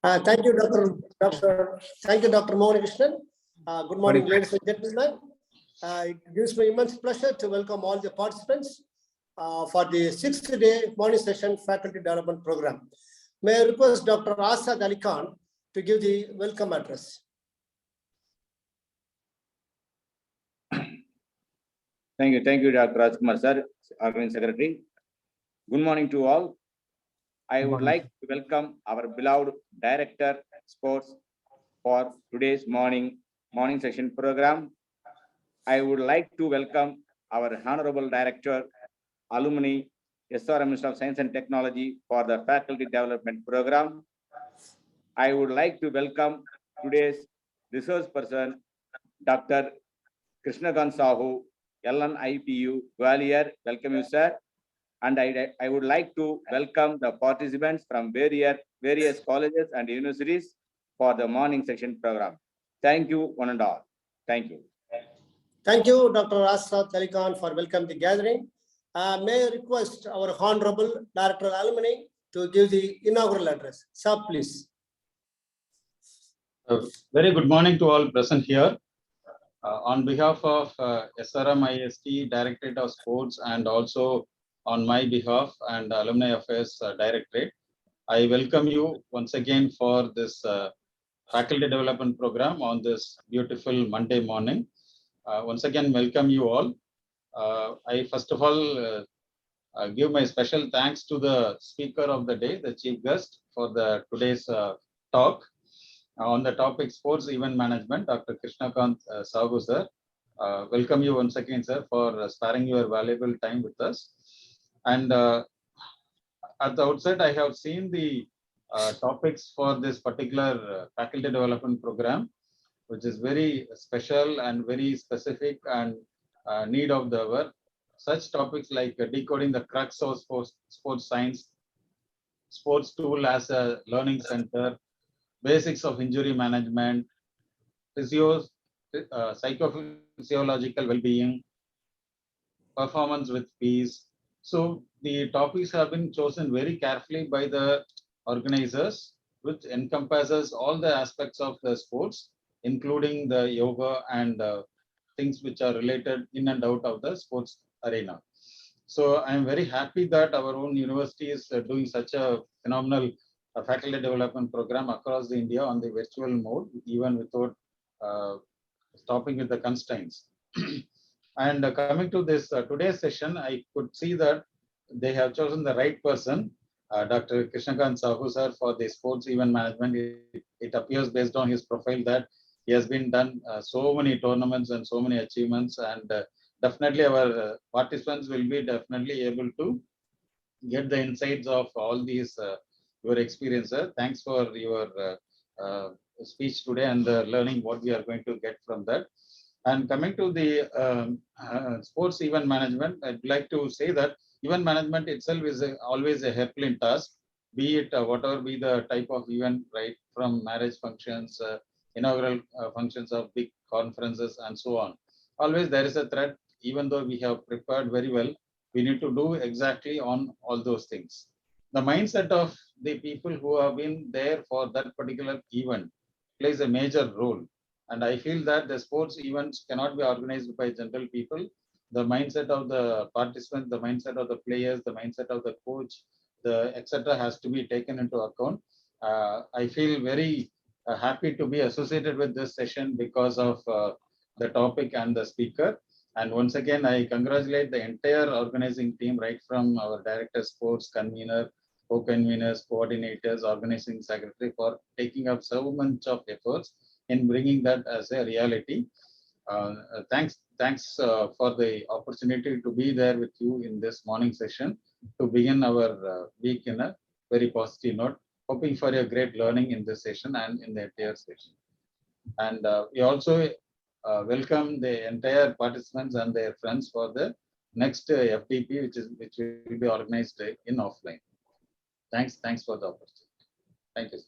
Thank you, Dr. Mohan Krishnan. Good morning, ladies and gentlemen. It gives me immense pleasure to welcome all the participants for the 6th day morning session faculty development program. May I request Dr. Asad Ali Khan to give the welcome address. Thank you, Dr. Rajkumar sir, Organizing Secretary. Good morning to all. I would like to welcome our beloved Director Sports for today's morning session program. I would like to welcome our Honorable Director, Alumni, SRM Minister of Science and Technology for the Faculty Development Program. I would like to welcome today's resource person, Dr. Krishnakant Sahu, LNIPU, Gwalior. Welcome you, sir. And I would like to welcome the participants from various colleges and universities for the morning session program. Thank you, one and all. Thank you. Thank you, Dr. Asad Ali Khan, for welcoming the gathering. May I request our Honorable Director Alumni to give the inaugural address. Sir, please. Very good morning to all present here. On behalf of SRM IST Directorate of Sports and also on my behalf and Alumni Affairs Directorate, I welcome you once again for this faculty development program on this beautiful Monday morning. Once again, welcome you all. I first of all give my special thanks to the speaker of the day, the chief guest for today's talk on the topic sports event management, Dr. Krishnakant Sahu sir. Welcome you once again, sir, for sparing your valuable time with us. And at the outset, I have seen the topics for this particular faculty development program, which is very special and very specific and need of the hour. Such topics like decoding the crux of sports science, sports tool as a learning center, basics of injury management, psychophysiological well-being, performance with peace. So the topics have been chosen very carefully by the organizers, which encompasses all the aspects of the sports, including the yoga and things which are related in and out of the sports arena. So I'm very happy that our own university is doing such a phenomenal faculty development program across the India on the virtual mode, even without stopping with the constraints. And coming to this today's session, I could see that they have chosen the right person, Dr. Krishnakant Sahu sir, for the sports event management. It appears based on his profile that he has been done so many tournaments and so many achievements, and definitely our participants will be definitely able to get the insights of all these your experiences. Thanks for your speech today and learning what we are going to get from that. And coming to the sports event management, I'd like to say that event management itself is always a Herculean task, be it whatever be the type of event, right, from marriage functions, inaugural functions of big conferences and so on. Always there is a threat, even though we have prepared very well, we need to do exactly on all those things. The mindset of the people who have been there for that particular event plays a major role. And I feel that the sports events cannot be organized by general people. The mindset of the participants, the mindset of the players, the mindset of the coach, the etc. has to be taken into account. I feel very happy to be associated with this session because of the topic and the speaker. And once again, I congratulate the entire organizing team, right from our director, sports convener, co-conveners, coordinators, organizing secretary, for taking up so much of efforts in bringing that as a reality. Thanks for the opportunity to be there with you in this morning session to begin our week in a very positive note. Hoping for a great learning in this session and in the entire session. And we also welcome the entire participants and their friends for the next FDP, which will be organized in offline. Thanks for the opportunity. Thank you.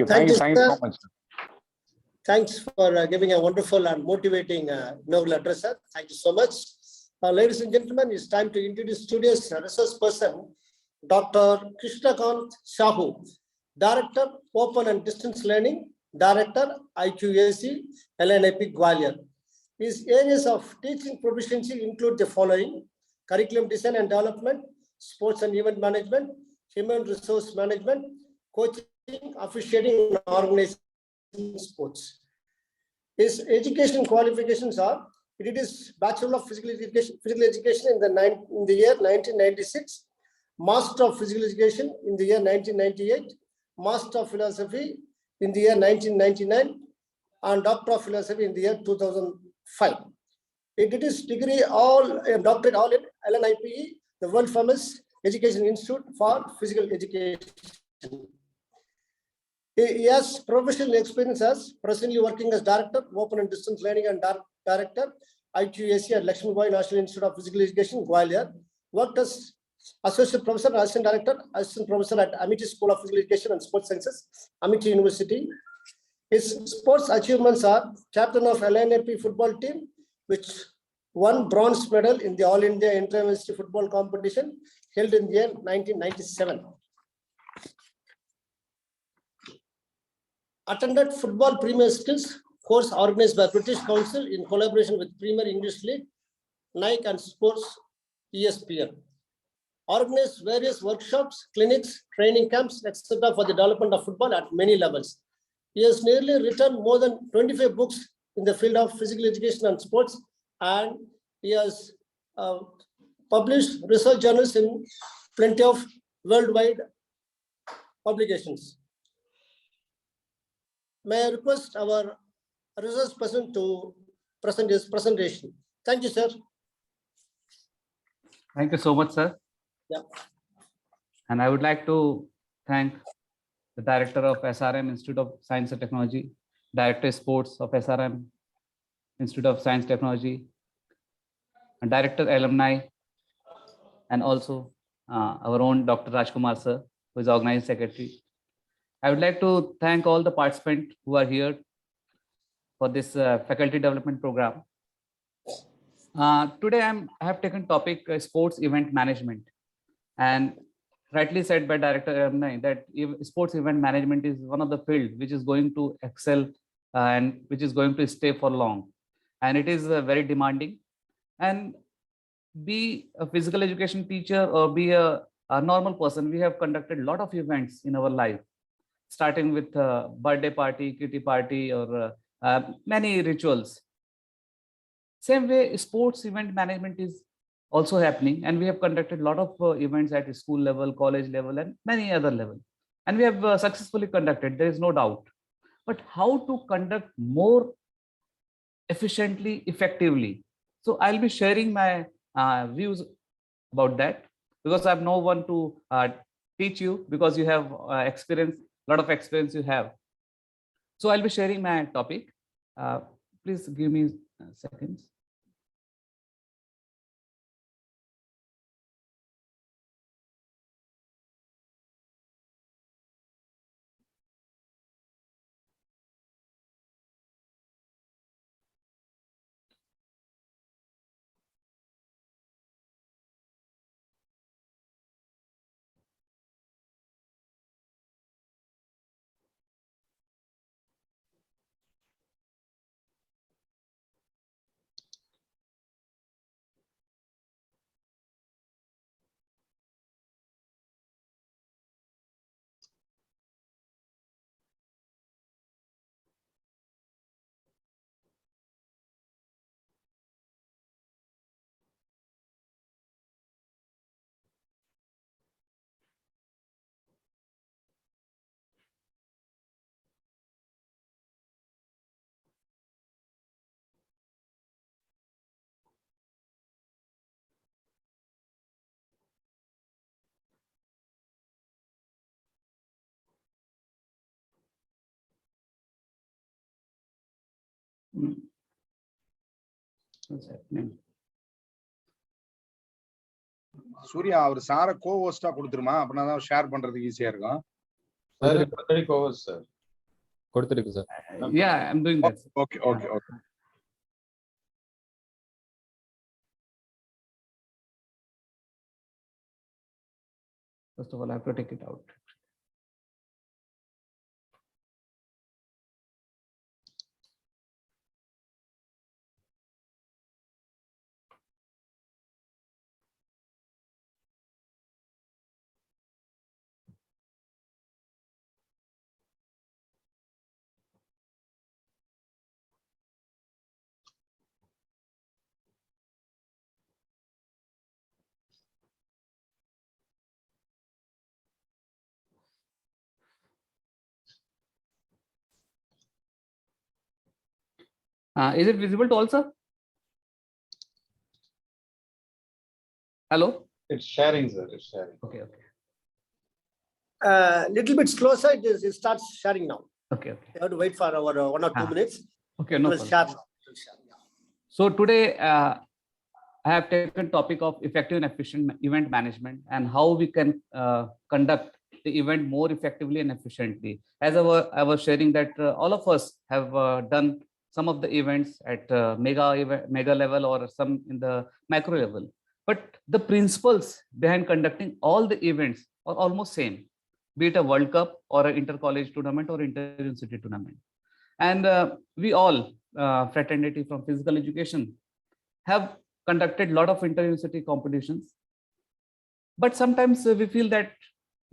Thank you so much. Thanks for giving a wonderful and motivating inaugural address, sir. Thank you so much. Ladies and gentlemen, it's time to introduce today's resource person, Dr. Krishnakant Sahu. Director, Open and Distance Learning, Director, IQAC, LNIP Gwalior. His areas of teaching proficiency include the following: curriculum design and development, sports and event management, human resource management, coaching, officiating, and organizing sports. His education qualifications are: it is Bachelor of Physical Education in the year 1996, Master of Physical Education in the year 1998, Master of Philosophy in the year 1999, and Doctor of Philosophy in the year 2005. He did his degree doctorate all in LNIPE, the world famous Education Institute for Physical Education. He has professional experience as presently working as Director, Open and Distance Learning and Director, IQAC at Lakshmi Bai National Institute of Physical Education, Gwalior. Worked as Associate Professor, Assistant Director, Assistant Professor at Amity School of Physical Education and Sports Sciences, Amity University. His sports achievements are captain of LNAP football team, which won bronze medal in the All India Inter-University Football Competition held in the year 1997. Attended Football Premier Skills course organized by British Council in collaboration with Premier English League, Nike and Sports ESPN. Organized various workshops, clinics, training camps, etc. for the development of football at many levels. He has nearly written more than 25 books in the field of physical education and sports, and he has published research journals in plenty of worldwide publications. May I request our research person to present his presentation. Thank you, sir. Thank you so much, sir. Yeah. And I would like to thank the Director of SRM Institute of Science and Technology, Director Sports of SRM Institute of Science and Technology, and Director Alumni, and also our own Dr. Rajkumar sir, who is Organizing Secretary. I would like to thank all the participants who are here for this faculty development program. Today I have taken topic sports event management, and rightly said by Director Alumni that sports event management is one of the fields which is going to excel and which is going to stay for long, and it is very demanding. And be a physical education teacher or be a normal person, we have conducted a lot of events in our life, starting with birthday party, kitty party, or many rituals. Same way, sports event management is also happening, and we have conducted a lot of events at school level, college level, and many other level, and we have successfully conducted, there is no doubt. But how to conduct more efficiently, effectively? So I'll be sharing my views about that, because I have no one to teach you, because you have experience, a lot of experience you have. So I'll be sharing my topic. Please give me seconds. What's happening? Surya அவர் சார கோ-ஹோஸ்டா கொடுத்துருமா, அப்படின்னா தான் share பண்றதுக்கு ஈஸியா இருக்கும். Sir, already co-host, sir. கொடுத்துருக்கு sir. Yeah, I'm doing that. Okay, okay, okay. First of all, I have to take it out. Is it visible to all, sir? Hello? It's sharing, sir. It's sharing. Okay, okay, Little bit slow, sir. It starts sharing now. okay, okay. You have to wait for our 1 or 2 Ah, minutes. Okay, It no will problem. share now. It will share, yeah. So today, I have taken topic of effective and efficient event management and how we can conduct the event more effectively and efficiently. As I was sharing that all of us have done some of the events at mega level or some in the macro level, but the principles behind conducting all the events are almost same, be it a World Cup or an inter-college tournament or inter-university tournament. And we all, fraternity from physical education, have conducted a lot of inter-university competitions. But sometimes we feel that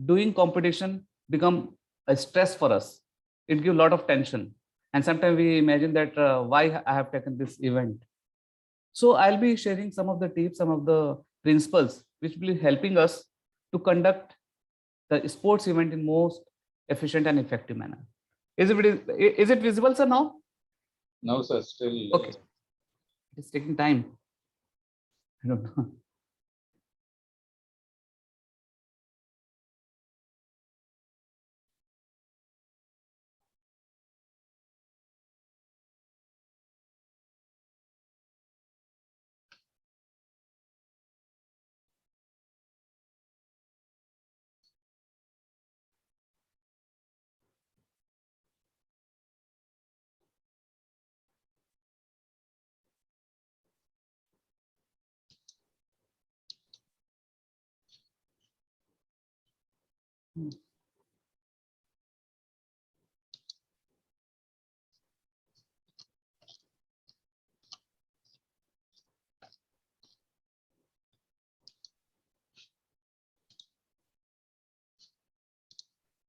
doing competition become a stress for us. It gives a lot of tension. And sometimes we imagine that why I have taken this event. So I'll be sharing some of the tips, some of the principles, which will be helping us to conduct the sports event in most efficient and effective manner. Is it visible, sir, now? No, sir, still. Okay. It's taking time. I don't know.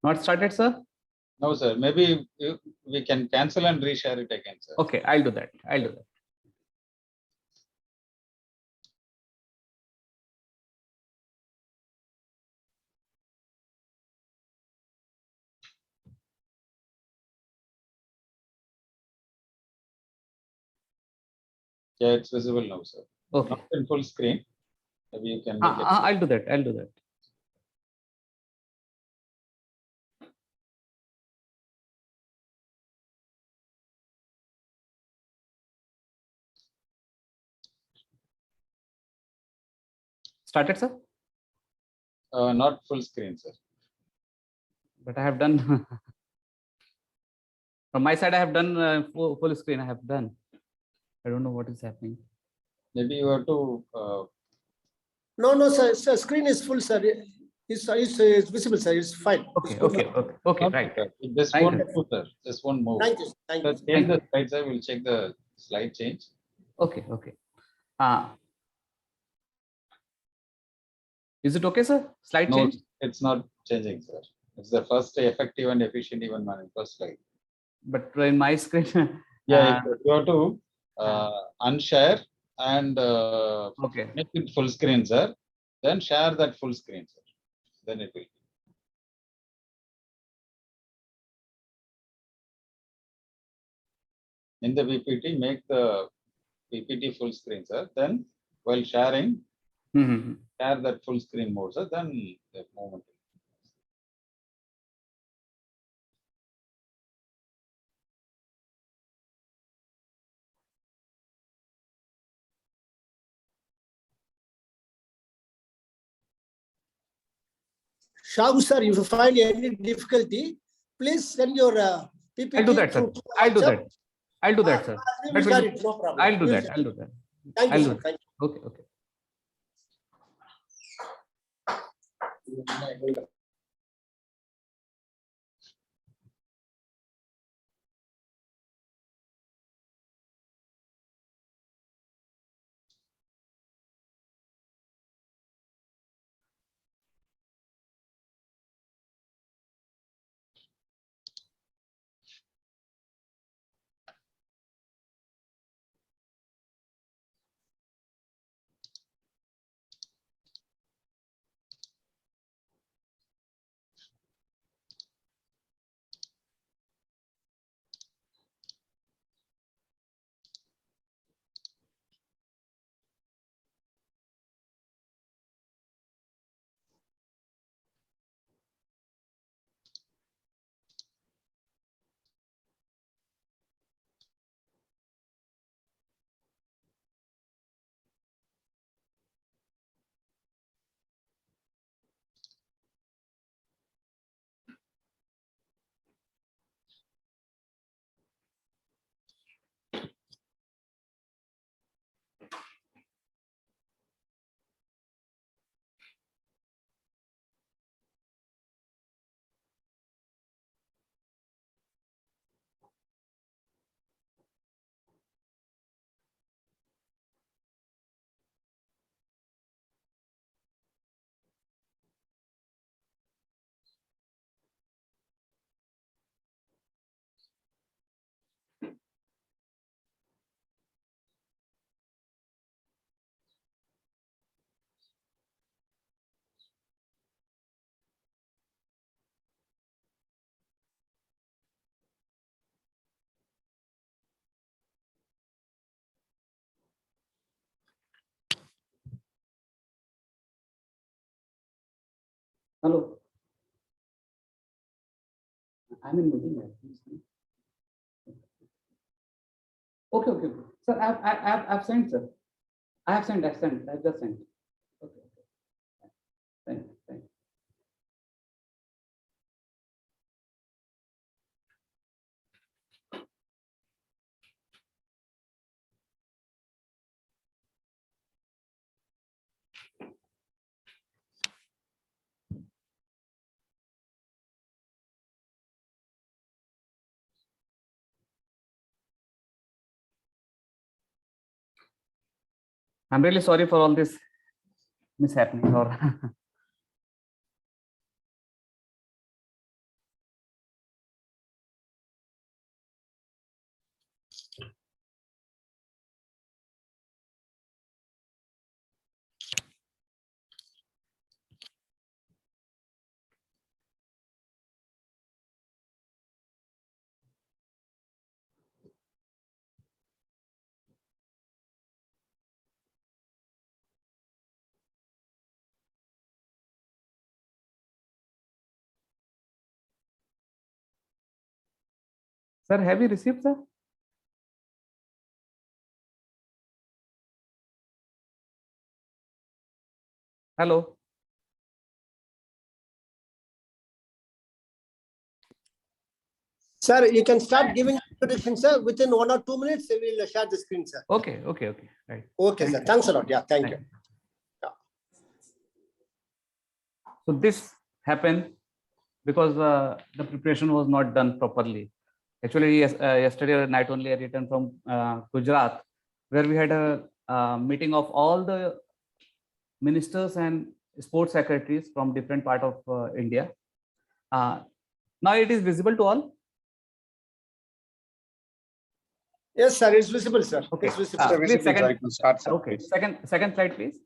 Not started, sir? No, sir. Maybe we can cancel and reshare it again, sir. Okay, I'll do that. I'll do that. Yeah, it's visible now, sir. Okay. Not in full screen. Maybe you can make it. I'll do that. I'll do that. Started, sir? Not full screen, sir. But I have done. From my side, I have done full screen. I have done. I don't know what is happening. Maybe you have to. No, sir. Screen is full, sir. It's visible, sir. It's fine. Okay, It's good okay, now. okay, okay, right. This Thank won't you. move, sir. This won't move. Thank you. Thank you. Let's change the slide, sir. We'll check the slide change. Okay, okay. Is it okay, sir? Slide No, change? it's not changing, sir. It's the first effective and efficient event management first slide. But in my screen. Yeah, you have to unshare and Okay. make it full screen, sir. Then share that full screen, sir. Then it will. In the PPT, make the PPT full screen, sir. Then while sharing, Mhm. share that full screen mode, sir. Then the moment. Shagu, sir, if you find any difficulty, please send your PPT. I'll do that, sir. through I'll do WhatsApp. that. I'll do that, sir. We That will will share be- it. No problem. I'll do We'll that. share I'll it. do that. Thank you, I'll sir. do that. Thank Okay, okay. you. Hello. I'm in meeting. Okay, okay. Sir, I've sent, sir. I've sent. I've just sent. Okay. Thank you. Thank you. I'm really sorry for all this mishappening or sir, have you received, sir? Hello. Sir, you can start giving introduction, sir. Within 1 or 2 minutes, we will share the screen, sir. Okay, okay, okay. Right. Okay, sir. Thanks a lot. Yeah, thank you. So this happened because the preparation was not done properly. Actually, yesterday night only I returned from Gujarat, where we had a meeting of all the ministers and sports secretaries from different part of India. Now it is visible to all. Yes, sir. It's visible, sir. Okay. It's visible. Sir, Please, visible, second- sir. You can start, sir, Okay, please. second slide, please.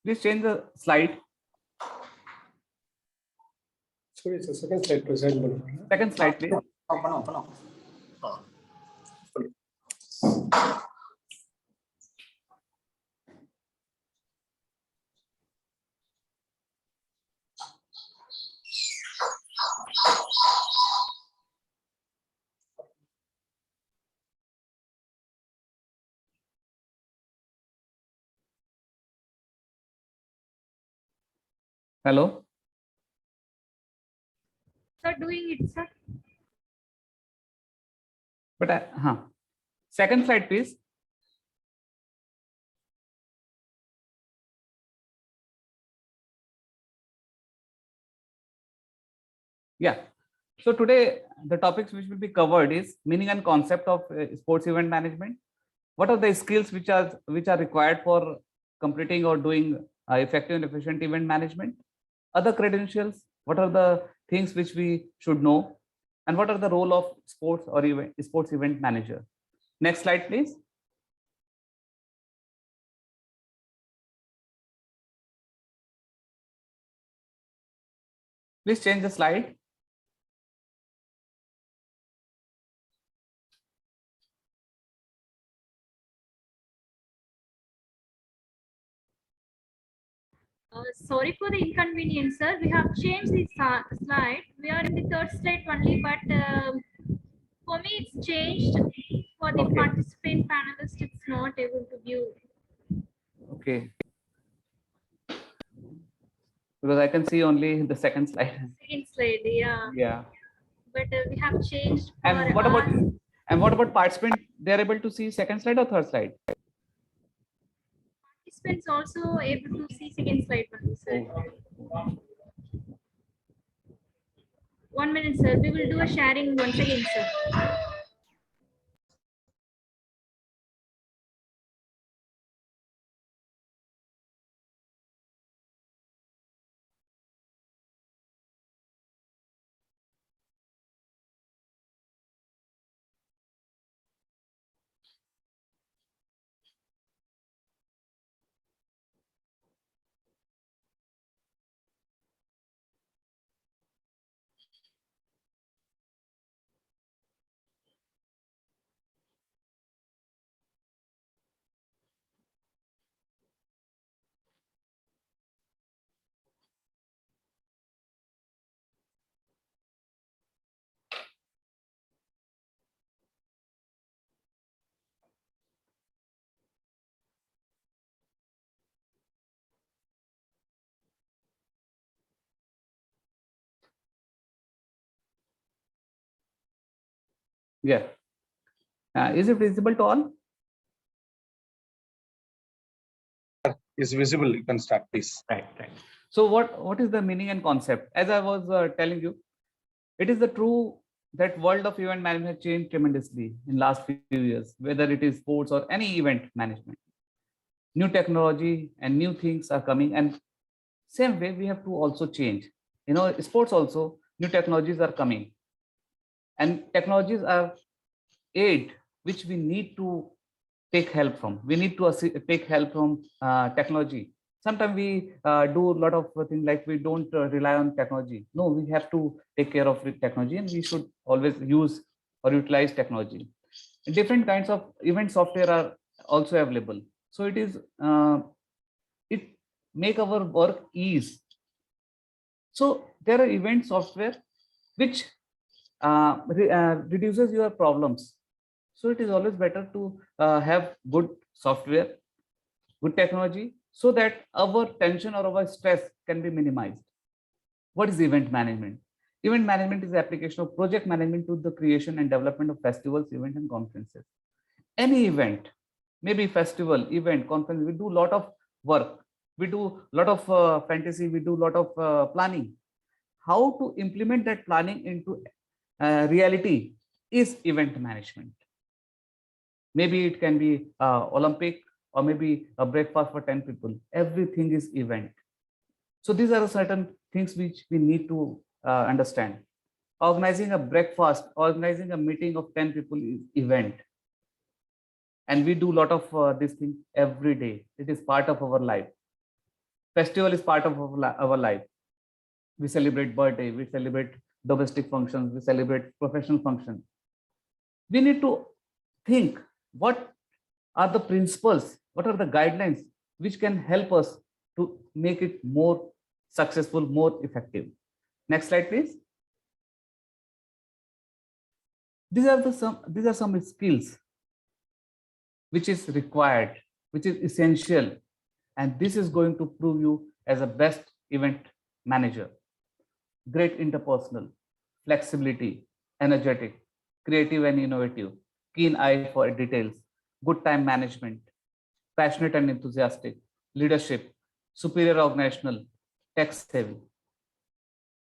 Please change the slide. Sorry, it's the second slide, President. Second slide, please. Hello. Sir, doing it, sir. But second slide, please. Yeah. So today the topics which will be covered is meaning and concept of sports event management. What are the skills which are required for completing or doing effective and efficient event management? Other credentials. What are the things which we should know, and what are the role of sports or sports event manager? Next slide, please. Please change the slide. Sorry for the inconvenience, sir. We have changed the slide. We are in the third slide only, but for me it's changed. For the Okay. participant panelist, it's not able to view. Okay. Because I can see only the second slide. Second slide, yeah. Yeah. But we have changed. And for what about participant? They are able to see second slide or third slide? participants also able to see second slide only, sir. 1 minute, sir. We will do a sharing once again, sir. Yeah. Is it visible to all? Is visible. You can start, please. Right. So what is the meaning and concept? As I was telling you, it is the true that world of event management has changed tremendously in last few years, whether it is sports or any event management. New technology and new things are coming, and same way we have to also change. Sports also, new technologies are coming, and technologies are aid which we need to take help from. We need to take help from technology. Sometimes we do a lot of things like we don't rely on technology. No, we have to take care of technology, and we should always use or utilize technology. Different kinds of event software are also available. So it make our work ease. So there are event software which reduces your problems. So it is always better to have good software, good technology, so that our tension or our stress can be minimized. What is event management? Event management is the application of project management to the creation and development of festivals, events, and conferences. Any event, maybe festival, event, conference, we do a lot of work. We do a lot of fantasy, we do a lot of planning. How to implement that planning into reality is event management. Maybe it can be Olympic, or maybe a breakfast for 10 people. Everything is event. So these are certain things which we need to understand. Organizing a breakfast, organizing a meeting of 10 people is event. And we do a lot of this thing every day. It is part of our life. Festival is part of our life. We celebrate birthday, we celebrate domestic functions, we celebrate professional functions. We need to think what are the principles, what are the guidelines which can help us to make it more successful, more effective. Next slide, please. These are some skills which is required, which is essential, and this is going to prove you as a best event manager. Great interpersonal, flexibility, energetic, creative and innovative, keen eye for details, good time management, passionate and enthusiastic, leadership, superior organizational, tech savvy.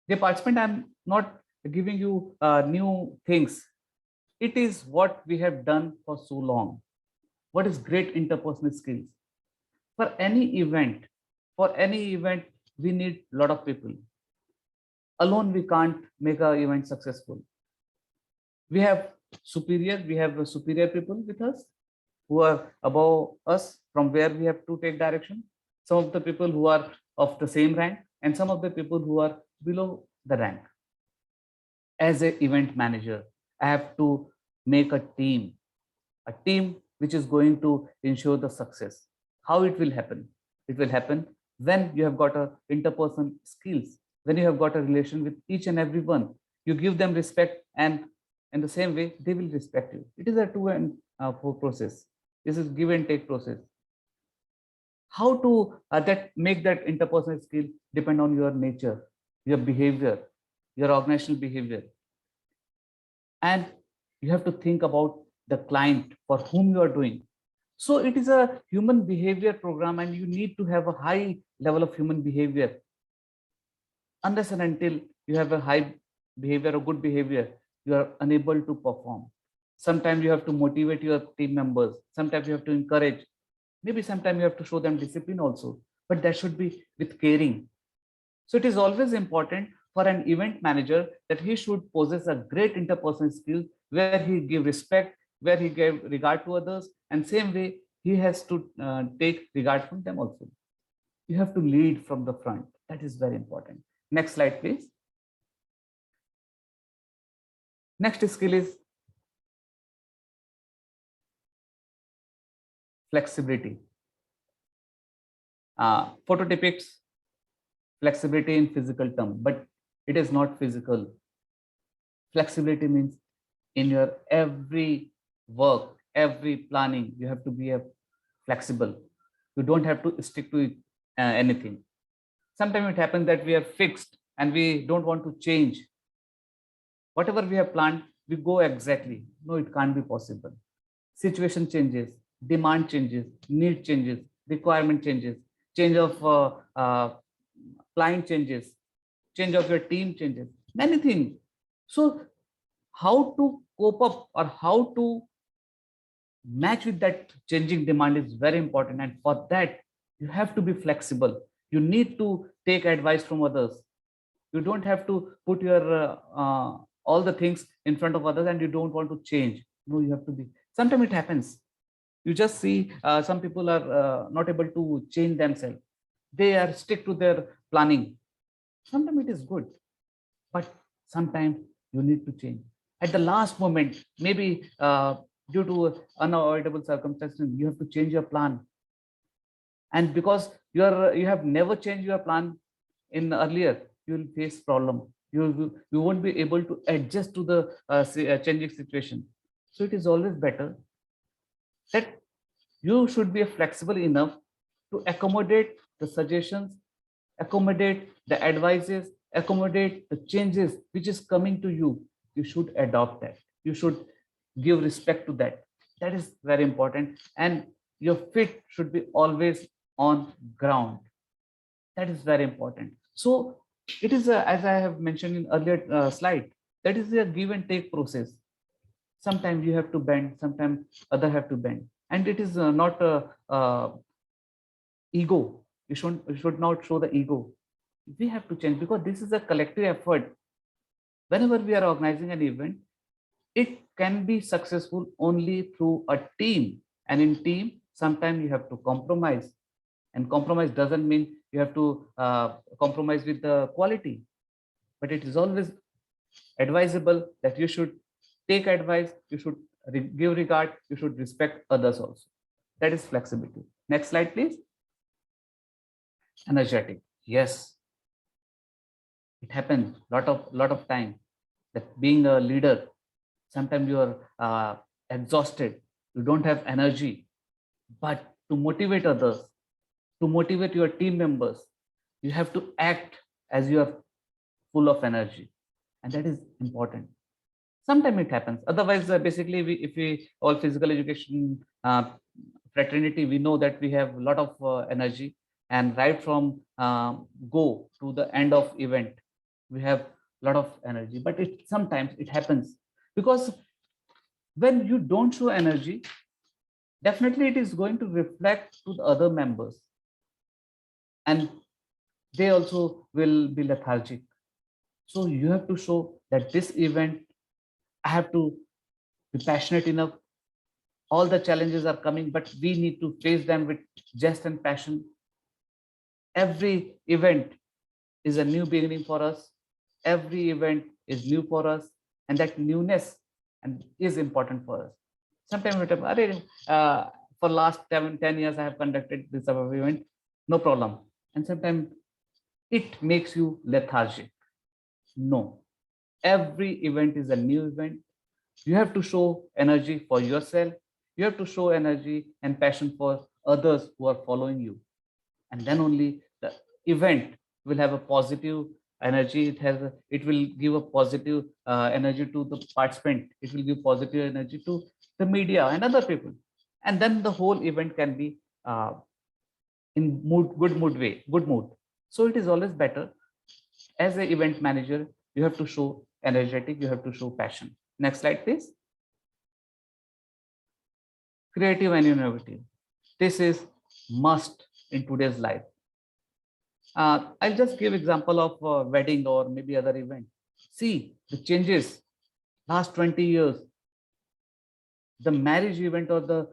The participant, I'm not giving you new things. It is what we have done for so long. What is great interpersonal skills? For any event, we need a lot of people. Alone, we can't make our event successful. We have superior people with us who are above us, from where we have to take direction. Some of the people who are of the same rank, and some of the people who are below the rank. As an event manager, I have to make a team which is going to ensure the success. How it will happen? It will happen when you have got a interpersonal skills, when you have got a relation with each and everyone. You give them respect, and in the same way, they will respect you. It is a two and four process. This is give and take process. How to make that interpersonal skill depend on your nature, your behavior, your organizational behavior. And you have to think about the client for whom you are doing. So it is a human behavior program, and you need to have a high level of human behavior. Unless and until you have a high behavior or good behavior, you are unable to perform. Sometimes you have to motivate your team members. Sometimes you have to encourage. Maybe sometimes you have to show them discipline also, but that should be with caring. So it is always important for an event manager that he should possess a great interpersonal skill, where he give respect, where he gave regard to others, and same way he has to take regard from them also. You have to lead from the front. That is very important. Next slide, please. Next skill is flexibility. Photo depicts flexibility in physical term, but it is not physical. Flexibility means in your every work, every planning, you have to be flexible. You don't have to stick to anything. Sometimes it happens that we are fixed and we don't want to change. Whatever we have planned, we go exactly. No, it can't be possible. Situation changes, demand changes, need changes, requirement changes, change of client changes, change of your team changes, many things. So how to cope up or how to match with that changing demand is very important. And for that, you have to be flexible. You need to take advice from others. You don't have to put your all the things in front of others and you don't want to change. No, you have to be. Sometimes it happens. You just see some people are not able to change themselves. They are stick to their planning. Sometimes it is good, but sometimes you need to change at the last moment. Maybe due to unavoidable circumstances, you have to change your plan. And because you have never changed your plan in earlier, you will face problem. You won't be able to adjust to the changing situation. So it is always better that you should be flexible enough to accommodate the suggestions, accommodate the advices, accommodate the changes which is coming to you. You should adopt that. You should give respect to that. That is very important. And your feet should be always on ground. That is very important. So it is, as I have mentioned in earlier slide, that is a give and take process. Sometimes you have to bend, sometimes other have to bend. And it is not ego. You should not show the ego. We have to change because this is a collective effort. Whenever we are organizing an event, it can be successful only through a team. And in team, sometimes you have to compromise. And compromise doesn't mean you have to compromise with the quality. But it is always advisable that you should take advice, you should give regard, you should respect others also. That is flexibility. Next slide, please. Energetic. Yes. It happens lot of time that being a leader, sometimes you are exhausted, you don't have energy, but to motivate others, to motivate your team members, you have to act as you are full of energy, and that is important. Sometimes it happens. Otherwise, basically, if we all physical education fraternity, we know that we have a lot of energy, and right from go to the end of event, we have a lot of energy. But sometimes it happens because when you don't show energy, definitely it is going to reflect to the other members, and they also will be lethargic. So you have to show that this event, I have to be passionate enough. All the challenges are coming, but we need to face them with zest and passion. Every event is a new beginning for us. Every event is new for us, and that newness is important for us. Sometimes for last 10 years, I have conducted this type of event, no problem. And sometimes it makes you lethargic. No, every event is a new event. You have to show energy for yourself. You have to show energy and passion for others who are following you. And then only the event will have a positive energy. It will give a positive energy to the participant. It will give positive energy to the media and other people. And then the whole event can be in good mood. So it is always better as an event manager, you have to show energetic, you have to show passion. Next slide, please. Creative and innovative. This is must in today's life. I'll just give example of wedding or maybe other event. See the changes last 20 years. The marriage event or the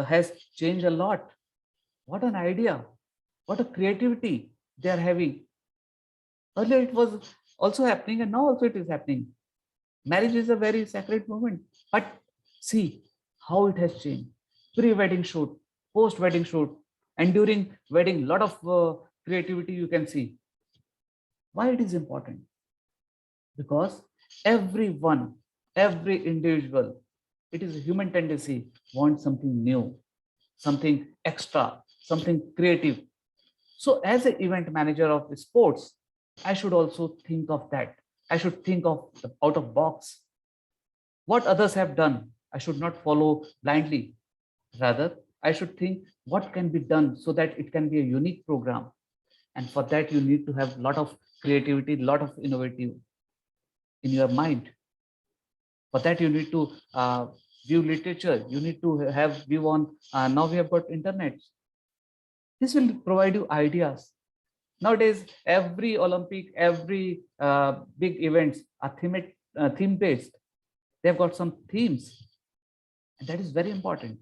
has changed a lot. What an idea! What a creativity they are having. Earlier it was also happening, and now also it is happening. Marriage is a very sacred moment, but see how it has changed. Pre-wedding shoot, post-wedding shoot, and during wedding, lot of creativity you can see. Why it is important? Because everyone, every individual, it is a human tendency, wants something new, something extra, something creative. So as an event manager of sports, I should also think of that. I should think of the out of box. what others have done. I should not follow blindly. Rather, I should think what can be done so that it can be a unique program. And for that, you need to have a lot of creativity, lot of innovative in your mind. For that, you need to view literature. You need to have view on, now we have got internet. This will provide you ideas. Nowadays, every Olympic, every big events are theme based. They've got some themes. And that is very important.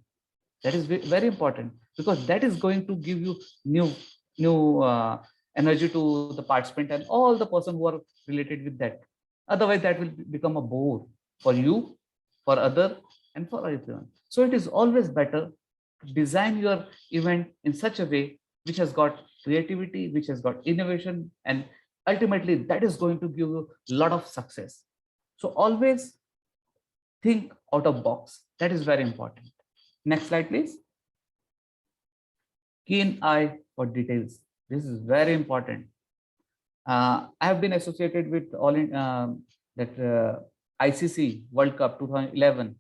That is very important because that is going to give you new energy to the participant and all the person who are related with that. Otherwise, that will become a bore for you, for other, and for everyone. So it is always better to design your event in such a way which has got creativity, which has got innovation, and ultimately that is going to give you a lot of success. So always think out of box. That is very important. Next slide, please. Keen eye for details. This is very important. I have been associated with all in that ICC World Cup 2011,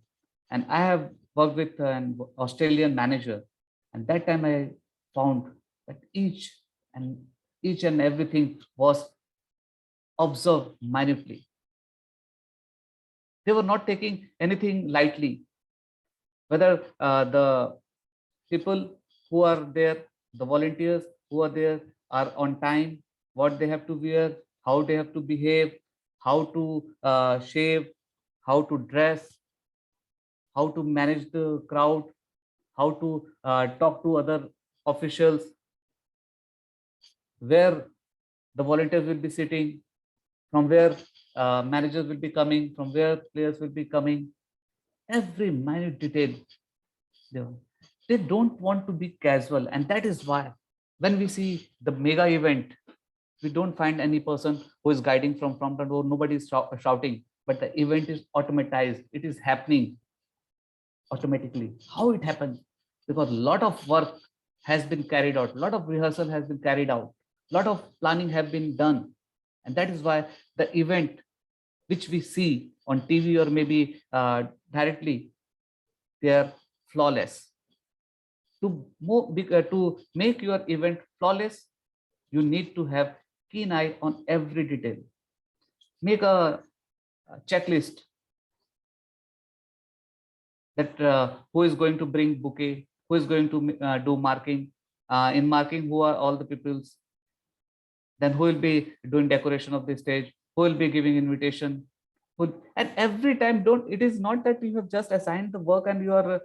and I have worked with an Australian manager. And that time I found that each and everything was observed minutely. They were not taking anything lightly. Whether the people who are there, the volunteers who are there are on time, what they have to wear, how they have to behave, how to shave, how to dress, how to manage the crowd, how to talk to other officials, where the volunteers will be sitting, from where managers will be coming, from where players will be coming. Every minute detail. They don't want to be casual. And that is why when we see the mega event, we don't find any person who is guiding from front and door. Nobody is shouting, but the event is automatized. It is happening automatically. How it happens? Because a lot of work has been carried out, a lot of rehearsal has been carried out, a lot of planning have been done. And that is why the event which we see on TV or maybe directly, they are flawless. To make your event flawless, you need to have keen eye on every detail. Make a checklist that who is going to bring bouquet, who is going to do marking, in marking who are all the peoples, then who will be doing decoration of the stage, who will be giving invitation, and every time it is not that you have just assigned the work and you are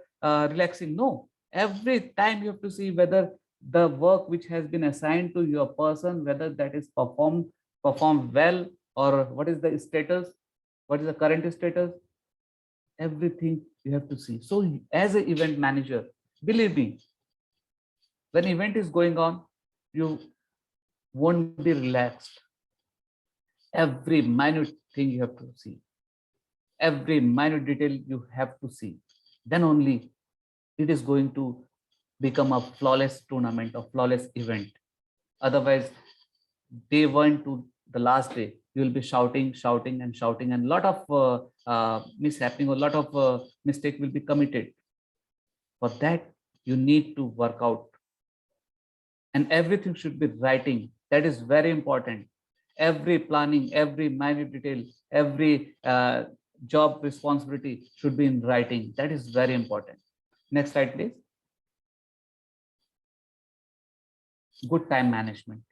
relaxing. No, every time you have to see whether the work which has been assigned to your person, whether that is performed well, or what is the status, what is the current status, everything you have to see. So as an event manager, believe me, when event is going on, you won't be relaxed. Every minute thing you have to see, every minute detail you have to see. Then only it is going to become a flawless tournament, a flawless event. Otherwise, day 1 to the last day, you will be shouting, and a lot of mishappening, a lot of mistake will be committed. For that, you need to work out, and everything should be writing. That is very important. Every planning, every minute detail, every job responsibility should be in writing. That is very important. Next slide, please. Good time management,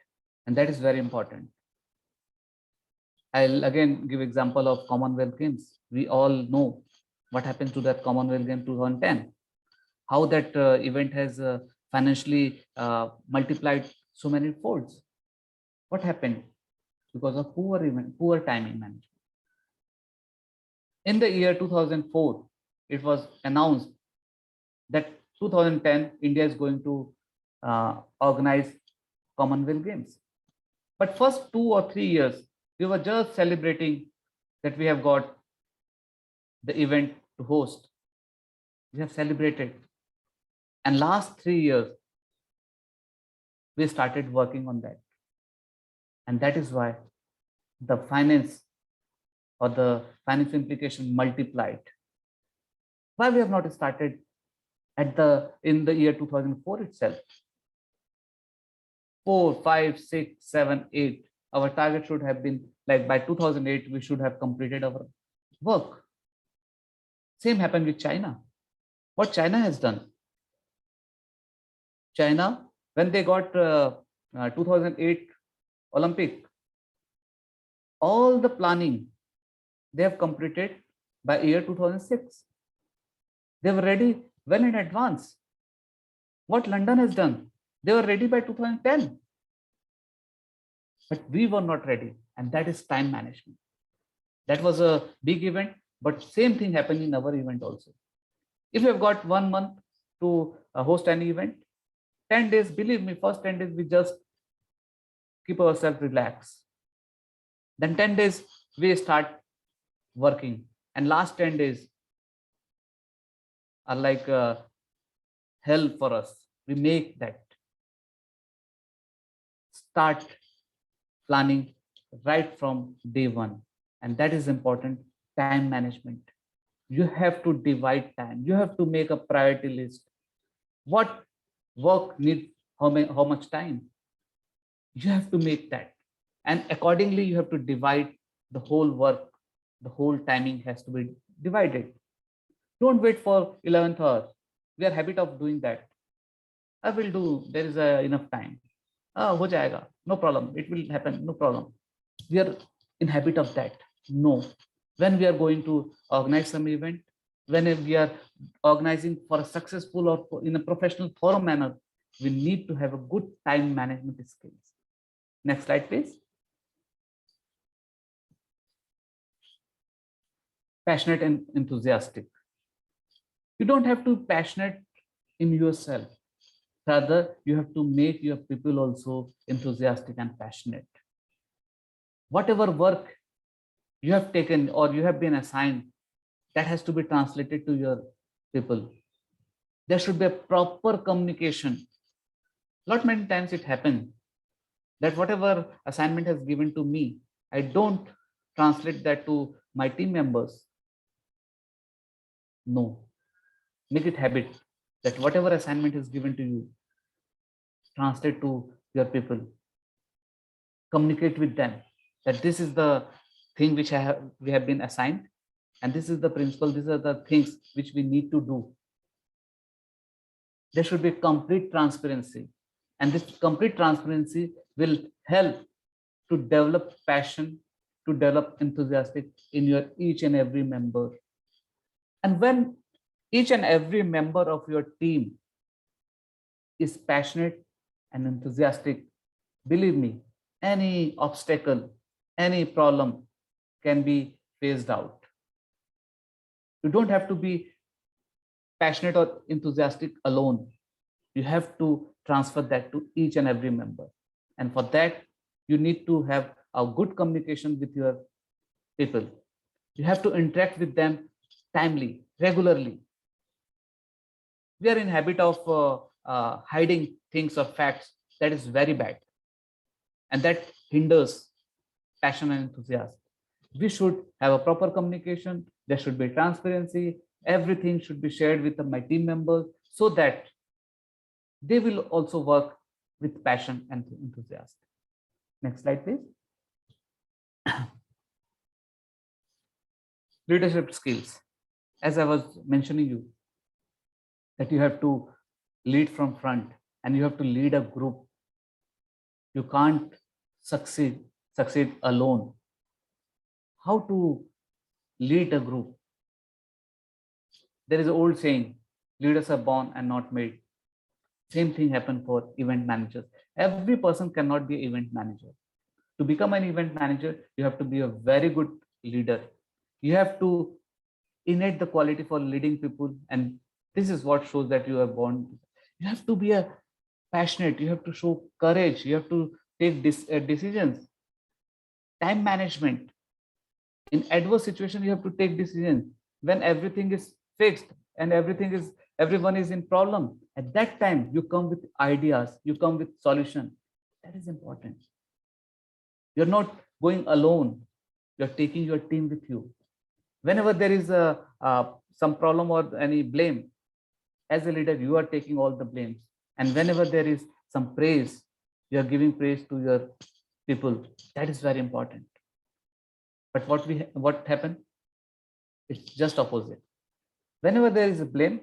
and that is very important. I'll again give example of Commonwealth Games. We all know what happened to that Commonwealth Game 2010, how that event has financially multiplied so many folds. What happened? Because of poor timing management. In the year 2004, it was announced that 2010 India is going to organize Commonwealth Games. But first 2 or 3 years, we were just celebrating that we have got the event to host. We have celebrated. And last 3 years, we started working on that. And that is why the finance or the finance implication multiplied. Why we have not started in the year 2004 itself? 4, 5, 6, 7, 8. Our target should have been like by 2008, we should have completed our work. Same happened with China. What China has done? China, when they got 2008 Olympic, all the planning they have completed by year 2006. They were ready well in advance. What London has done, they were ready by 2010. But we were not ready, and that is time management. That was a big event, but same thing happened in our event also. If you have got 1 month to host an event, 10 days, believe me, first 10 days, we just keep ourselves relaxed. Then 10 days, we start working. And last 10 days are like hell for us. We make that. Start planning right from day one. And that is important, time management. You have to divide time. You have to make a priority list. What work needs how much time? You have to make that. And accordingly, you have to divide the whole work. The whole timing has to be divided. Don't wait for 11th hour. We are habit of doing that. I will do, there is enough time. Ho jayega. No problem. It will happen. No problem. We are in habit of that. No. When we are going to organize some event, when we are organizing for a successful or in a professional forum manner, we need to have a good time management skills. Next slide, please. Passionate and enthusiastic. You don't have to be passionate in yourself. Rather, you have to make your people also enthusiastic and passionate. Whatever work you have taken or you have been assigned, that has to be translated to your people. There should be a proper communication. Not many times it happens that whatever assignment has given to me, I don't translate that to my team members. No. Make it habit that whatever assignment is given to you, translate to your people. Communicate with them that this is the thing which we have been assigned, and this is the principle, these are the things which we need to do. There should be complete transparency, and this complete transparency will help to develop passion, to develop enthusiastic in your each and every member. And when each and every member of your team is passionate and enthusiastic, believe me, any obstacle, any problem can be phased out. You don't have to be passionate or enthusiastic alone. You have to transfer that to each and every member. And for that, you need to have a good communication with your people. You have to interact with them timely, regularly. We are in habit of hiding things or facts. That is very bad. And that hinders passion and enthusiasm. We should have a proper communication. There should be transparency. Everything should be shared with my team members so that they will also work with passion and enthusiasm. Next slide, please. Leadership skills. As I was mentioning you, that you have to lead from front and you have to lead a group. You can't succeed alone. How to lead a group? There is an old saying, leaders are born and not made. Same thing happened for event managers. Every person cannot be an event manager. To become an event manager, you have to be a very good leader. You have to innate the quality for leading people, and this is what shows that you are born. You have to be passionate. You have to show courage. You have to take decisions. Time management. In adverse situation, you have to take decisions. When everything is fixed and everyone is in problem, at that time you come with ideas, you come with solution. That is important. You're not going alone. You're taking your team with you. Whenever there is some problem or any blame, as a leader, you are taking all the blames. And whenever there is some praise, you are giving praise to your people. That is very important. But what happened? It's just opposite. Whenever there is a blame,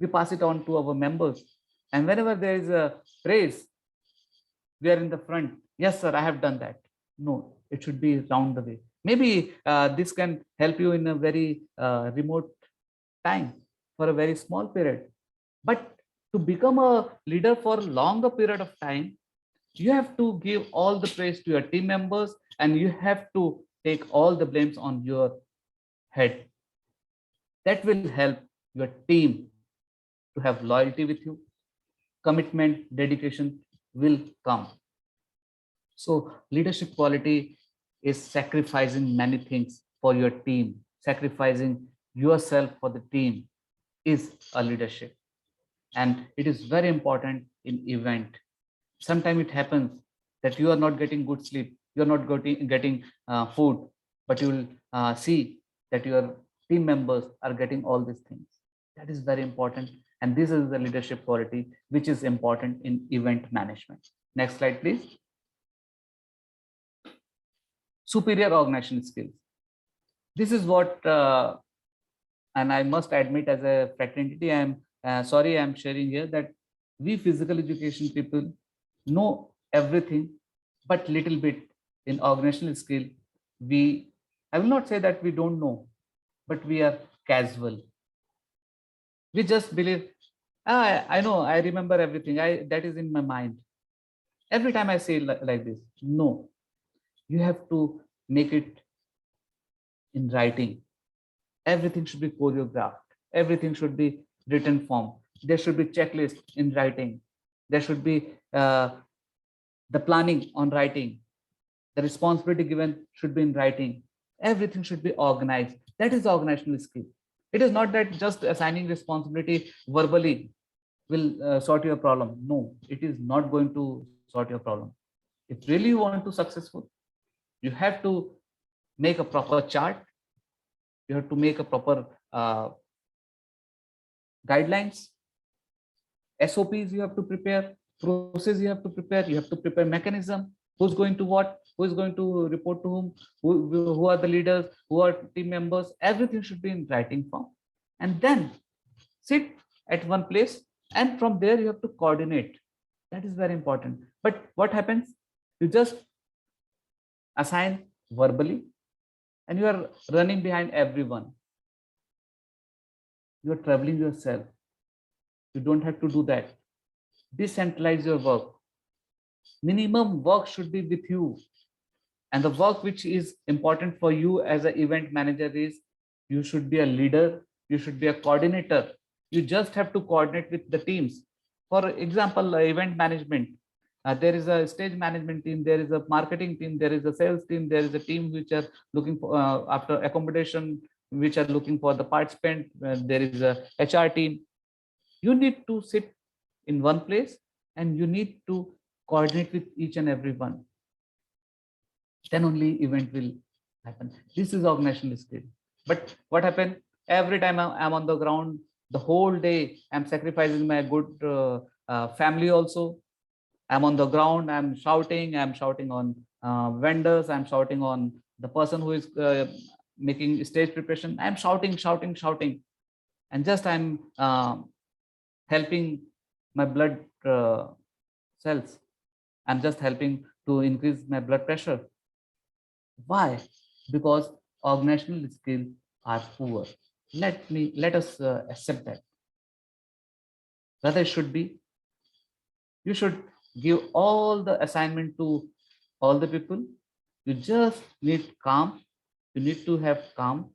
we pass it on to our members. And whenever there is a praise, we are in the front. Yes, sir, I have done that. No, it should be round the way. Maybe this can help you in a very remote time for a very small period. But to become a leader for a longer period of time, you have to give all the praise to your team members and you have to take all the blames on your head. That will help your team to have loyalty with you. Commitment, dedication will come. So leadership quality is sacrificing many things for your team. Sacrificing yourself for the team is a leadership. And it is very important in event. Sometimes it happens that you are not getting good sleep, you are not getting food, but you will see that your team members are getting all these things. That is very important. And this is the leadership quality which is important in event management. Next slide, please. Superior organizational skills. This is what, and I must admit as a fraternity, I'm sorry I'm sharing here that we physical education people know everything, but little bit in organizational skill. I will not say that we don't know, but we are casual. We just believe, I know, I remember everything. That is in my mind. Every time I say like this, no, you have to make it in writing. Everything should be choreographed. Everything should be written form. There should be checklist in writing. There should be the planning on writing. The responsibility given should be in writing. Everything should be organized. That is organizational skill. It is not that just assigning responsibility verbally will sort your problem. No, it is not going to sort your problem. If really you want to successful, you have to make a proper chart. You have to make a proper guidelines, SOPs you have to prepare, process you have to prepare mechanism, who's going to what, who is going to report to whom, who are the leaders, who are team members, everything should be in writing form. And then sit at one place and from there you have to coordinate. That is very important. But what happens? You just assign verbally and you are running behind everyone. You are traveling yourself. You don't have to do that. Decentralize your work. Minimum work should be with you. And the work which is important for you as an event manager is you should be a leader. You should be a coordinator. You just have to coordinate with the teams. For example, event management. There is a stage management team, there is a marketing team, there is a sales team, there is a team which are looking for after accommodation, which are looking for the participant, there is a HR team. You need to sit in one place and you need to coordinate with each and every one. Then only event will happen. This is organizational skill. But what happened? Every time I'm on the ground, the whole day, I'm sacrificing my good family also. I'm on the ground, I'm shouting on vendors, I'm shouting on the person who is making stage preparation. I'm shouting. And just I'm helping my blood cells. I'm just helping to increase my blood pressure. Why? Because organizational skills are poor. Let us accept that. Rather, it should be, you should give all the assignment to all the people. You just need calm. You need to have calm,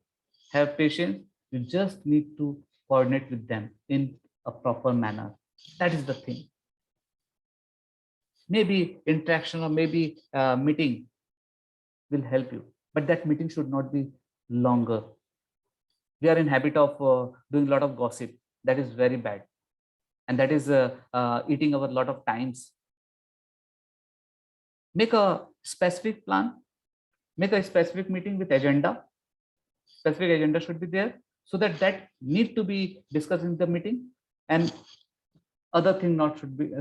have patience. You just need to coordinate with them in a proper manner. That is the thing. Maybe interaction or maybe meeting will help you, but that meeting should not be longer. We are in habit of doing a lot of gossip. That is very bad. And that is eating our lot of times. Make a specific plan, make a specific meeting with agenda, specific agenda should be there, so that that need to be discussed in the meeting, and other thing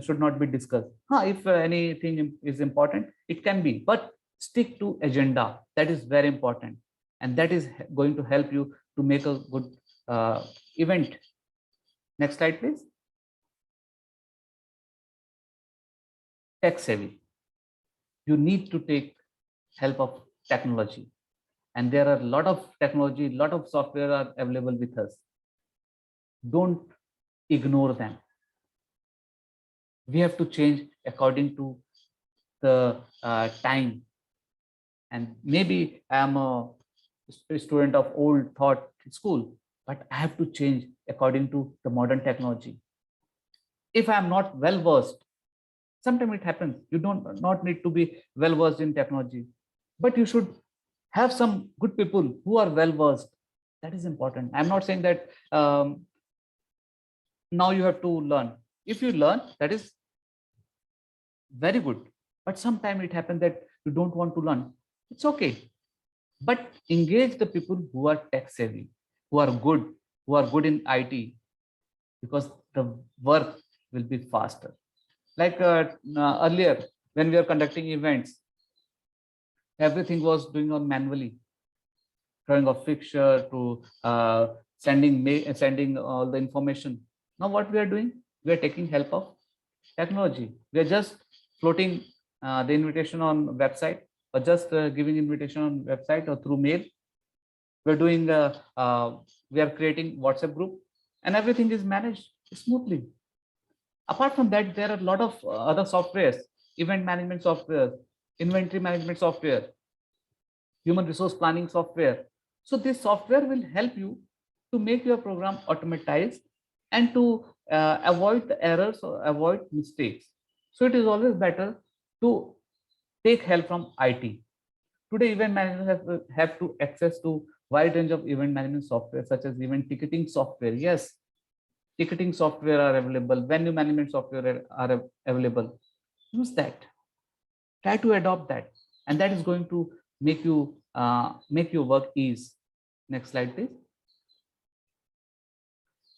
should not be discussed. If anything is important, it can be, but stick to agenda. That is very important, and that is going to help you to make a good event. Next slide, please. Tech savvy. You need to take help of technology, and there are a lot of technology, lot of software are available with us. Don't ignore them. We have to change according to the time. And maybe I'm a student of old thought school, but I have to change according to the modern technology. If I'm not well versed, sometimes it happens. You don't not need to be well versed in technology, but you should have some good people who are well versed. That is important. I'm not saying that now you have to learn. If you learn, that is very good. But sometimes it happens that you don't want to learn. It's okay. But engage the people who are tech savvy, who are good in IT, because the work will be faster. Like earlier, when we were conducting events, everything was doing on manually, drawing of fixture to sending all the information. Now what we are doing, we are taking help of technology. We are just floating the invitation on website, or just giving invitation on website or through mail. We're doing we are creating WhatsApp group, and everything is managed smoothly. Apart from that, there are a lot of other softwares, event management software, inventory management software, human resource planning software. So this software will help you to make your program automatized and to avoid the errors or avoid mistakes. So it is always better to take help from IT. Today, event managers have to access to wide range of event management software, such as event ticketing software. Yes, ticketing software are available, venue management software are available. Use that. Try to adopt that, and that is going to make your work ease. Next slide, please.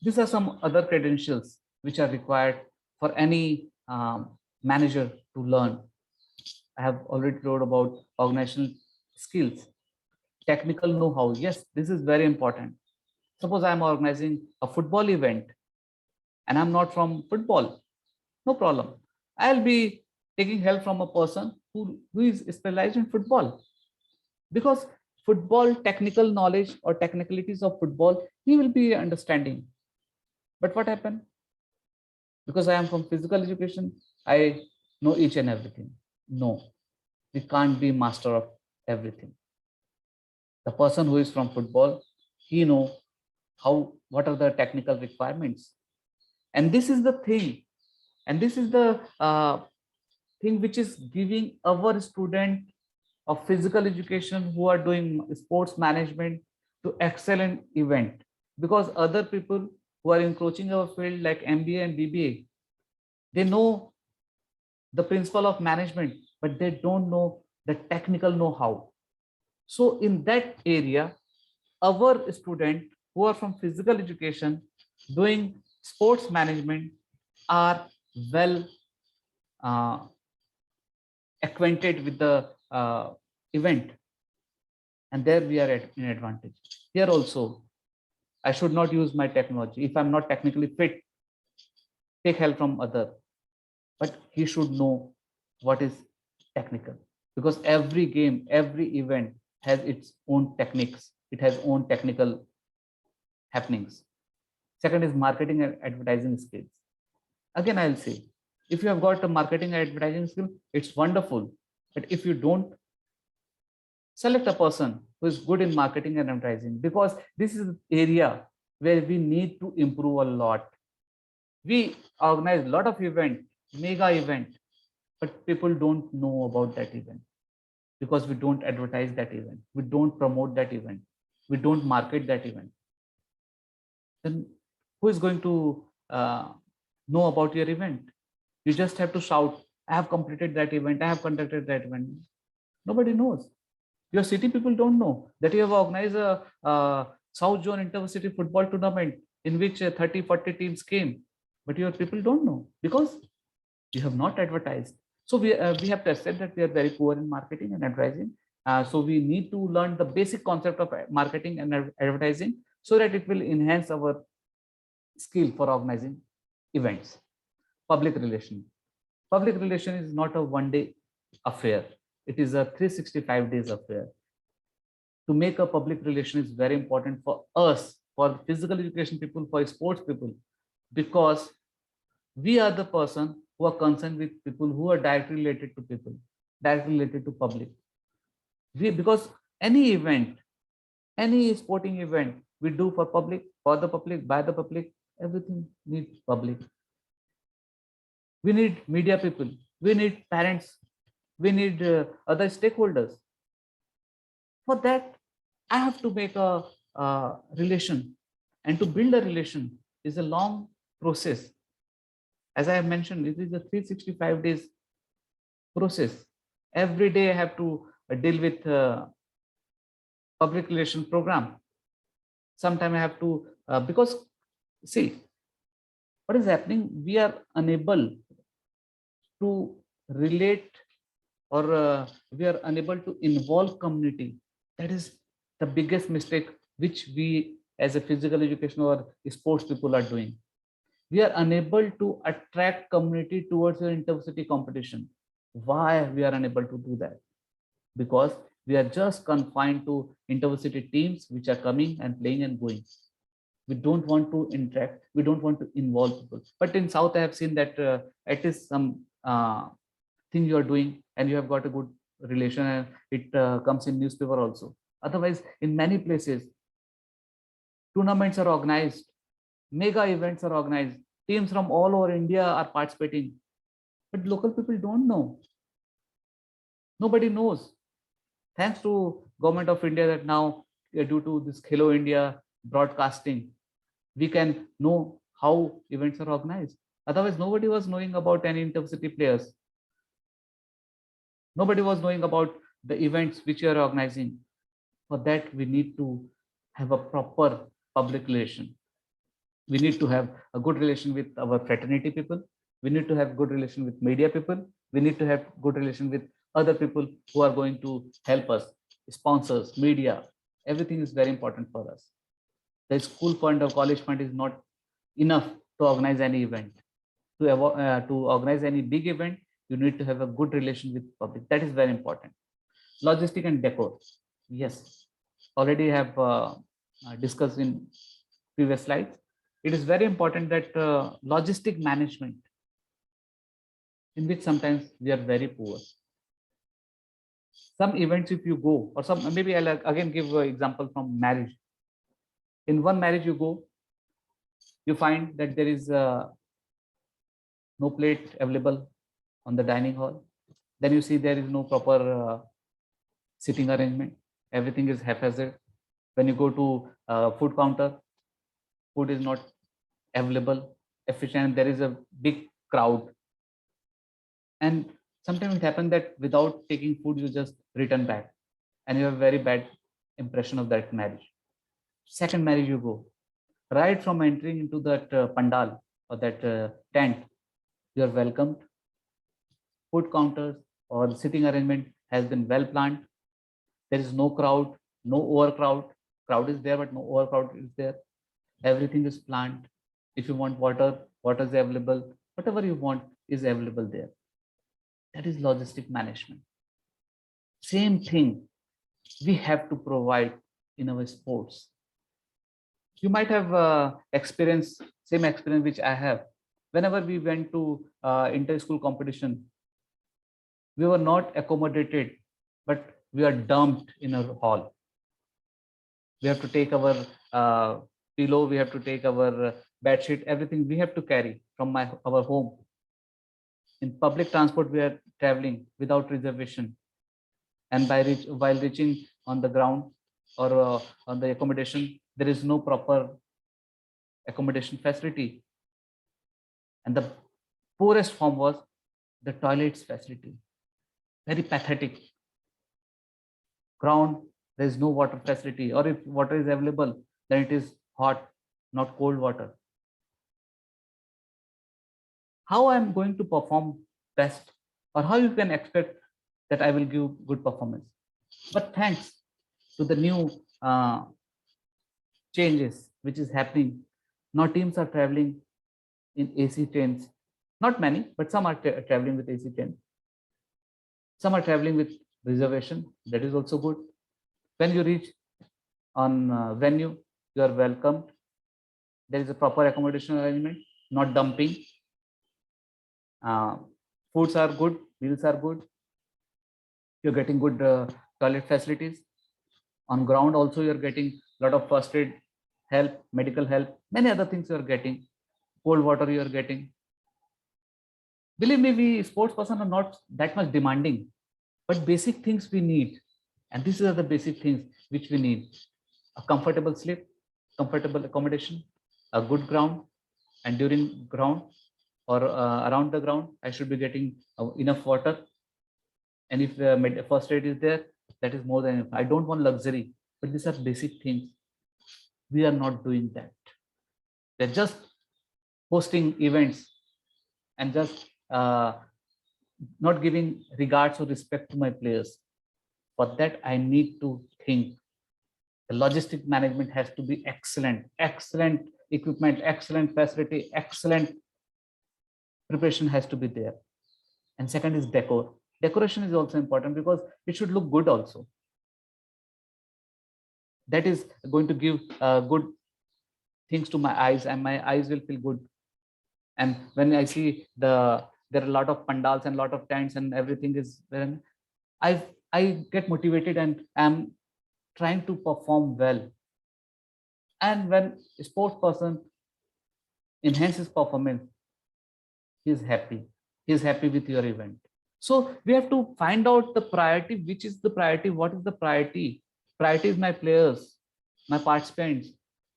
These are some other credentials which are required for any manager to learn. I have already told about organizational skills, technical know-how. Yes, this is very important. Suppose I am organizing a football event and I'm not from football, no problem. I'll be taking help from a person who is specialized in football, because football technical knowledge or technicalities of football, he will be understanding. But what happened? Because I am from physical education, I know each and everything. No, we can't be master of everything. The person who is from football, he know what are the technical requirements. And this is the thing. And this is the thing which is giving our student of physical education who are doing sports management to excel in event. Because other people who are encroaching our field like MBA and BBA, they know the principle of management, but they don't know the technical know-how. So in that area, our student who are from physical education doing sports management are well acquainted with the event, and there we are at an advantage. Here also, I should not use my technology. If I'm not technically fit, take help from other, but he should know what is technical, because every game, every event has its own techniques. It has own technical happenings. Second is marketing and advertising skills. Again, I'll say, if you have got a marketing and advertising skill, it's wonderful. But if you don't, select a person who is good in marketing and advertising, because this is the area where we need to improve a lot. We organize a lot of event, mega event, but people don't know about that event because we don't advertise that event. We don't promote that event. We don't market that event. Then who is going to know about your event? You just have to shout, I have completed that event, I have conducted that event. Nobody knows. Your city people don't know that you have organized a South Zone Intercity football tournament in which 30, 40 teams came, but your people don't know because you have not advertised. So we have to accept that we are very poor in marketing and advertising. So we need to learn the basic concept of marketing and advertising so that it will enhance our skill for organizing events. Public relation. Public relation is not a one-day affair. It is a 365 days affair. To make a public relation is very important for us, for physical education people, for sports people, because we are the person who are concerned with people who are directly related to people, directly related to public. Because any event, any sporting event we do for public, for the public, by the public, everything needs public. We need media people, we need parents, we need other stakeholders. For that, I have to make a relation, and to build a relation is a long process. As I have mentioned, it is a 365 days process. Every day I have to deal with public relation program. Sometimes I have to, because see, what is happening? We are unable to relate, or we are unable to involve community. That is the biggest mistake which we as a physical education or sports people are doing. We are unable to attract community towards the intercity competition. Why we are unable to do that? Because we are just confined to intercity teams which are coming and playing and going. We don't want to interact. We don't want to involve people. But in South, I have seen that at least some thing you are doing and you have got a good relation, and it comes in newspaper also. Otherwise, in many places, tournaments are organized, mega events are organized, teams from all over India are participating, but local people don't know. Nobody knows. Thanks to Government of India that now, due to this Hello India broadcasting, we can know how events are organized. Otherwise, nobody was knowing about any intercity players. Nobody was knowing about the events which you are organizing. For that, we need to have a proper public relation. We need to have a good relation with our fraternity people. We need to have good relation with media people. We need to have good relation with other people who are going to help us, sponsors, media. Everything is very important for us. The school fund or college fund is not enough to organize any event. To organize any big event, you need to have a good relation with public. That is very important. Logistic and decor. Yes, already have discussed in previous slides. It is very important that logistic management, in which sometimes we are very poor. Some events, if you go, or some, maybe I'll again give an example from marriage. In one marriage you go, you find that there is no plate available on the dining hall. Then you see there is no proper sitting arrangement. Everything is haphazard. When you go to food counter, food is not available, efficient. There is a big crowd. And sometimes it happens that without taking food, you just return back and you have a very bad impression of that marriage. Second marriage you go, right from entering into that pandal or that tent, you are welcomed. Food counters or the sitting arrangement has been well planned. There is no crowd, no overcrowd. Crowd is there, but no overcrowd is there. Everything is planned. If you want water, water is available. Whatever you want is available there. That is logistic management. Same thing we have to provide in our sports. You might have experienced same experience which I have. Whenever we went to inter-school competition, we were not accommodated, but we are dumped in a hall. We have to take our pillow, we have to take our bed sheet, everything we have to carry from our home. In public transport, we are traveling without reservation. And while reaching on the ground or on the accommodation, there is no proper accommodation facility. And the poorest form was the toilets facility. Very pathetic. ground, there is no water facility, or if water is available, then it is hot, not cold water. How I am going to perform best, or how you can expect that I will give good performance? But thanks to the new changes which is happening, now teams are traveling in AC trains. Not many, but some are traveling with AC trains. Some are traveling with reservation. That is also good. When you reach on venue, you are welcomed. There is a proper accommodation arrangement, not dumping. Foods are good, meals are good. You're getting good toilet facilities. On ground also, you're getting a lot of first aid help, medical help, many other things you're getting. Cold water you're getting. Believe me, we sports person are not that much demanding, but basic things we need. And these are the basic things which we need. A comfortable sleep, comfortable accommodation, a good ground, and during ground or around the ground, I should be getting enough water. And if first aid is there, that is more than enough. I don't want luxury, but these are basic things. We are not doing that. They're just hosting events and just not giving regards or respect to my players. For that, I need to think. The logistic management has to be excellent, excellent equipment, excellent facility, excellent preparation has to be there. And second is decor. Decoration is also important because it should look good also. That is going to give good things to my eyes, and my eyes will feel good. And when I see there are a lot of pandals and a lot of tents and everything is there, I get motivated and am trying to perform well. And when a sports person enhances performance, he is happy. He is happy with your event. So we have to find out the priority. Which is the priority? What is the priority? Priority is my players, my participants.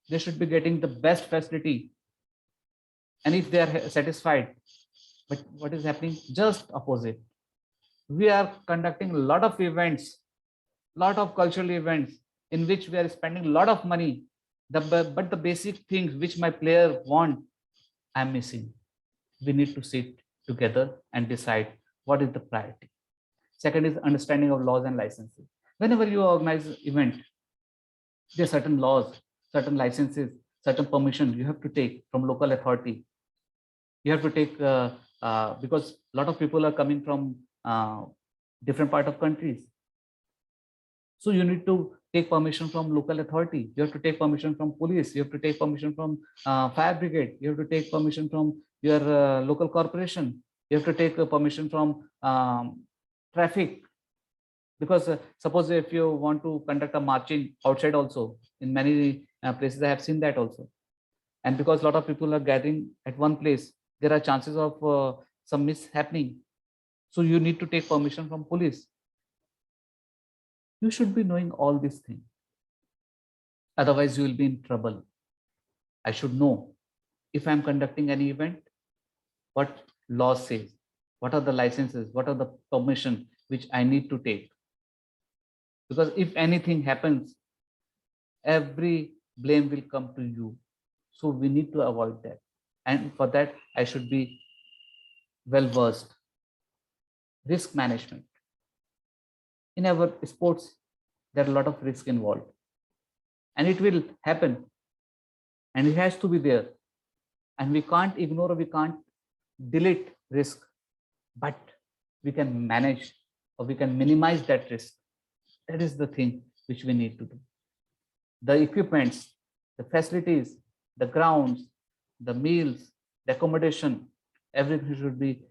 They should be getting the best facility. And if they are satisfied, but what is happening? Just opposite. We are conducting a lot of events, lot of cultural events in which we are spending a lot of money. But the basic things which my player want, I'm missing. We need to sit together and decide what is the priority. Second is understanding of laws and licenses. Whenever you organize an event, there are certain laws, certain licenses, certain permission you have to take from local authority. You have to take because a lot of people are coming from different part of countries. So you need to take permission from local authority. You have to take permission from police. You have to take permission from fire brigade. You have to take permission from your local corporation. You have to take permission from traffic. Because suppose if you want to conduct a marching outside also, in many places I have seen that also. And because a lot of people are gathering at one place, there are chances of some mishappening. So you need to take permission from police. You should be knowing all these things. Otherwise, you will be in trouble. I should know if I'm conducting any event, what law says, what are the licenses, what are the permission which I need to take. Because if anything happens, every blame will come to you. So we need to avoid that. And for that, I should be well versed. Risk management. In our sports, there are a lot of risk involved. And it will happen. And it has to be there. And we can't ignore or we can't delete risk. But we can manage or we can minimize that risk. That is the thing which we need to do. The equipments, the facilities, the grounds, the meals, the accommodation, everything should be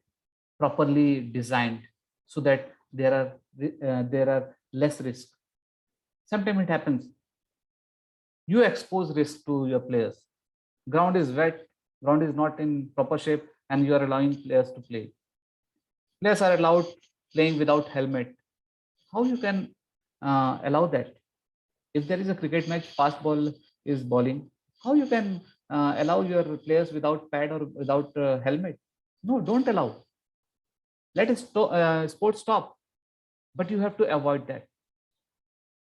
properly designed so that there are less risk. Sometimes it happens. You expose risk to your players. Ground is wet, ground is not in proper shape, and you are allowing players to play. Players are allowed playing without helmet. How you can allow that? If there is a cricket match, fast ball is bowling, how you can allow your players without pad or without helmet? No, don't allow. Let it sport stop. But you have to avoid that.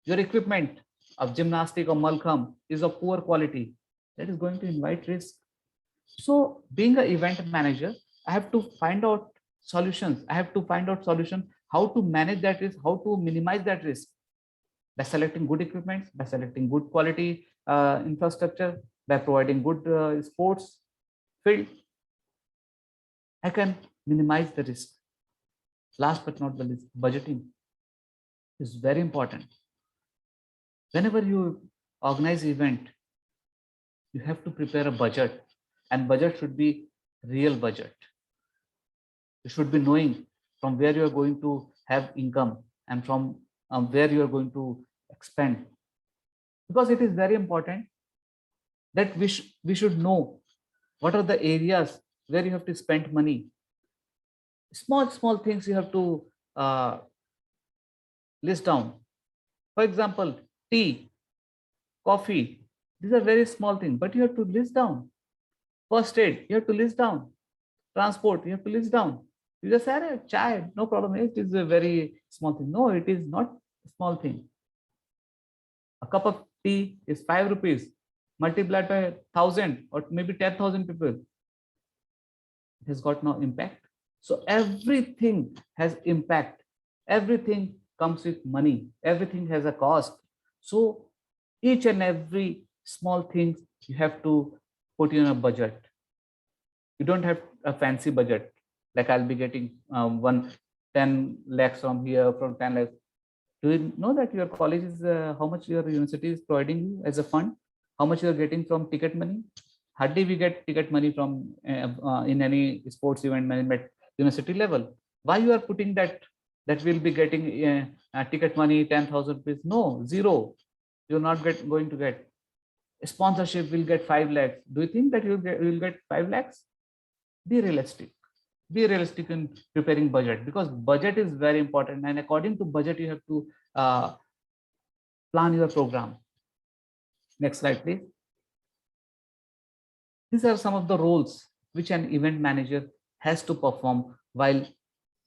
your equipment of gymnastic or Malkham is of poor quality, that is going to invite risk. So being an event manager, I have to find out solutions. I have to find out solutions how to manage that risk, how to minimize that risk by selecting good equipment, by selecting good quality infrastructure, by providing good sports field. I can minimize the risk. Last but not the least, budgeting is very important. Whenever you organize event, you have to prepare a budget, and budget should be real budget. You should be knowing from where you are going to have income and from where you are going to expend, because it is very important that we should know what are the areas where you have to spend money. Small things you have to list down. For example, tea, coffee, these are very small things, but you have to list down. First aid, you have to list down. Transport, you have to list down. You just say, chai, no problem. It is a very small thing. No, it is not a small thing. A cup of tea is 5 rupees, multiplied by 1,000 or maybe 10,000 people. It has got no impact. So everything has impact. Everything comes with money. Everything has a cost. So each and every small thing you have to put in a budget. You don't have a fancy budget like I'll be getting 10 lakhs from here, from 10 lakhs. Do you know that your college is how much your university is providing you as a fund? How much you are getting from ticket money? Hardly we get ticket money from in any sports event management university level. Why you are putting that will be getting ticket money 10,000 rupees? No, zero. You're not going to get. A sponsorship will get 5 lakhs. Do you think that you'll get 5 lakhs? Be realistic. Be realistic in preparing budget, because budget is very important, and according to budget you have to plan your program. Next slide, please. These are some of the roles which an event manager has to perform while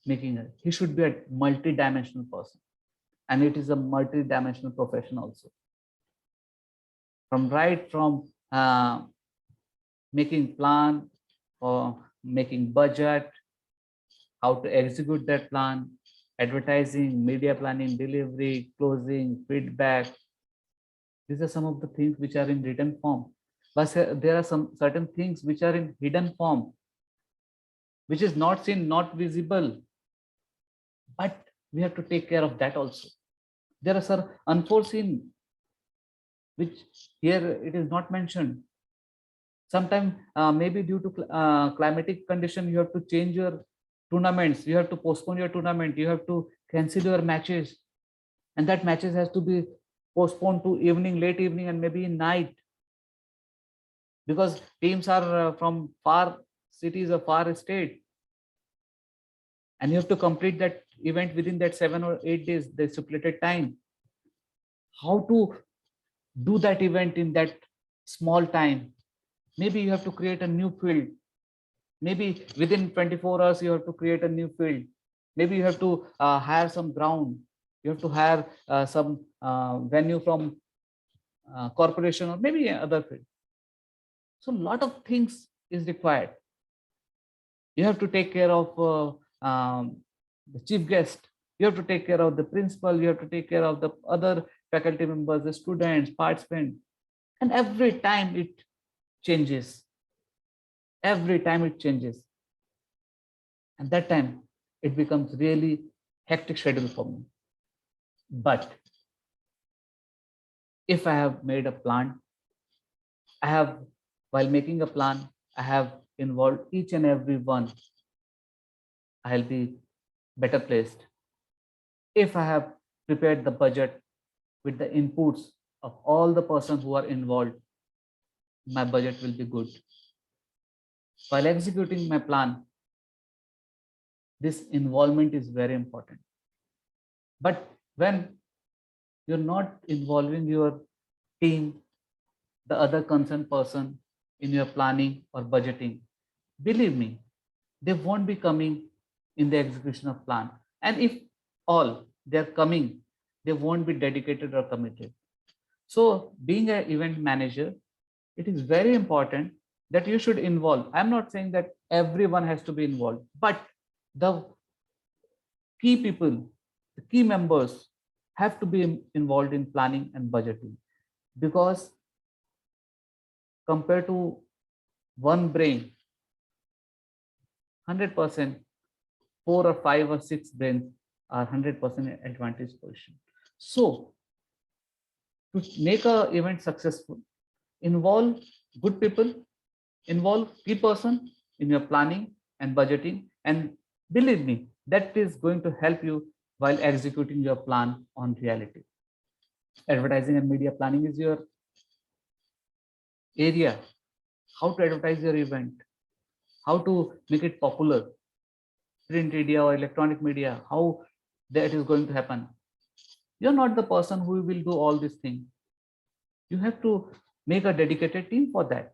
making it. He should be a multi-dimensional person, and it is a multi-dimensional profession also. From making plan or making budget, how to execute that plan, advertising, media planning, delivery, closing, feedback. These are some of the things which are in written form. But there are some certain things which are in hidden form, which is not seen, not visible. But we have to take care of that also. There are some unforeseen, which here it is not mentioned. Sometimes maybe due to climatic condition, you have to change your tournaments, you have to postpone your tournament, you have to cancel your matches, and that matches has to be postponed to evening, late evening, and maybe in night, because teams are from far cities or far state, and you have to complete that event within that 7 or 8 days, the stipulated time. How to do that event in that small time? Maybe you have to create a new field. Maybe within 24 hours, you have to create a new field. Maybe you have to hire some ground. You have to hire some venue from corporation or maybe other field. So a lot of things is required. You have to take care of the chief guest. You have to take care of the principal. You have to take care of the other faculty members, the students, participants. And every time it changes. Every time it changes. And that time it becomes really hectic schedule for me. But if I have made a plan, while making a plan, I have involved each and every one, I'll be better placed. If I have prepared the budget with the inputs of all the persons who are involved, my budget will be good. While executing my plan, this involvement is very important. But when you're not involving your team, the other concerned person in your planning or budgeting, believe me, they won't be coming in the execution of plan. And if all they're coming, they won't be dedicated or committed. So being an event manager, it is very important that you should involve. I'm not saying that everyone has to be involved, but the key people, the key members have to be involved in planning and budgeting, because compared to one brain, 100%, 4 or 5 or 6 brains are 100% advantage position. So to make a event successful, involve good people, involve key person in your planning and budgeting, and believe me, that is going to help you while executing your plan on reality. Advertising and media planning is your area. How to advertise your event, how to make it popular, print media or electronic media, how that is going to happen. You're not the person who will do all these things. You have to make a dedicated team for that.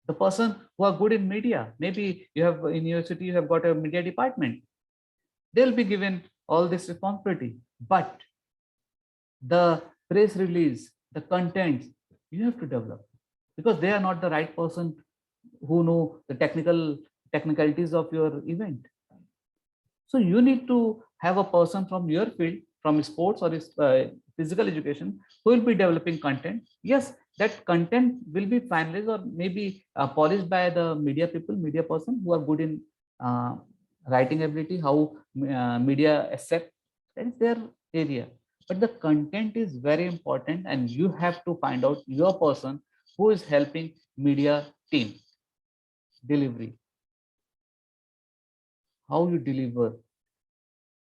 The person who are good in media, maybe you have in university, you have got a media department. They'll be given all this responsibility, but the press release, the content, you have to develop, because they are not the right person who know the technicalities of your event. So you need to have a person from your field, from sports or physical education, who will be developing content. Yes, that content will be finalized or maybe polished by the media people, media person who are good in writing ability, how media accept, that is their area. But the content is very important, and you have to find out your person who is helping media team delivery. How you deliver.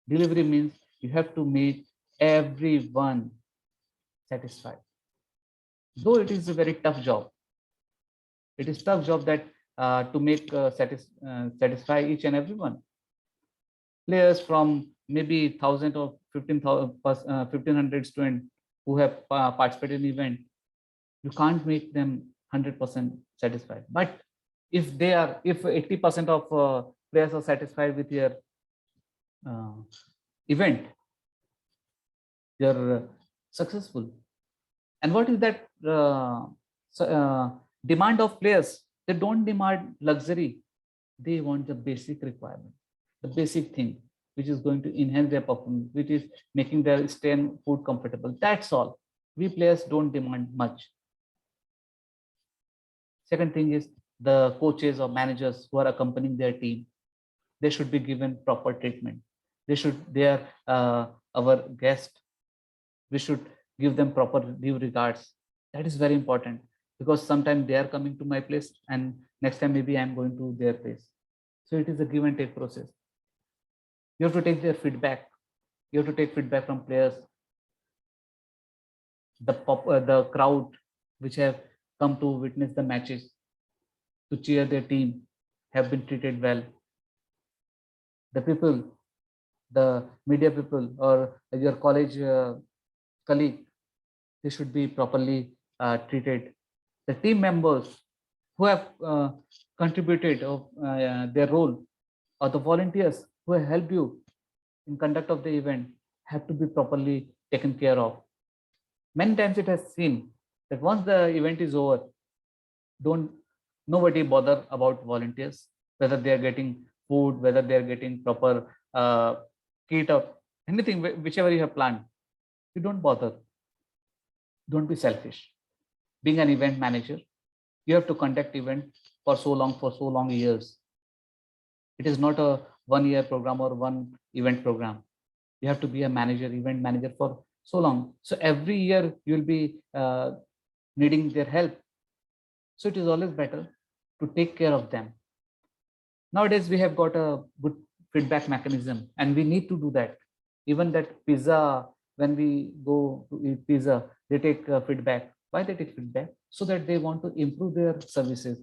Delivery means you have to make everyone satisfied. Though it is a very tough job. It is tough job that to make satisfy each and everyone. Players from maybe 1,000 or 1,500 students who have participated in the event, you can't make them 100% satisfied. But if 80% of players are satisfied with your event, you're successful. And what is that demand of players? They don't demand luxury. They want the basic requirement, the basic thing, which is going to enhance their performance, which is making their stay and food comfortable. That's all. We players don't demand much. Second thing is the coaches or managers who are accompanying their team. They should be given proper treatment. They are our guest. We should give them proper due regards. That is very important, because sometimes they are coming to my place and next time maybe I'm going to their place. So it is a give and take process. You have to take their feedback. You have to take feedback from players. The crowd which have come to witness the matches, to cheer their team, have been treated well. The people, the media people or your college colleague, they should be properly treated. The team members who have contributed their role, or the volunteers who have helped you in conduct of the event, have to be properly taken care of. Many times it has seen that once the event is over, nobody bother about volunteers, whether they are getting food, whether they are getting proper kit or anything, whichever you have planned. You don't bother. Don't be selfish. Being an event manager, you have to conduct event for so long years. It is not a 1 year program or one event program. You have to be a manager, event manager for so long. So every year you will be needing their help. So it is always better to take care of them. Nowadays we have got a good feedback mechanism, and we need to do that. Even that pizza, when we go to eat pizza, they take feedback. Why they take feedback? So that they want to improve their services.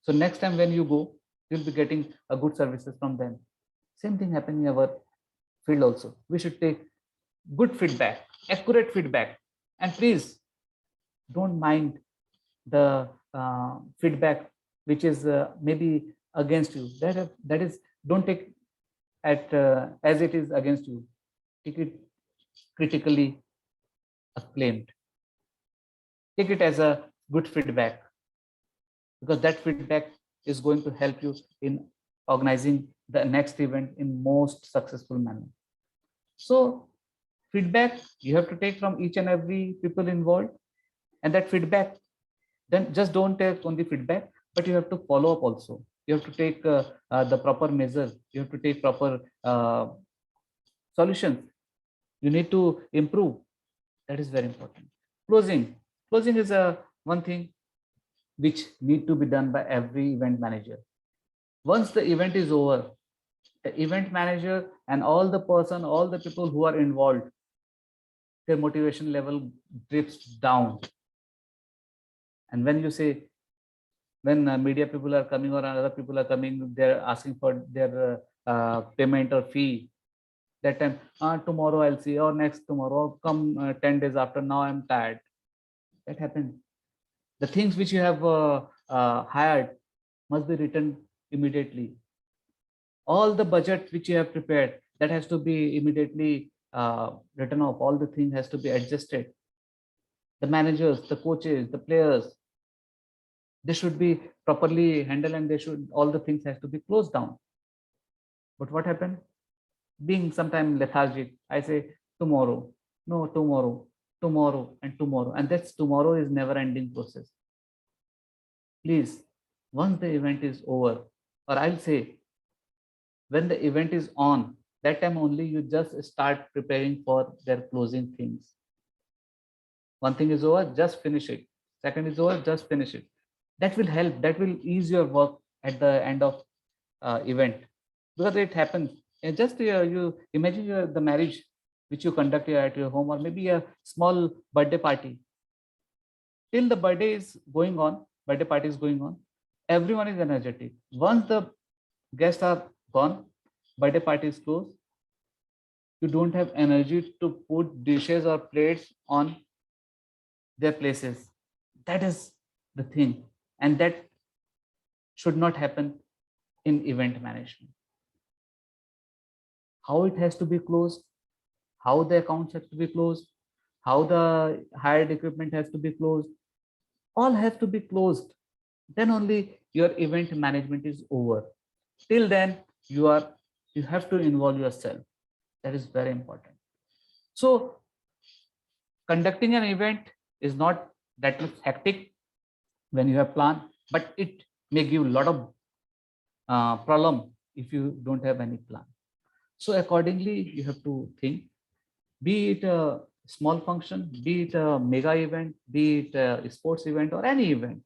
So next time when you go, you'll be getting a good services from them. Same thing happening in our field also. We should take good feedback, accurate feedback, and please don't mind the feedback which is maybe against you. That is don't take as it is against you. Take it critically acclaimed. Take it as a good feedback, because that feedback is going to help you in organizing the next event in most successful manner. So feedback you have to take from each and every people involved, and that feedback, then just don't take only feedback, but you have to follow up also. You have to take the proper measures. You have to take proper solutions. You need to improve. That is very important. Closing is a one thing which need to be done by every event manager. Once the event is over, the event manager and all the people who are involved, their motivation level drifts down. And when you say, when media people are coming or other people are coming, they're asking for their payment or fee. That time, tomorrow I'll see, or next tomorrow, come 10 days after, now I'm tired. That happened. The things which you have hired must be written immediately. All the budget which you have prepared, that has to be immediately written off. All the thing has to be adjusted. The managers, the coaches, the players, they should be properly handled, and all the things has to be closed down. But what happened? Being sometimes lethargic, I say tomorrow, no, tomorrow, tomorrow, and tomorrow. And that's tomorrow is never ending process. Please, once the event is over, or I'll say, when the event is on, that time only you just start preparing for their closing things. One thing is over, just finish it. Second is over, just finish it. That will help. That will ease your work at the end of event, because it happens. And just you imagine the marriage which you conduct at your home, or maybe a small birthday party. Till the birthday is going on, birthday party is going on, everyone is energetic. Once the guests are gone, birthday party is closed, you don't have energy to put dishes or plates on their places. That is the thing, and that should not happen in event management. How it has to be closed, how the accounts have to be closed, how the hired equipment has to be closed, all have to be closed. Then only your event management is over. Till then, you have to involve yourself. That is very important. So conducting an event is not that much hectic when you have planned, but it may give a lot of problem if you don't have any plan. So accordingly, you have to think, be it a small function, be it a mega event, be it a sports event or any event,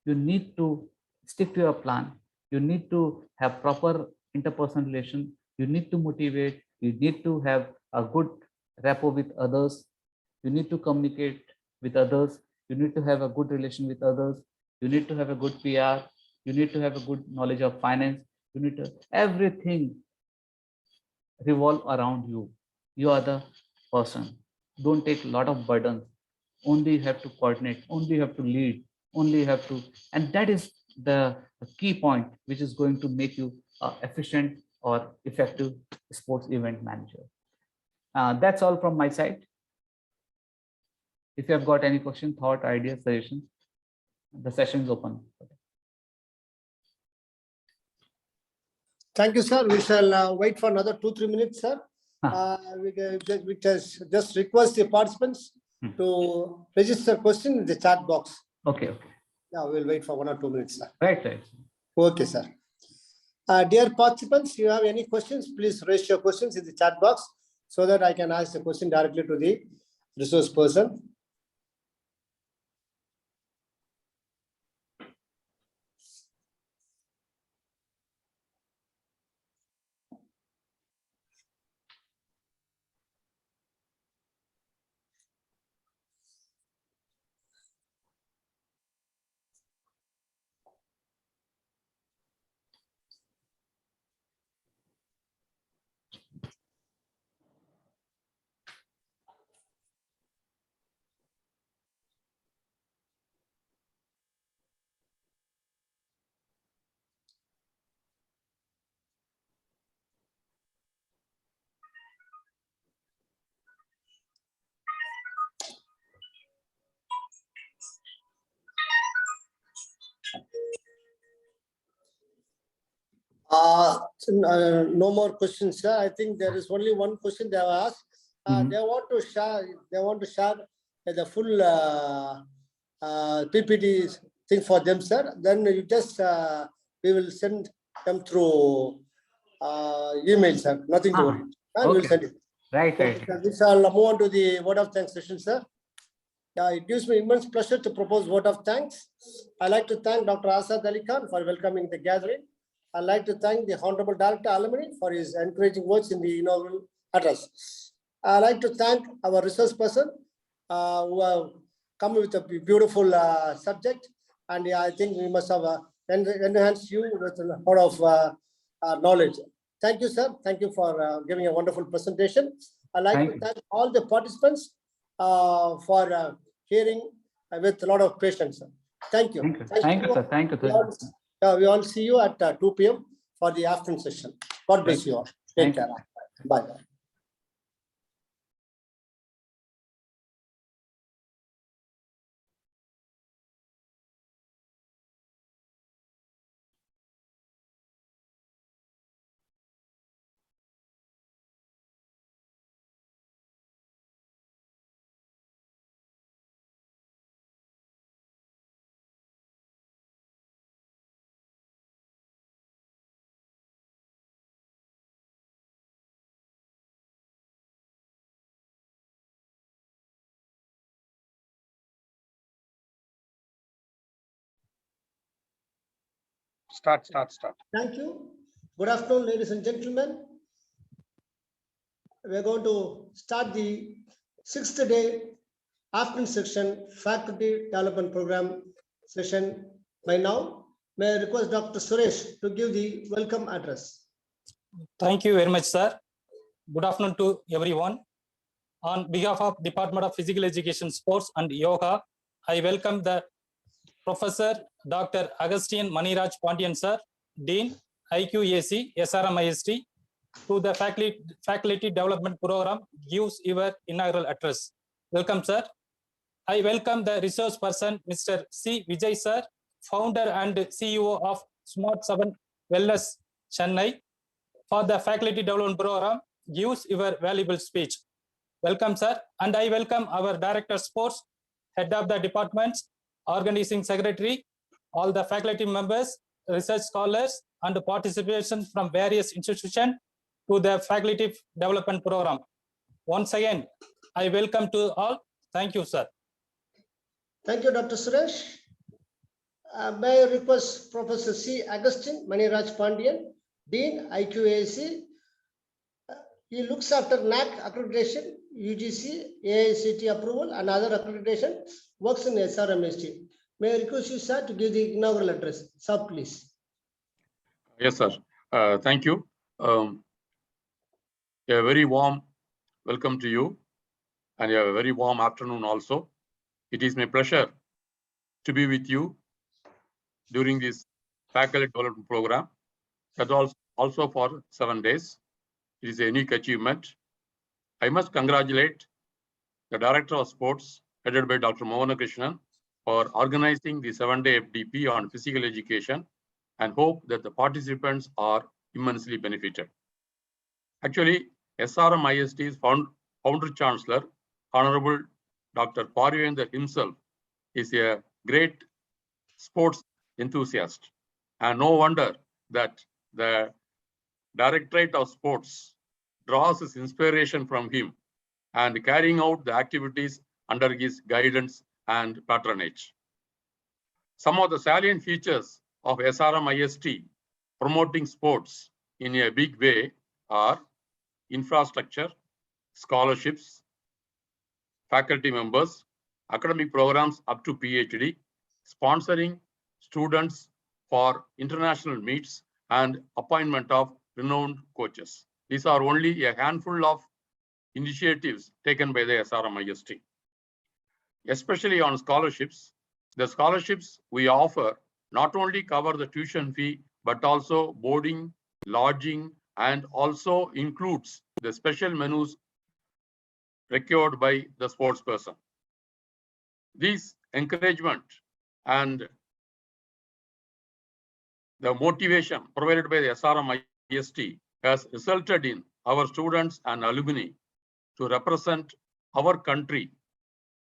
you need to stick to your plan. You need to have proper interpersonal relation. You need to motivate. You need to have a good rapport with others. You need to communicate with others. You need to have a good relation with others. You need to have a good PR. You need to have a good knowledge of finance. You need to, everything revolve around you. You are the person. Don't take a lot of burdens. Only you have to coordinate. Only you have to lead. Only you have to, and that is the key point which is going to make you efficient or effective sports event manager. That's all from my side. If you have got any question, thought, idea, suggestions, the session is open. Thank you, sir. We shall wait for another 2-3 minutes, sir. We just request the participants to register question in the chat box. Okay. Yeah, we'll wait for 1 or 2 minutes, sir. Right. Okay, sir. Dear participants, you have any questions, please raise your questions in the chat box so that I can ask the question directly to the resource person. No more questions, sir. I think there is only one question they have asked. Mhm. They want to share the full PPT thing for them, sir. Then you just, we will send them through email, sir. Nothing to worry. We will Okay. send it. Right, Okay, right. sir. We shall move on to the word of thanks session, sir. It gives me immense pleasure to propose vote of thanks. I'd like to thank Dr. Asad Ali Khan for welcoming the gathering. I'd like to thank the Honorable Director Alumni for his encouraging words in the inaugural address. I'd like to thank our resource person who have come with a beautiful subject. And I think we must have enhanced you with a lot of knowledge. Thank you, sir. Thank you for giving a wonderful presentation. I'd like Thank to you. thank all the participants for hearing with a lot of patience. Thank you. Thank you. Thank you, sir. Thank you, sir. We all see you at 2 p.m. for the afternoon session. God bless you all. Take Thank you. care. Bye. Start. Thank you. Good afternoon, ladies and gentlemen. We're going to start the 6th day afternoon section faculty development program session by now. May I request Dr. Suresh to give the welcome address. Thank you very much, sir. Good afternoon to everyone. On behalf of Department of Physical Education, Sports and Yoga, I welcome the Professor Dr. Agustin Maniraj Pandian, sir, Dean, IQAC, SRMIST, to the faculty development program gives your inaugural address. Welcome, sir. I welcome the resource person, Mr. C. Vijay, sir, founder and CEO of Smart 7 Wellness, Chennai, for the faculty development program gives your valuable speech. Welcome, sir. And I welcome our Director Sports, Head of the Departments, Organizing Secretary, all the faculty members, research scholars, and participation from various institutions to the faculty development program. Once again, I welcome to all. Thank you, sir. Thank you, Dr. Suresh. May I request Professor C. Agustin Maniraj Pandian, Dean, IQAC. He looks after NAC accreditation, UGC, AICT approval, and other accreditation, works in SRMST. May I request you, sir, to give the inaugural address. Sir, please. Yes, sir. Thank you. A very warm welcome to you, and a very warm afternoon also. It is my pleasure to be with you during this faculty development program. That also for 7 days. It is a unique achievement. I must congratulate the Director of Sports, headed by Dr. Mohan Krishnan, for organizing the 7-day FDP on physical education, and hope that the participants are immensely benefited. Actually, SRMIST's founder chancellor, Honorable Dr. Parvendra himself, is a great sports enthusiast. And no wonder that the Directorate of Sports draws its inspiration from him and carrying out the activities under his guidance and patronage. Some of the salient features of SRMIST promoting sports in a big way are infrastructure, scholarships, faculty members, academic programs up to PhD, sponsoring students for international meets, and appointment of renowned coaches. These are only a handful of initiatives taken by the SRMIST. Especially on scholarships, the scholarships we offer not only cover the tuition fee, but also boarding, lodging, and also includes the special menus procured by the sports person. These encouragement and the motivation provided by the SRM IST has resulted in our students and alumni to represent our country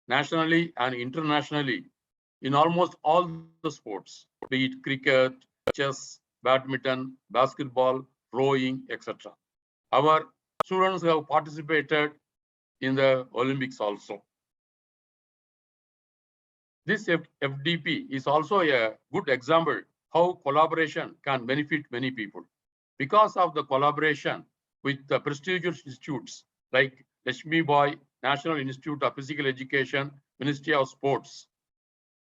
nationally and internationally in almost all the sports, be it cricket, chess, badminton, basketball, rowing, etc. Our students have participated in the Olympics also. This FDP is also a good example how collaboration can benefit many people. Because of the collaboration with the prestigious institutes like Lakshmi Bai National Institute of Physical Education, Ministry of Sports,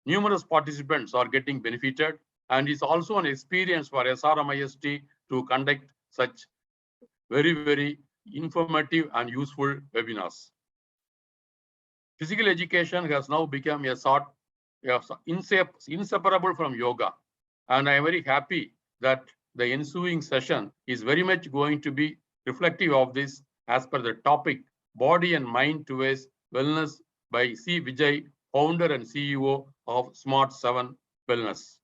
numerous participants are getting benefited, and it's also an experience for SRM IST to conduct such very, very informative and useful webinars. Physical education has now become a sort of inseparable from yoga, and I am very happy that the ensuing session is very much going to be reflective of this as per the topic, Body and Mind Towards Wellness by C. Vijay, founder and CEO of Smart 7 Wellness.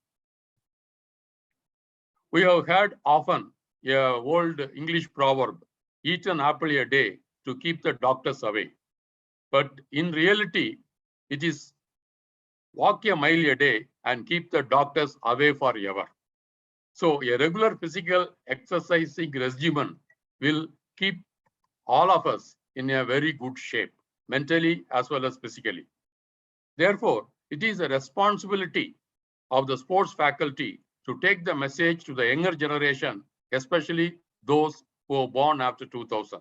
We have heard often an old English proverb, eat an apple a day to keep the doctors away. But in reality, it is walk a mile a day and keep the doctors away forever. So a regular physical exercising regimen will keep all of us in a very good shape, mentally as well as physically. Therefore, it is a responsibility of the sports faculty to take the message to the younger generation, especially those who were born after 2000.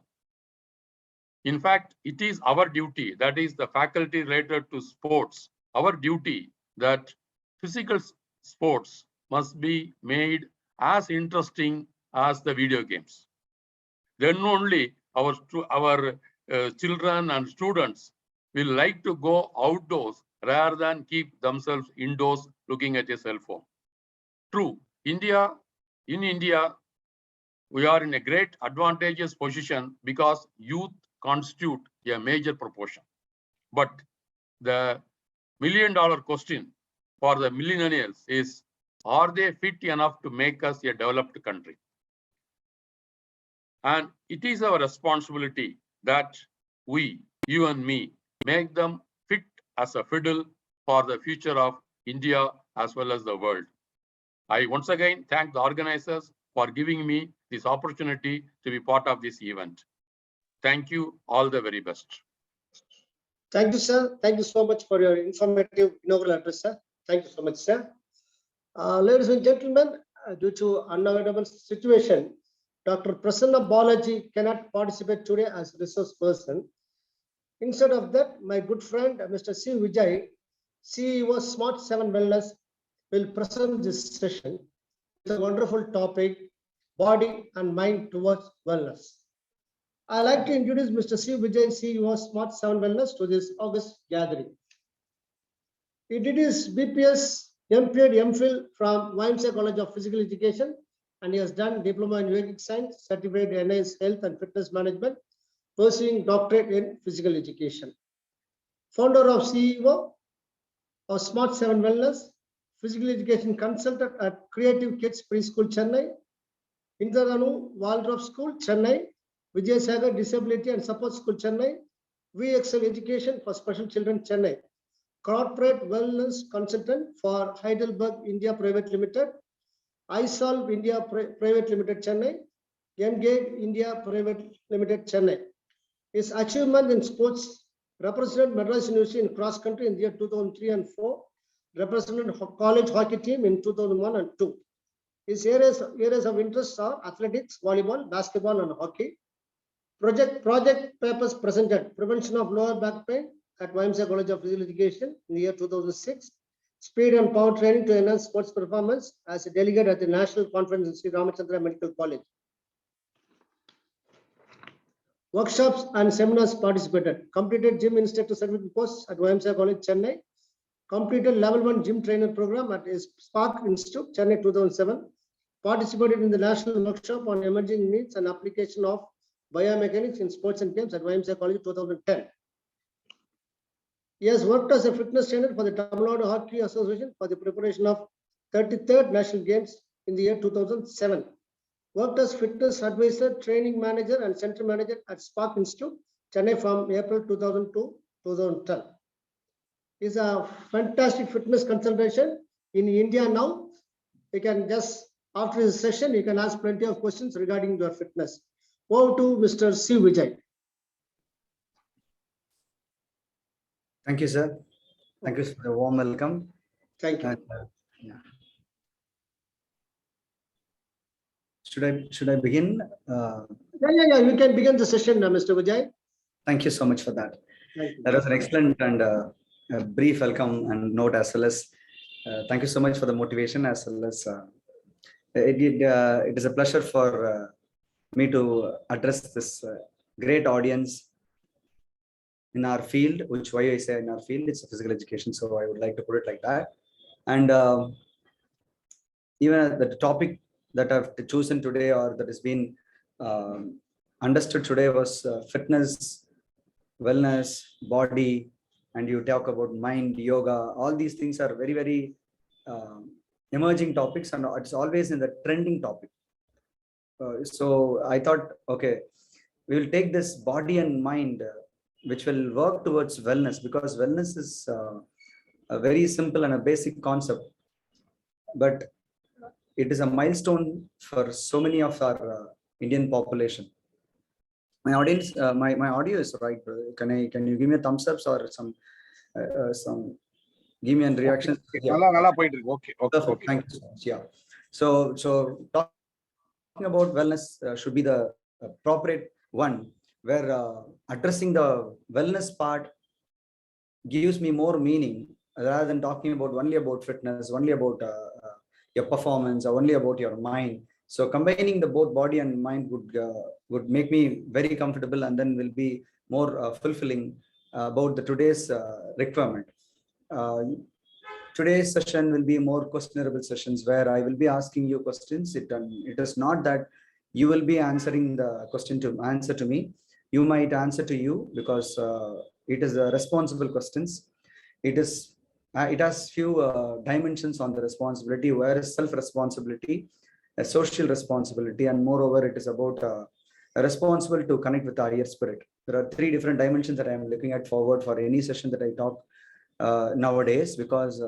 In fact, it is our duty, that is the faculty related to sports, our duty that physical sports must be made as interesting as the video games. Then only our children and students will like to go outdoors rather than keep themselves indoors looking at a cell phone. True, in India, we are in a great advantageous position because youth constitute a major proportion. But the million-dollar question for the millennials is, are they fit enough to make us a developed country? And it is our responsibility that we, you and me, make them fit as a fiddle for the future of India as well as the world. I once again thank the organizers for giving me this opportunity to be part of this event. Thank you. All the very best. Thank you, sir. Thank you so much for your informative inaugural address, sir. Thank you so much, sir. Ladies and gentlemen, due to unavoidable situation, Dr. Prasanna Balaji cannot participate today as a resource person. Instead of that, my good friend, Mr. C. Vijay, CEO Smart 7 Wellness, will present this session. It's a wonderful topic, body and mind towards wellness. I'd like to introduce Mr. C. Vijay, CEO Smart 7 Wellness, to this August gathering. He did his BPS, MPed, MPhil from YMCA College of Physical Education, and he has done Diploma in Yogic Science, certified in NIS Health and Fitness Management, pursuing doctorate in Physical Education. Founder of CEO of Smart 7 Wellness, Physical Education Consultant at Creative Kids Preschool, Chennai, Indaranu Waldorf School, Chennai, Vijayasagar Disability and Support School, Chennai, VXL Education for Special Children, Chennai, Corporate Wellness Consultant for Heidelberg India Private Limited, iSolve India Private Limited, Chennai, Engage India Private Limited, Chennai. His achievement in sports: represented Madras University in cross country in the year 2003 and 4, represented college hockey team in 2001 and 2. His areas of interest are athletics, volleyball, basketball, and hockey. Project papers presented: prevention of lower back pain at YMCA College of Physical Education in the year 2006. Speed and power training to enhance sports performance as a delegate at the National Conference in Sri Ramachandra Medical College. Workshops and seminars participated. Completed gym instructor certificate course at YMCA College, Chennai. Completed level 1 gym trainer program at Spark Institute, Chennai, 2007. Participated in the national workshop on emerging needs and application of biomechanics in sports and games at YMCA College, 2010. He has worked as a fitness trainer for the Tamil Nadu Hockey Association for the preparation of 33rd National Games in the year 2007. Worked as fitness advisor, training manager, and center manager at Spark Institute, Chennai from April 2002 to 2010. Is a fantastic fitness consultation in India now. You can just, after this session, you can ask plenty of questions regarding your fitness. Over to Mr. C. Vijay. Thank you, sir. Thank you for the warm welcome. Thank you. And, yeah. Should I begin? Yeah. You can begin the session, Mr. Vijay. Thank you so much for that. Thank you. That was an excellent and a brief welcome and note, as well as thank you so much for the motivation, as well as it is a pleasure for me to address this great audience in our field, which why I say in our field, it's a physical education. So I would like to put it like that. And even the topic that I've chosen today, or that has been understood today, was fitness, wellness, body, and you talk about mind, yoga. All these things are very, very emerging topics, and it's always in the trending topic. So I thought, okay, we will take this body and mind, which will work towards wellness, because wellness is a very simple and a basic concept, but it is a milestone for so many of our Indian population. My audience, my audio is right. Can you give me a thumbs up or some give me a reaction? Okay. Thank you so much. Yeah. So talking about wellness should be the appropriate one, where addressing the wellness part gives me more meaning, rather than talking about only about fitness, only about your performance, or only about your mind. So combining the both body and mind would make me very comfortable, and then will be more fulfilling about the today's requirement. Today's session will be more questionable sessions, where I will be asking you questions. It is not that you will be answering the question to answer to me. You might answer to you, because it is a responsible questions. It has few dimensions on the responsibility, where is self-responsibility, a social responsibility, and moreover, it is about responsible to connect with the higher spirit. There are 3 different dimensions that I am looking at forward for any session that I talk nowadays, because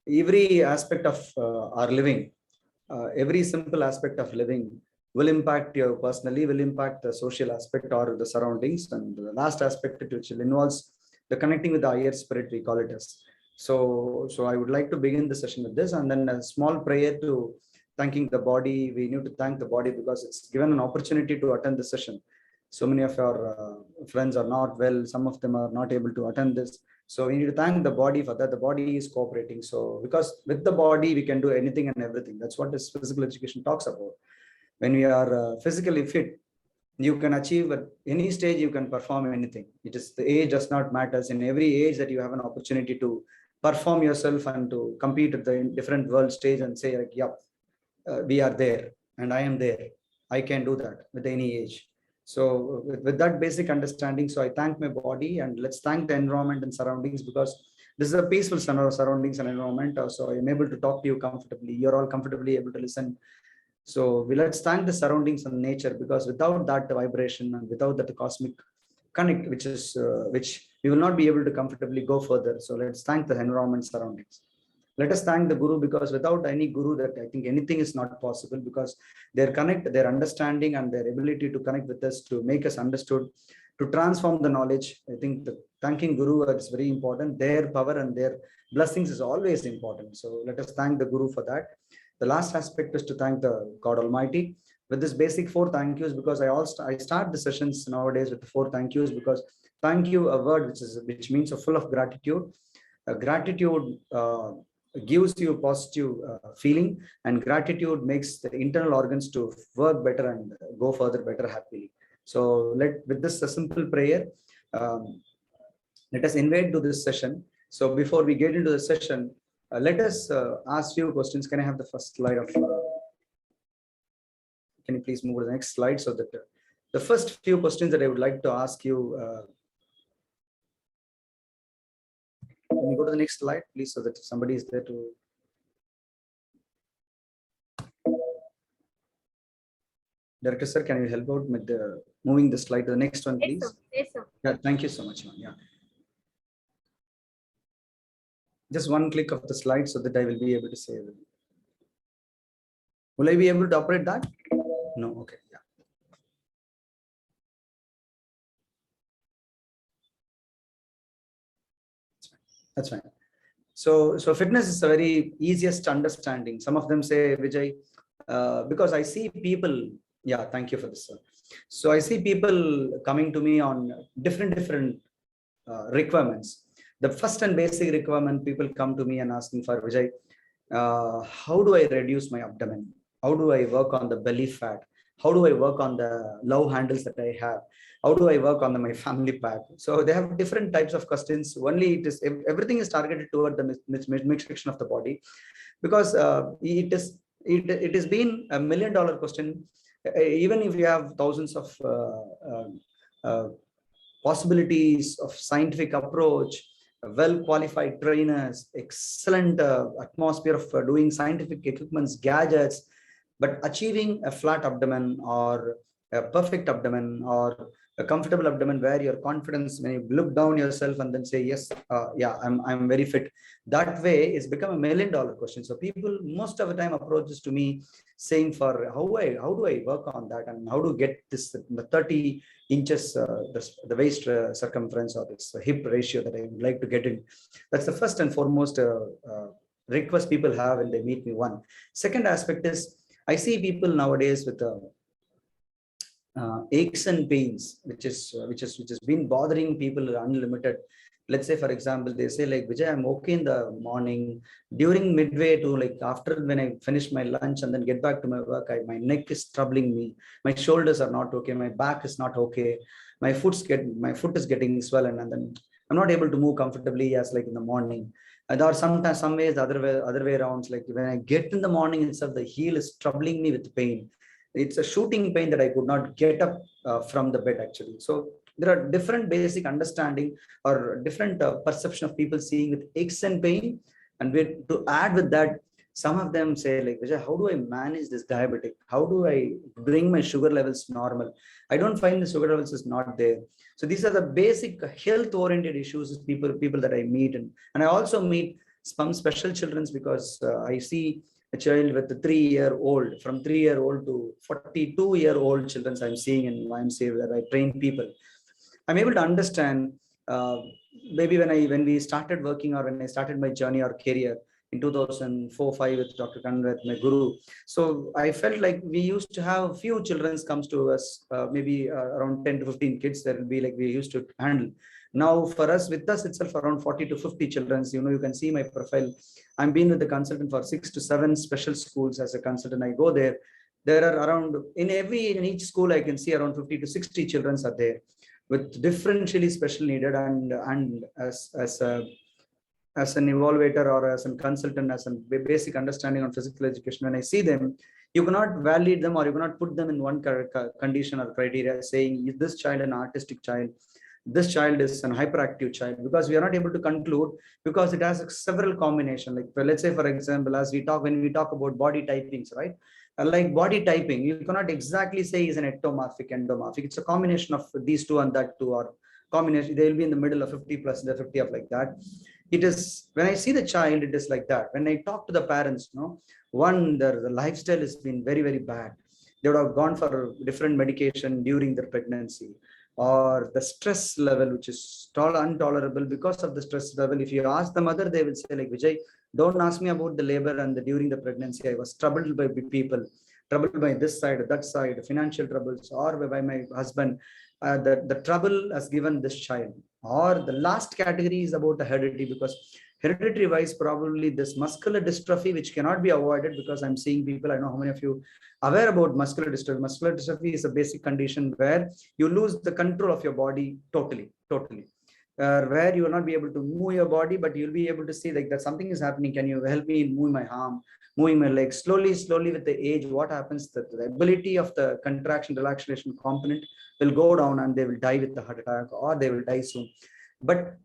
every aspect of our living, every simple aspect of living will impact you personally, will impact the social aspect or the surroundings, and the last aspect, which involves the connecting with the higher spirit, we call it as. So I would like to begin the session with this, and then a small prayer to thanking the body. We need to thank the body because it's given an opportunity to attend the session. So many of our friends are not well, some of them are not able to attend this. So we need to thank the body for that. The body is cooperating. So because with the body, we can do anything and everything. That's what this physical education talks about. When we are physically fit, you can achieve at any stage, you can perform anything. It is the age does not matter. In every age that you have an opportunity to perform yourself and to compete at the different world stage and say, like, yeah, we are there and I am there. I can do that with any age. So with that basic understanding, so I thank my body, and let's thank the environment and surroundings, because this is a peaceful surroundings and environment. So I'm able to talk to you comfortably. You're all comfortably able to listen. So let's thank the surroundings and nature, because without that vibration and without that cosmic connect, which we will not be able to comfortably go further. So let's thank the environment surroundings. Let us thank the Guru, because without any Guru, that I think anything is not possible, because their understanding and their ability to connect with us, to make us understood, to transform the knowledge. I think the thanking Guru is very important. Their power and their blessings is always important. So let us thank the Guru for that. The last aspect is to thank the God Almighty with this basic 4 thank yous, because I start the sessions nowadays with the 4 thank yous, because thank you, a word which means full of gratitude. Gratitude gives you positive feeling, and gratitude makes the internal organs to work better and go further better happily. So with this a simple prayer, let us invade to this session. So before we get into the session, let us ask few questions. Can I have the first slide of? Can you please move to the next slide, so that the first few questions that I would like to ask you. Can you go to the next slide, please, so that somebody is there to. Director sir, can you help out with the moving the slide to the next one, Yes, please? sir. Yes, sir. Yeah, thank you so much, ma'am. Yeah. Just one click of the slide so that I will be able to say everything. Will I be able to operate that? No, okay, yeah. That's fine. So fitness is a very easiest understanding. Some of them say, Vijay, because I see people, yeah, thank you for this, sir. So I see people coming to me on different requirements. The first and basic requirement, people come to me and asking for, Vijay, how do I reduce my abdomen? How do I work on the belly fat? How do I work on the love handles that I have? How do I work on my family pack? So they have different types of questions. Only it is everything is targeted toward the midsection of the body, because it has been $1 million question. Even if you have thousands of possibilities of scientific approach, well qualified trainers, excellent atmosphere of doing scientific equipments, gadgets, but achieving a flat abdomen or a perfect abdomen or a comfortable abdomen where your confidence, when you look down yourself and then say, yes, yeah, I'm very fit. That way is become $1 million question. So people most of the time approaches to me saying for how do I work on that, and how to get this the 30 inches, the waist circumference or this hip ratio that I would like to get in. That's the first and foremost request people have when they meet me. One. Second aspect is, I see people nowadays with aches and pains, which has been bothering people unlimited. Let's say, for example, they say like, Vijay, I'm okay in the morning, during midway to like after when I finish my lunch and then get back to my work, my neck is troubling me, my shoulders are not okay, my back is not okay, my foot is getting swollen, and then I'm not able to move comfortably as like in the morning. And there are sometimes some ways the other way around, like when I get in the morning itself, the heel is troubling me with pain. It's a shooting pain that I could not get up from the bed actually. So there are different basic understanding or different perception of people seeing with aches and pain. And to add with that, some of them say like, Vijay, how do I manage this diabetic? How do I bring my sugar levels normal? I don't find the sugar levels is not there. So these are the basic health oriented issues people that I meet. And I also meet some special children, because I see a child with a 3-year-old, from 3-year-old to 42-year-old children I'm seeing in YMCA where I train people. I'm able to understand, maybe when we started working or when I started my journey or career in 2004-5 with Dr. Kanwat, my guru. So I felt like we used to have a few children comes to us, maybe around 10 to 15 kids that will be like we used to handle. Now for us, with us itself, around 40 to 50 children. You can see my profile. I'm been with the consultant for 6 to 7 special schools as a consultant. I go there. There are around, in each school, I can see around 50 to 60 children are there with differentially special needed, and as an evaluator or as a consultant, as a basic understanding on physical education, when I see them, you cannot validate them or you cannot put them in one condition or criteria saying, is this child an artistic child? This child is an hyperactive child, because we are not able to conclude, because it has several combinations. Like let's say, for example, when we talk about body typings, right? Like body typing, you cannot exactly say is an ectomorphic, endomorphic. It's a combination of these two and that two, or combination. They will be in the middle of 50 plus the 50 of like that. It is when I see the child, it is like that. When I talk to the parents, the lifestyle has been very, very bad. They would have gone for different medication during their pregnancy, or the stress level, which is intolerable because of the stress level. If you ask the mother, they will say like, Vijay, don't ask me about the labor and during the pregnancy. I was troubled by people, troubled by this side, that side, financial troubles, or by my husband. The trouble has given this child. Or the last category is about the heredity, because hereditary wise, probably this muscular dystrophy, which cannot be avoided, because I'm seeing people, I know how many of you aware about muscular dystrophy. Muscular dystrophy is a basic condition where you lose the control of your body totally. Where you will not be able to move your body, but you'll be able to see like that something is happening. Can you help me in moving my arm, moving my legs? Slowly with the age, what happens, that the ability of the contraction, relaxation component will go down, and they will die with the heart attack, or they will die soon. But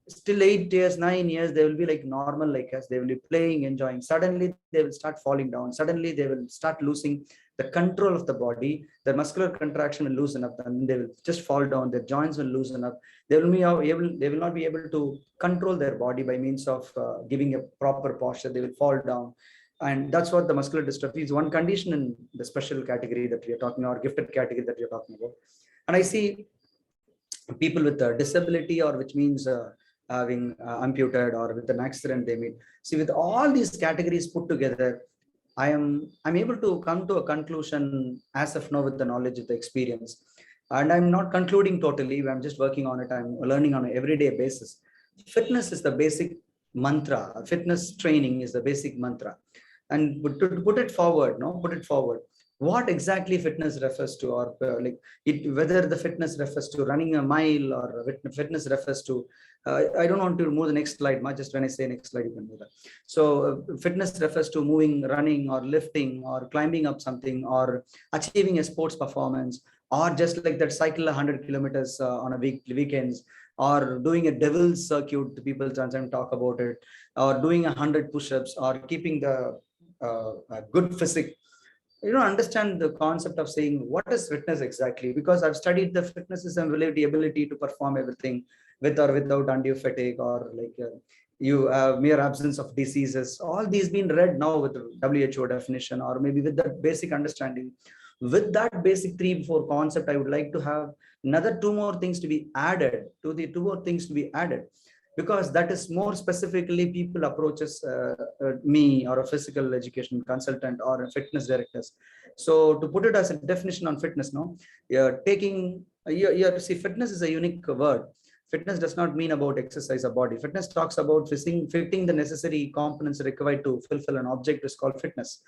still 8 years, 9 years, they will be like normal, like us. They will be playing, enjoying. Suddenly they will start falling down. Suddenly they will start losing the control of the body, the muscular contraction will loosen up, and they will just fall down. Their joints will loosen up. They will not be able to control their body by means of giving a proper posture. They will fall down. And that's what the muscular dystrophy is, one condition in the special category that we are talking about, or gifted category that we are talking about. And I see people with a disability, or which means having amputated, or with an accident they meet. See, with all these categories put together, I'm able to come to a conclusion as of now with the knowledge of the experience. And I'm not concluding totally. I'm just working on it. I'm learning on an everyday basis. Fitness is the basic mantra. Fitness training is the basic mantra. And to put it forward, what exactly fitness refers to, or whether the fitness refers to running a mile, or fitness refers to, I don't want to move the next slide, just when I say next slide, you can move that. So fitness refers to moving, running, or lifting, or climbing up something, or achieving a sports performance, or just like that cycle 100 kilometers on a weekends, or doing a devil's circuit, people sometimes talk about it, or doing 100 push-ups, or keeping the good physique. You don't understand the concept of saying what is fitness exactly, because I've studied the fitness is the ability to perform everything with or without undue fatigue, or you have mere absence of diseases. All these been read now with the WHO definition, or maybe with that basic understanding. With that basic 3-4 concept, I would like to have another 2 more things to be added to the 2 more things to be added, because that is more specifically people approaches me, or a physical education consultant, or a fitness directors. So to put it as a definition on fitness, you're taking, you have to see, fitness is a unique word. Fitness does not mean about exercise or body. Fitness talks about fitting the necessary components required to fulfill an object is called fitness.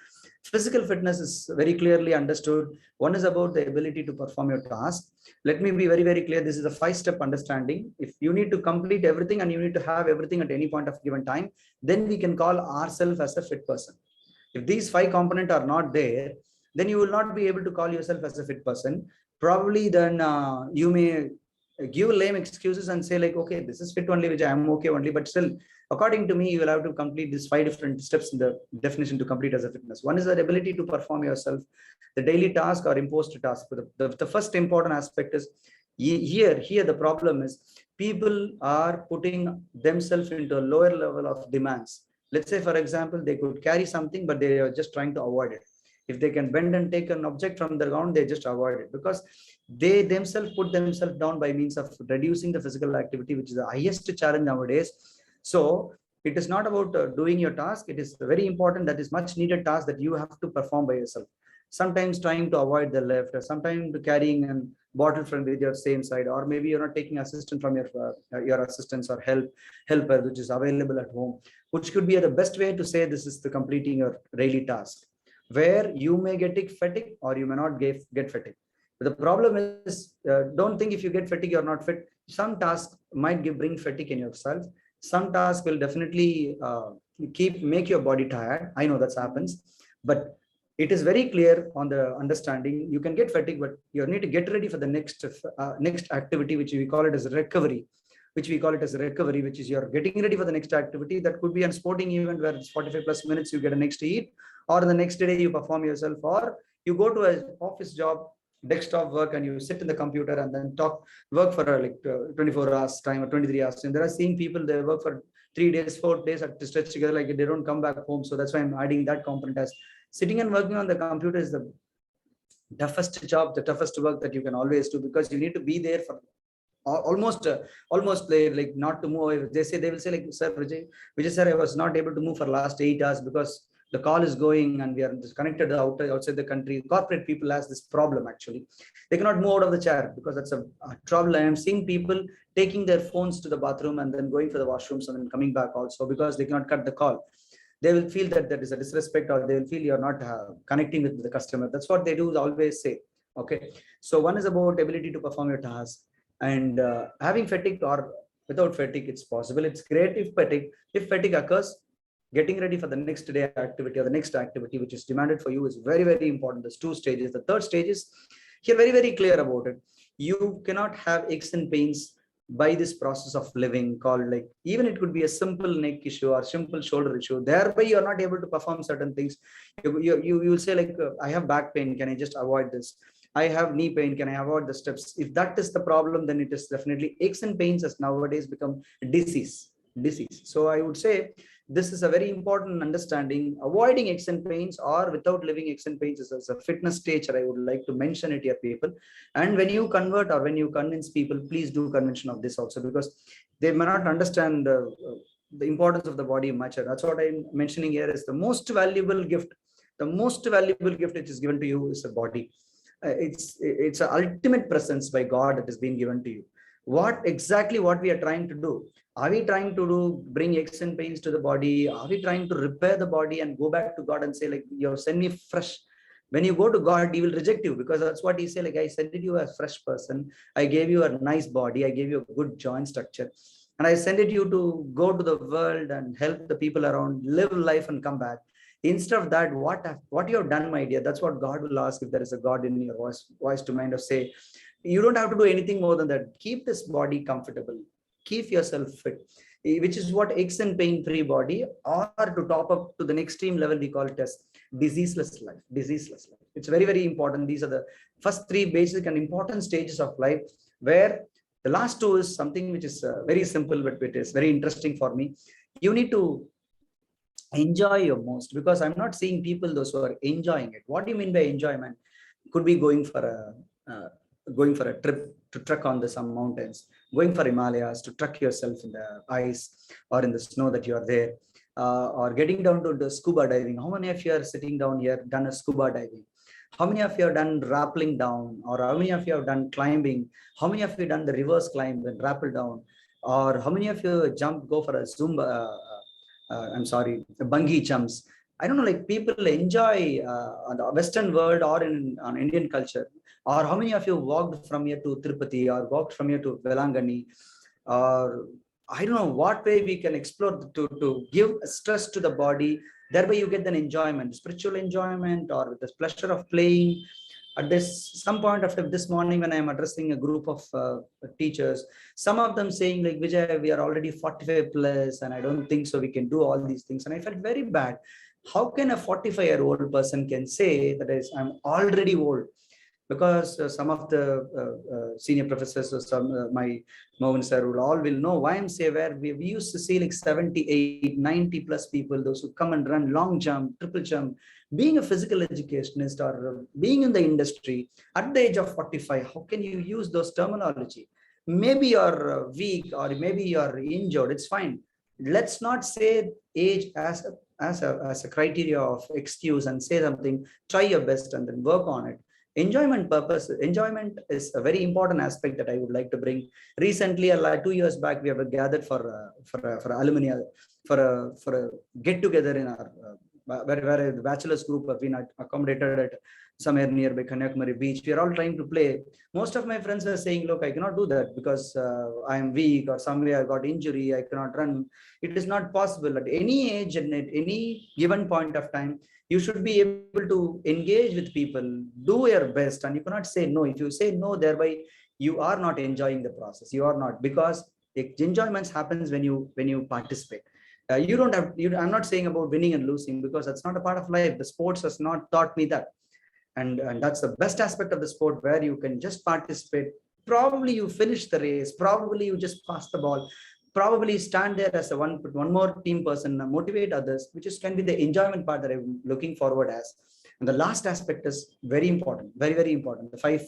Physical fitness is very clearly understood. One is about the ability to perform your task. Let me be very, very clear. This is a 5-step understanding. If you need to complete everything and you need to have everything at any point of given time, then we can call ourselves as a fit person. If these 5 components are not there, then you will not be able to call yourself as a fit person. Probably then you may give lame excuses and say okay, this is fit only, which I am okay only, but still, according to me, you will have to complete these 5 different steps in the definition to complete as a fitness. One is the ability to perform yourself, the daily task or imposed task. The first important aspect is here the problem is people are putting themselves into a lower level of demands. Let's say, for example, they could carry something, but they are just trying to avoid it. If they can bend and take an object from the ground, they just avoid it, because they themselves put themselves down by means of reducing the physical activity, which is the highest challenge nowadays. So it is not about doing your task. It is very important, that is much needed task that you have to perform by yourself. Sometimes trying to avoid the lift, or sometimes carrying a bottle from with your same side, or maybe you're not taking assistance from your assistants or helper, which is available at home, which could be the best way to say this is the completing your daily task, where you may get fatigue or you may not get fatigue. But the problem is, don't think if you get fatigue, you're not fit. Some tasks might bring fatigue in yourself. Some tasks will definitely make your body tired. I know that happens, but it is very clear on the understanding. You can get fatigue, but you need to get ready for the next activity, which we call it as recovery. Which is you're getting ready for the next activity. That could be a sporting event where it's 45+ minutes, you get a next to eat, or the next day you perform yourself, or you go to an office job, desktop work, and you sit in the computer and then work for 24 hours time or 23 hours. And there are seeing people, they work for 3 days, 4 days at stretch together, like they don't come back home. So that's why I'm adding that component, as sitting and working on the computer is the toughest job, the toughest work that you can always do, because you need to be there for almost like not to move. They will say sir, Vijay sir, I was not able to move for last 8 hours because the call is going and we are connected outside the country. Corporate people has this problem. Actually, they cannot move out of the chair because that's a trouble. I am seeing people taking their phones to the bathroom and then going for the washrooms and then coming back also, because they cannot cut the call. They will feel that is a disrespect, or they will feel you're not connecting with the customer. That's what they do, always say. Okay, so one is about ability to perform your task. And having fatigue or without fatigue, it's possible. It's great if fatigue occurs. Getting ready for the next day activity or the next activity which is demanded for you is very, very important. There's 2 stages. The third stage is here very, very clear about it. You cannot have aches and pains by this process of living called, like, even it could be a simple neck issue or simple shoulder issue. Thereby, you are not able to perform certain things. You will say like, I have back pain. Can I just avoid this? I have knee pain. Can I avoid the steps? If that is the problem, then it is definitely aches and pains has nowadays become disease. So I would say this is a very important understanding. Avoiding aches and pains or without living aches and pains is a fitness stage. I would like to mention it here, people. And when you convert or when you convince people, please do convention of this also, because they may not understand the importance of the body much. And that's what I'm mentioning here is the most valuable gift. The most valuable gift which is given to you is a body. It's an ultimate presence by God that has been given to you. What we are trying to do? Are we trying to bring aches and pains to the body? Are we trying to repair the body and go back to God and say like, you have sent me fresh? When you go to God, He will reject you, because that's what He said. Like, I sent you a fresh person. I gave you a nice body. I gave you a good joint structure, and I sent you to go to the world and help the people around, live life and come back. Instead of that, what you have done, my dear, that's what God will ask if there is a God in your voice to mind of say, you don't have to do anything more than that. Keep this body comfortable. Keep yourself fit, which is what aches and pain free body, or to top up to the next extreme level, we call it as diseaseless life. It's very, very important. These are the first three basic and important stages of life, where the last two is something which is very simple, but it is very interesting for me. You need to enjoy your most, because I'm not seeing people, those who are enjoying it. What do you mean by enjoyment? Could be going for a trip to trek on some mountains, going for Himalayas to truck yourself in the ice or in the snow that you are there, or getting down to the scuba diving. How many of you are sitting down here done a scuba diving? How many of you have done rappelling down? Or how many of you have done climbing? How many of you done the reverse climb and rappel down? Or how many of you go for a Zumba, bungee jumps? I don't know, like, people enjoy on the Western world or on Indian culture. Or how many of you walked from here to Tirupati, or walked from here to Velangani? Or I don't know what way we can explore to give stress to the body. Thereby you get an enjoyment, spiritual enjoyment, or the pleasure of playing. At some point of this morning, when I am addressing a group of teachers, some of them saying like, Vijay, we are already 45 plus, and I don't think so we can do all these things. And I felt very bad. How can a 45-year-old person can say that I'm already old? Because some of the senior professors, or my Mohan sir will know why I'm saying, where we used to see like 78, 90 plus people, those who come and run long jump, triple jump. Being a physical educationist or being in the industry at the age of 45, how can you use those terminology? Maybe you're weak or maybe you're injured, it's fine. Let's not say age as a criteria of excuse and say something. Try your best and then work on it. Enjoyment is a very important aspect that I would like to bring. Recently, 2 years back, we have gathered for alumni, for a get together in our where the bachelor's group have been accommodated at somewhere nearby Kanyakumari beach. We are all trying to play. Most of my friends are saying, look, I cannot do that because I am weak, or somewhere I got injury, I cannot run. It is not possible. At any age and at any given point of time, you should be able to engage with people, do your best, and you cannot say no. If you say no, thereby you are not enjoying the process. You are not, because enjoyment happens when you participate. You don't have. I'm not saying about winning and losing, because that's not a part of life. The sports has not taught me that, and that's the best aspect of the sport, where you can just participate. Probably you finish the race. Probably you just pass the ball. Probably stand there as a one more team person, motivate others, which can be the enjoyment part that I'm looking forward as. And the last aspect is very important, very, very important. The five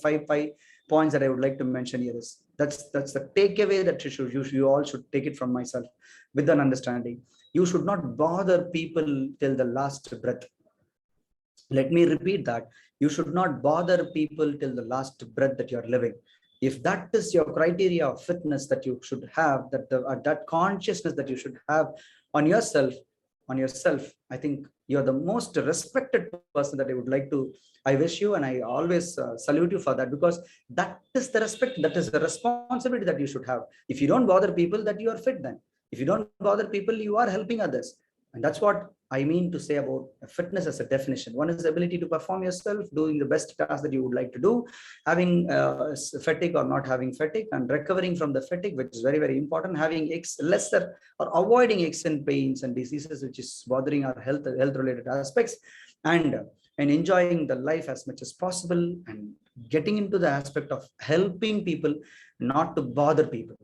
points that I would like to mention here is that's the takeaway that you all should take it from myself with an understanding. You should not bother people till the last breath. Let me repeat that. You should not bother people till the last breath that you're living. If that is your criteria of fitness that you should have, that consciousness that you should have on yourself, I think you're the most respected person that I wish you, and I always salute you for that, because that is the respect, that is the responsibility that you should have. If you don't bother people, that you are fit then. If you don't bother people, you are helping others. And that's what I mean to say about fitness as a definition. One is the ability to perform yourself, doing the best task that you would like to do, having fatigue or not having fatigue, and recovering from the fatigue, which is very, very important, having lesser or avoiding aches and pains and diseases, which is bothering our health related aspects, and enjoying the life as much as possible, and getting into the aspect of helping people not to bother people,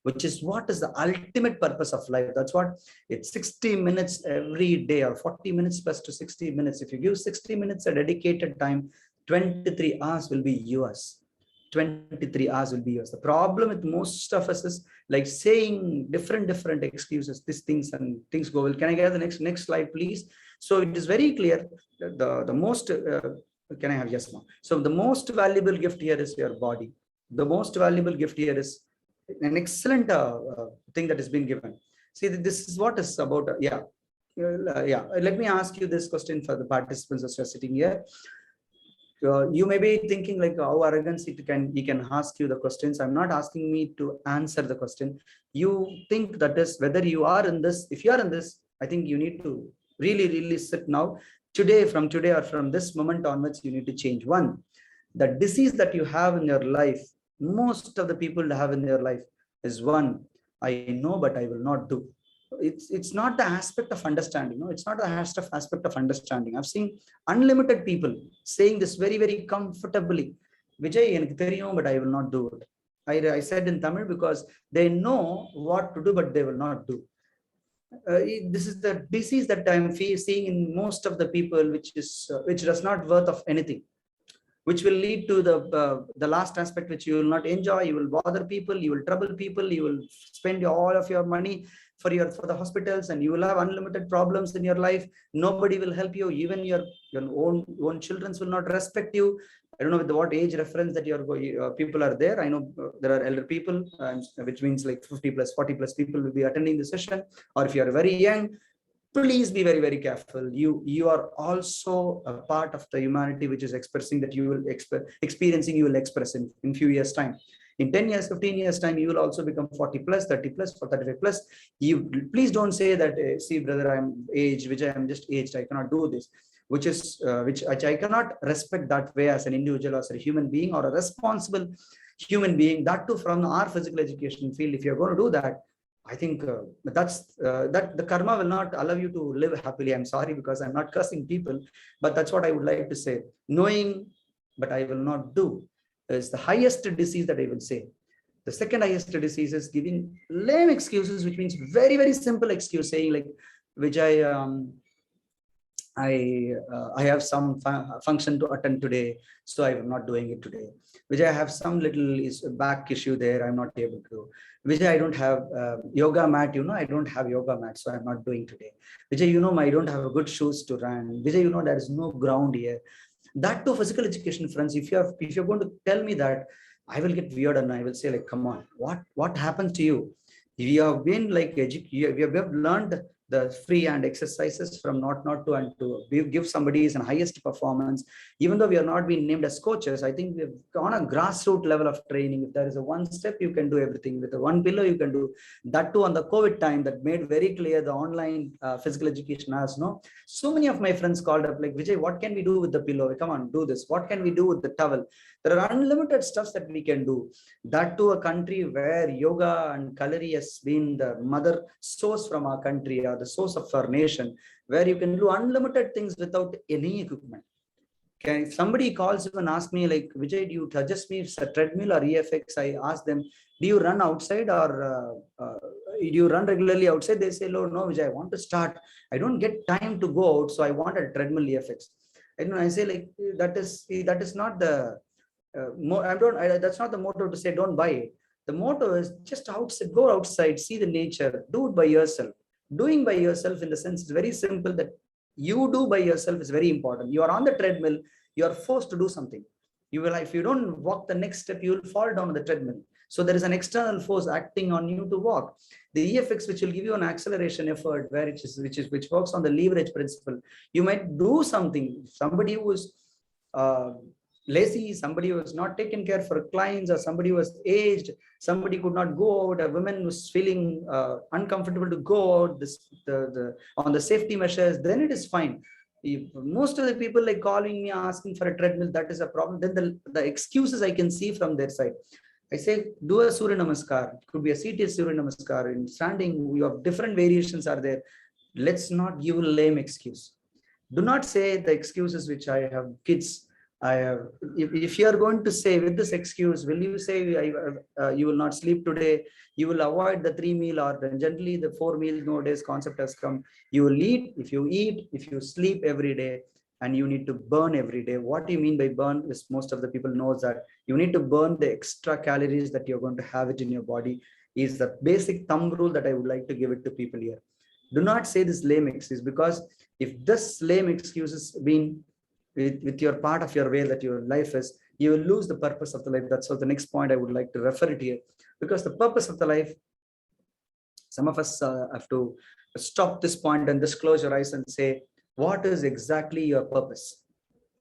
which is what is the ultimate purpose of life. That's what it's 60 minutes every day, or 40 minutes plus to 60 minutes. If you give 60 minutes a dedicated time, 23 hours will be yours. 23 hours will be yours. The problem with most of us is like saying different excuses, these things and things go well. Can I get the next slide, please? So it is very clear that the most can I have yes, ma'am? So the most valuable gift here is your body. The most valuable gift here is an excellent thing that has been given. See, this is what is about. Yeah. Let me ask you this question for the participants as you're sitting here. You may be thinking like how arrogant he can ask you the questions. I'm not asking me to answer the question. You think that is whether you are in this. If you are in this, I think you need to really sit now. From today or from this moment onwards, you need to change. One, the disease that you have in your life, most of the people have in their life is one, I know, but I will not do. It's not the aspect of understanding. No, it's not the aspect of understanding. I've seen unlimited people saying this very, very comfortably. Vijay, enakku theriyum, but I will not do it. I said in Tamil because they know what to do, but they will not do. This is the disease that I'm seeing in most of the people, which does not worth of anything, which will lead to the last aspect, which you will not enjoy. You will bother people, you will trouble people, you will spend all of your money for the hospitals, and you will have unlimited problems in your life. Nobody will help you. Even your own children will not respect you. I don't know with what age reference that your people are there. I know there are elder people, which means like 50 plus, 40 plus people will be attending the session. Or if you are very young, please be very, very careful. You are also a part of the humanity, which is expressing that you will experiencing, you will express in few years time. In 10 years, 15 years time, you will also become 40 plus, 30 plus, 35 plus. You please don't say that, see brother, I'm aged, which I am just aged, I cannot do this, which I cannot respect that way as an individual, as a human being or a responsible human being. That too from our physical education field. If you're going to do that, I think that the karma will not allow you to live happily. I'm sorry, because I'm not cursing people, but that's what I would like to say. Knowing, but I will not do, is the highest disease that I will say. The second highest disease is giving lame excuses, which means very, very simple excuse, saying like, which I have some function to attend today, so I'm not doing it today. Which I have some little back issue there, I'm not able to. Which I don't have yoga mat, I don't have yoga mat, so I'm not doing today. Which I don't have good shoes to run. Which there is no ground here. That to physical education, friends. If you're going to tell me that, I will get weird and I will say like, come on, what happened to you? We have been like we have learned the free hand exercises from not to and to give somebody is an highest performance. Even though we are not being named as coaches, I think we've on a grassroots level of training. If there is a one step, you can do everything. With a one pillow, you can do that too. On the COVID time, that made very clear the online physical education has so many of my friends called up like, Vijay, what can we do with the pillow? Come on, do this. What can we do with the towel? There are unlimited stuffs that we can do. That to a country where yoga and Kalari has been the mother source from our country, or the source of our nation, where you can do unlimited things without any equipment. Okay, if somebody calls you and asks me like, Vijay, do you suggest me a treadmill or EFX? I ask them, do you run outside or do you run regularly outside? They say, no, Vijay, I want to start. I don't get time to go out, so I want a treadmill EFX. And I say like, that is not the that's not the motto to say don't buy it. The motto is just outside, go outside, see the nature, do it by yourself. Doing by yourself in the sense is very simple, that you do by yourself is very important. You are on the treadmill, you are forced to do something. You will, if you don't walk the next step, you will fall down on the treadmill. So there is an external force acting on you to walk. The EFX, which will give you an acceleration effort, which works on the leverage principle. You might do something. Somebody who is lazy, somebody who was not taken care for clients, or somebody who was aged, somebody could not go out, a woman was feeling uncomfortable to go out, on the safety measures, then it is fine. If most of the people like calling me, asking for a treadmill, that is a problem. Then the excuses I can see from their side. I say, do a Surya Namaskar. It could be a CTS Surya Namaskar. In standing, you have different variations are there. Let's not give a lame excuse. Do not say the excuses which I have kids. I have. If you are going to say with this excuse, will you say you will not sleep today? You will avoid the 3 meal, or generally the 4 meal nowadays concept has come. You will eat, if you sleep every day, and you need to burn every day. What do you mean by burn is most of the people knows that you need to burn the extra calories that you're going to have it in your body is the basic thumb rule that I would like to give it to people here. Do not say this lame excuse, because if this lame excuse has been with your part of your way that your life is, you will lose the purpose of the life. That's what the next point I would like to refer it here, because the purpose of the life, some of us have to stop this point and just close your eyes and say, what is exactly your purpose?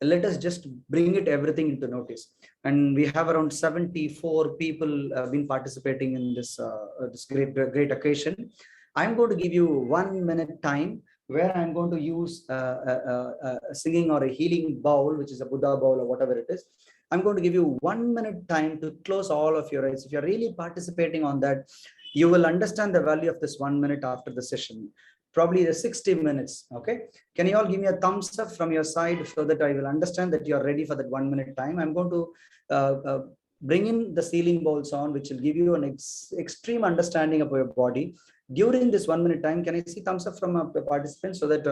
Let us just bring it everything into notice. And we have around 74 people been participating in this this great occasion. I'm going to give you 1 minute time where I'm going to use a singing or a healing bowl, which is a Buddha bowl or whatever it is. I'm going to give you 1 minute time to close all of your eyes. If you're really participating on that, you will understand the value of this 1 minute after the session. Probably the 60 minutes. Okay. Can you all give me a thumbs up from your side so that I will understand that you are ready for that 1 minute time? I'm going to bring in the sealing bowls on, which will give you an extreme understanding of your body. During this 1 minute time, can I see thumbs up from the participants, so that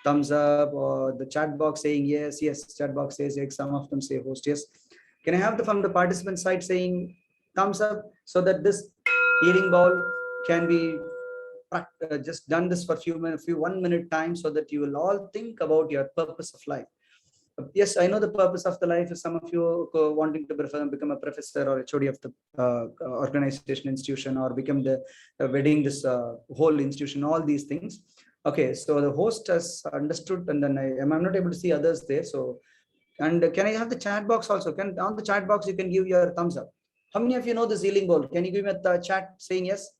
thumbs up, or the chat box saying yes, chat box says yes, some of them say host yes. Can I have from the participant side saying thumbs up, so that this healing bowl can be just done this for 1 minute time, so that you will all think about your purpose of life. Yes, I know the purpose of the life is some of you wanting to become a professor or HOD of the organization, institution, or become the wedding this whole institution, all these things. Okay, so the host has understood, and then I'm not able to see others there. So, and can I have the chat box also? On the chat box you can give your thumbs up. How many of you know the healing bowl? Can you give me the chat saying yes?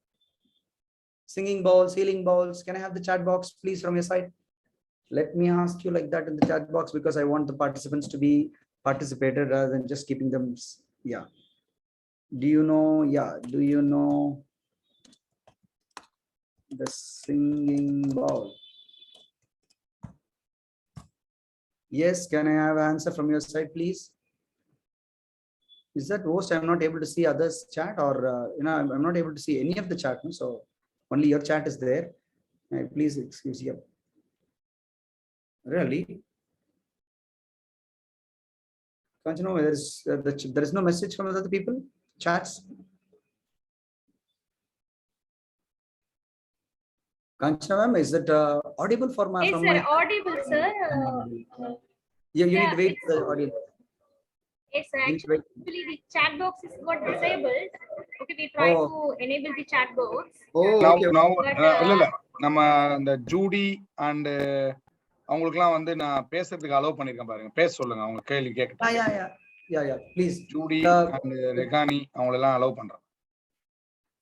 Singing bowls, healing bowls. Can I have the chat box, please, from your side? Let me ask you like that in the chat box, because I want the participants to be participated rather than just keeping them. Yeah. Do you know? Yeah. Do you know the singing bowl? Yes. Can I have an answer from your side, please? Is that host? I'm not able to see others chat, or I'm not able to see any of the chat. So only your chat is there. Please excuse me. Really? Can't you know there is no message from other people? Chats? Kanchana ma'am, is it audible for my? Yes, sir, audible, sir. You need to wait for the audio. Yes, sir. Actually, the chat box is got disabled. Okay, we try to enable the chat box. now நம்ம இந்த Judy and அவங்களுக்குலாம் வந்து நான் பேசுறதுக்கு allow பண்ணிருக்கேன் பாருங்க, பேச சொல்லுங்க, அவங்க கேள்வி கேட்கட்டும். Yeah, please. ஜூடி and ரெகானி அவங்களெல்லாம் அலோவ் பண்றேன்.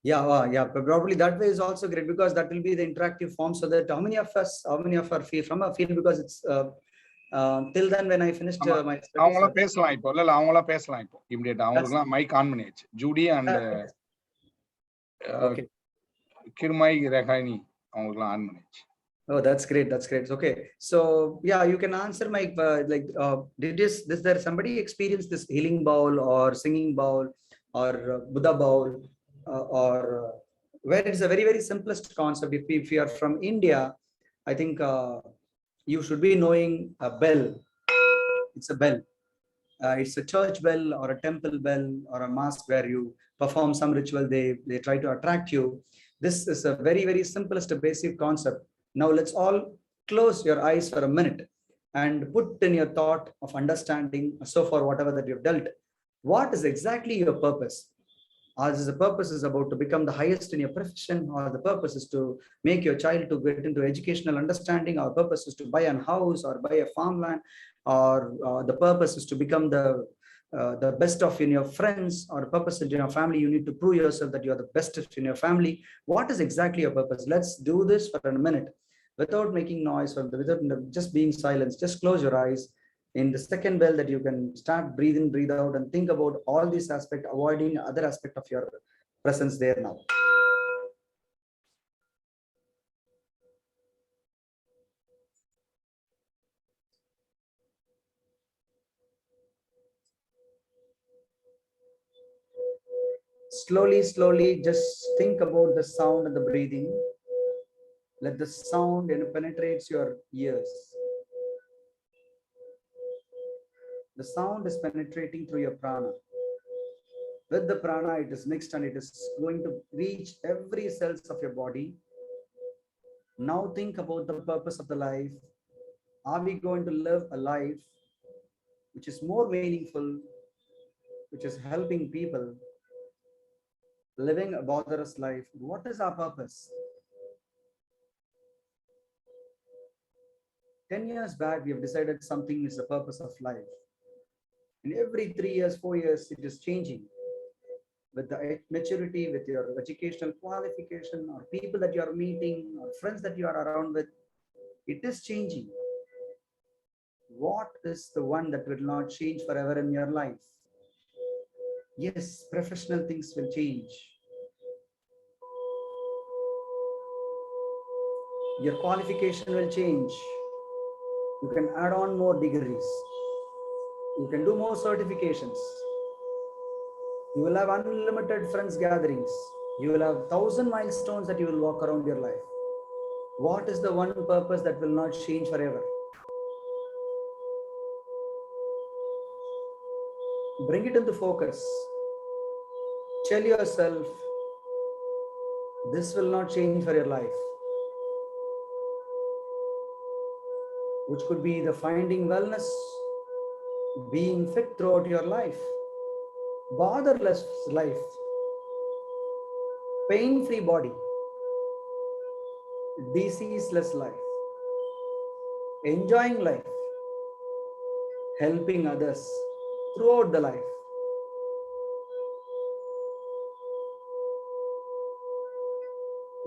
Yeah, probably that way is also great, because that will be the interactive form, so that how many of our feel from a field, because it's till then when I finished my studies. அவங்கள பேசலாம் இப்போ. இல்ல அவங்கள பேசலாம் இப்போ இமிடியேட்டா. அவங்களுக்குலாம் mic on பண்ணியாச்சு. Judy and கிருமை ரெகானி அவங்களுக்குலாம் ஆன் பண்ணியாச்சு. Oh, that's great. Okay, so yeah, you can answer my did there somebody experience this healing bowl or singing bowl or Buddha bowl or where it's a very, very simplest concept. If you are from India, I think you should be knowing a bell. It's a bell. It's a church bell or a temple bell or a mosque where you perform some ritual. They try to attract you. This is a very, very simplest basic concept. Now let's all close your eyes for a minute and put in your thought of understanding so far whatever that you've dealt. What is exactly your purpose? As the purpose is about to become the highest in your profession, or the purpose is to make your child to get into educational understanding, our purpose is to buy a house or buy a farmland. or the purpose is to become the best of in your friends, or purpose in your family, you need to prove yourself that you are the best in your family. What is exactly your purpose? Let's do this for a minute without making noise or without just being silent. Just close your eyes. In the second bell that you can start breathe in, breathe out, and think about all these aspects, avoiding other aspect of your presence there now. Slowly, just think about the sound and the breathing. Let the sound penetrates your ears. The sound is penetrating through your prana. With the prana, it is mixed and it is going to reach every cells of your body. Now think about the purpose of the life. Are we going to live a life which is more meaningful, which is helping people, living a botherless life? What is our purpose? 10 years back, we have decided something is the purpose of life. And every 3 years, 4 years, it is changing. With the maturity, with your educational qualification, or people that you are meeting, or friends that you are around with, it is changing. What is the one that will not change forever in your life? Yes, professional things will change. Your qualification will change. You can add on more degrees. You can do more certifications. You will have unlimited friends gatherings. You will have 1,000 milestones that you will walk around your life. What is the one purpose that will not change forever? Bring it into focus. Tell yourself, this will not change for your life. Which could be the finding wellness, being fit throughout your life, botherless life, pain-free body, diseaseless life, enjoying life, helping others throughout the life.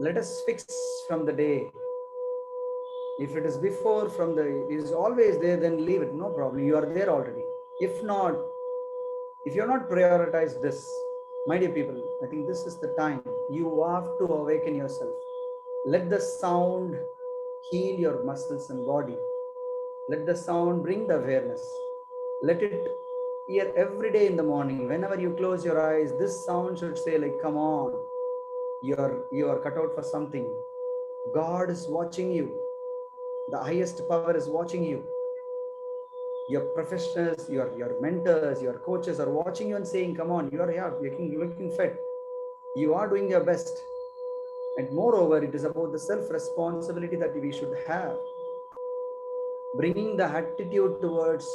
Let us fix from the day. If it is before, it is always there, then leave it, no problem. You are there already. If not, if you are not prioritized this, my dear people, I think this is the time you have to awaken yourself. Let the sound heal your muscles and body. Let the sound bring the awareness. Let it hear every day in the morning. Whenever you close your eyes, this sound should say like, come on, you are cut out for something. God is watching you. The highest power is watching you. Your professionals, your mentors, your coaches are watching you and saying, come on, you are here, looking fit. You are doing your best. And moreover, it is about the self-responsibility that we should have. Bringing the attitude towards,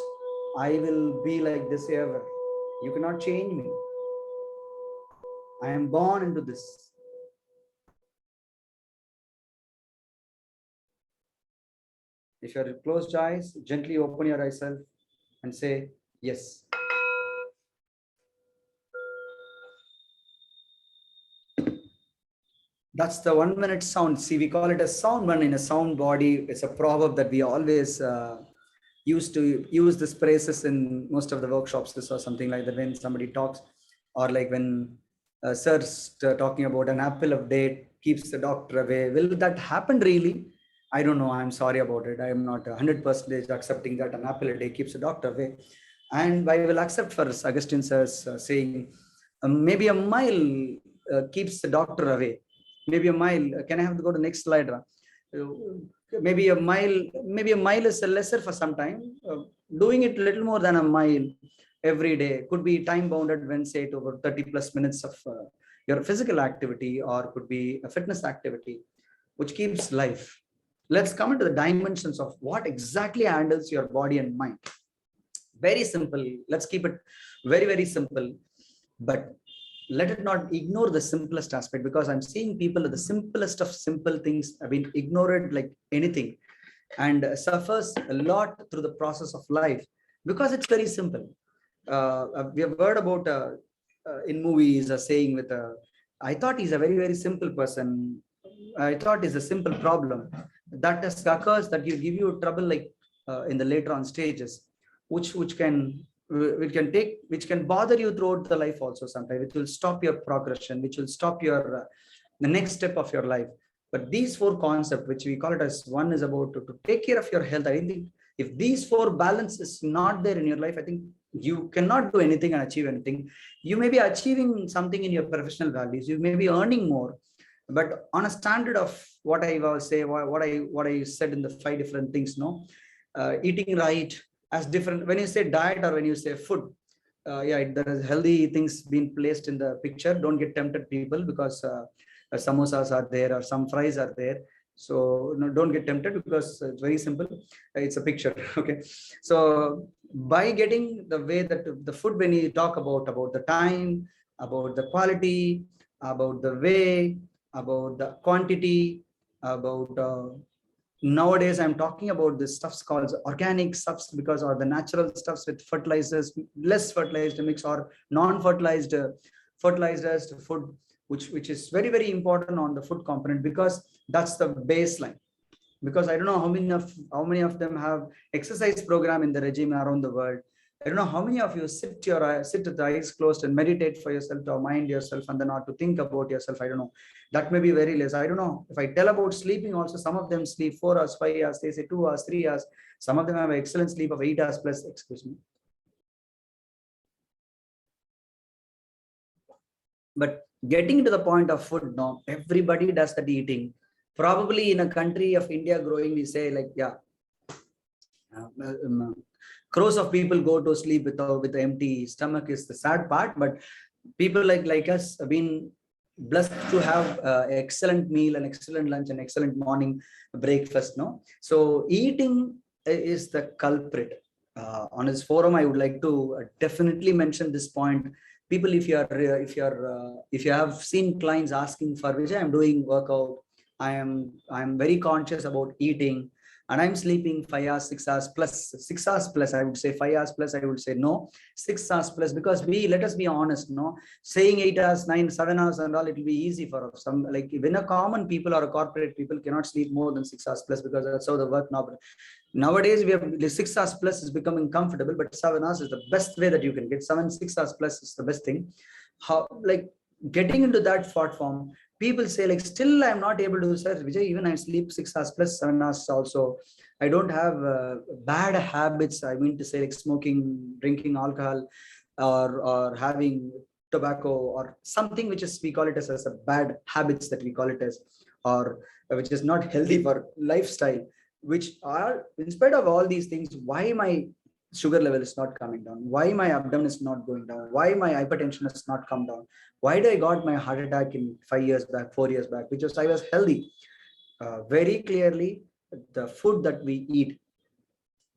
I will be like this ever. You cannot change me. I am born into this. If you are closed eyes, gently open your eyes and say, yes. That's the 1 minute sound. See, we call it a sound one in a sound body. It's a proverb that we always used to use these phrases in most of the workshops. This or something like that when somebody talks, or like when sir's talking about an apple a day keeps the doctor away. Will that happen really? I don't know. I'm sorry about it. I am not 100% accepting that an apple a day keeps the doctor away. And I will accept for Augustine sir's saying, maybe a mile keeps the doctor away. Maybe a mile. Can I have to go to the next slide? Maybe a mile is lesser for some time. Doing it little more than a mile every day could be time bounded when say to over 30+ minutes of your physical activity, or could be a fitness activity, which keeps life. Let's come into the dimensions of what exactly handles your body and mind. Very simple. Let's keep it very, very simple. But let it not ignore the simplest aspect, because I'm seeing people at the simplest of simple things have been ignored like anything. and suffers a lot through the process of life because it's very simple. We have heard about in movies a saying with I thought he's a very, very simple person. I thought it's a simple problem that occurs that give you trouble like in the later on stages, which can bother you throughout the life also sometimes. It will stop your progression, which will stop your the next step of your life. But these four concepts, which we call it as one is about to take care of your health. I think if these four balance is not there in your life, I think you cannot do anything and achieve anything. You may be achieving something in your professional values. You may be earning more, but on a standard of what I will say, what I said in the 5 different things, no, eating right as different. When you say diet or when you say food, yeah, there is healthy things being placed in the picture. Don't get tempted, people, because samosas are there or some fries are there. So no, don't get tempted because it's very simple. It's a picture. Okay. So by getting the way that the food, when you talk about the time, about the quality, about the way, about the quantity, about nowadays I'm talking about this stuffs called organic stuffs because or the natural stuffs with fertilizers, less fertilized mix or non-fertilized fertilizers food, which is very, very important on the food component because that's the baseline. Because I don't know how many of them have exercise program in the regime around the world. I don't know how many of you sit with the eyes closed and meditate for yourself to mind yourself and then not to think about yourself. I don't know. That may be very less. I don't know. If I tell about sleeping also, some of them sleep 4 hours, 5 hours, they say 2 hours, 3 hours. Some of them have excellent sleep of 8 hours plus, excuse me. But getting to the point of food, no, everybody does that eating. Probably in a country of India growing, we say like, yeah, crores of people go to sleep with empty stomach is the sad part. But people like us have been blessed to have excellent meal, an excellent lunch, an excellent morning breakfast. No, so eating is the culprit. On this forum, I would like to definitely mention this point. People, if you have seen clients asking for which I'm doing workout, I'm very conscious about eating, and I'm sleeping 5 hours, 6 hours plus, 6 hours plus. I would say 5 hours plus. I would say no, 6 hours plus, because let us be honest, no, saying 8 hours, 9, 7 hours and all, it will be easy for some. Like when a common people or a corporate people cannot sleep more than 6 hours plus because that's how the work now. Nowadays, we have the 6 hours plus is becoming comfortable, but 7 hours is the best way that you can get. 6 hours plus is the best thing. How, like getting into that thought form, people say like, still I'm not able to, sir, Vijay, even I sleep 6 hours plus 7 hours also. I don't have bad habits. I mean to say like smoking, drinking alcohol, or having tobacco or something which is, we call it as a bad habits that we call it as, or which is not healthy for lifestyle, which are, in spite of all these things, why my sugar level is not coming down, why my abdomen is not going down, why my hypertension has not come down, why did I got my heart attack in 5 years back, 4 years back, because I was healthy. Very clearly, the food that we eat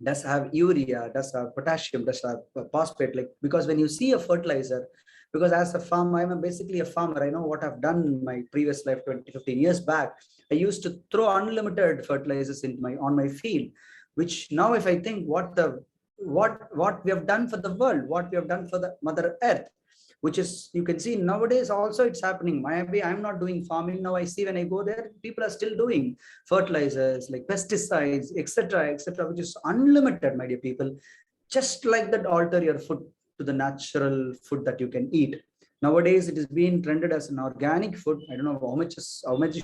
does have urea, does have potassium, does have phosphate. Like, because when you see a fertilizer, because as a farmer, I'm basically a farmer. I know what I've done in my previous life 15 years back. I used to throw unlimited fertilizers on my field, which now if I think what we have done for the world, what we have done for the Mother Earth, which is, you can see nowadays also it's happening. Maybe I'm not doing farming now. I see when I go there, people are still doing fertilizers like pesticides, etc., which is unlimited, my dear people. Just like that, alter your food to the natural food that you can eat. Nowadays, it is being trended as an organic food. I don't know how much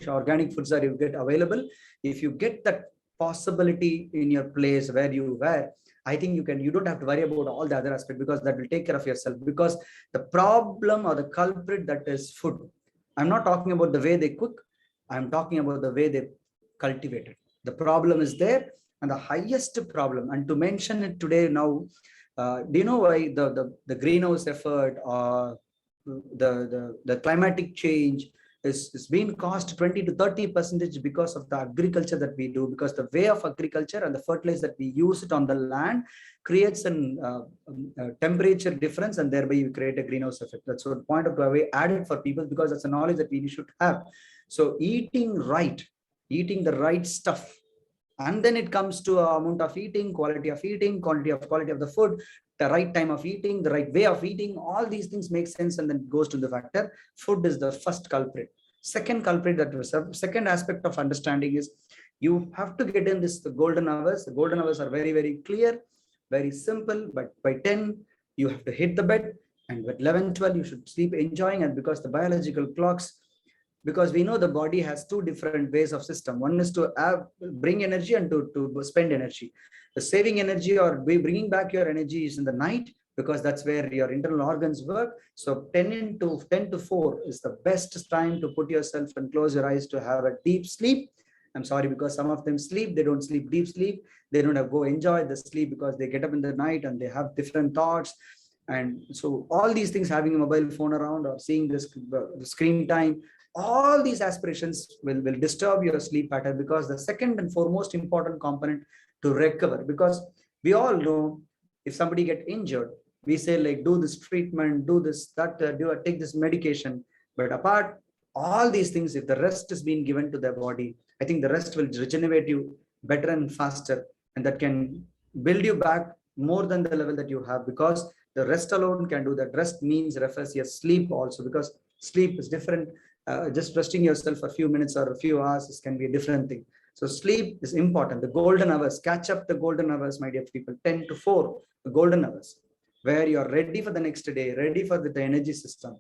organic foods are you get available. If you get that possibility in your place where you were, I think you don't have to worry about all the other aspects, because that will take care of yourself. Because the problem or the culprit, that is food. I'm not talking about the way they cook. I'm talking about the way they cultivate it. The problem is there, and the highest problem. And to mention it today now, do you know why the greenhouse effort or the climatic change is being cost 20 to 30% because of the agriculture that we do, because the way of agriculture and the fertilizer that we use it on the land creates a temperature difference, and thereby you create a greenhouse effect. That's what point of the way added for people, because that's a knowledge that we should have. So eating the right stuff, And then it comes to amount of eating, quality of the food, the right time of eating, the right way of eating. All these things make sense, and then it goes to the factor. Food is the first culprit. Second culprit, second aspect of understanding is you have to get in this the golden hours. The golden hours are very, very clear, very simple. But by 10, you have to hit the bed, and at 11, 12, you should sleep enjoying. And because the biological clocks, because we know the body has two different ways of system. One is to bring energy and to spend energy. The saving energy or bringing back your energy is in the night, because that's where your internal organs work. So 10 to 4 is the best time to put yourself and close your eyes to have a deep sleep. I'm sorry, because some of them sleep, they don't sleep deep sleep. They don't go enjoy the sleep because they get up in the night and they have different thoughts. And so all these things, having a mobile phone around or seeing this screen time, all these aspirations will disturb your sleep pattern, because the second and foremost important component to recover, because we all know if somebody get injured, we say like, do this treatment, do this, that, take this medication. But apart all these things, if the rest is being given to their body, I think the rest will regenerate you better and faster, and that can build you back more than the level that you have, because the rest alone can do that. Rest refers to sleep also, because sleep is different. Just resting yourself for a few minutes or a few hours can be a different thing. So sleep is important. The golden hours, catch up the golden hours, my dear people. 10 to 4, the golden hours, where you're ready for the next day, ready for the energy system.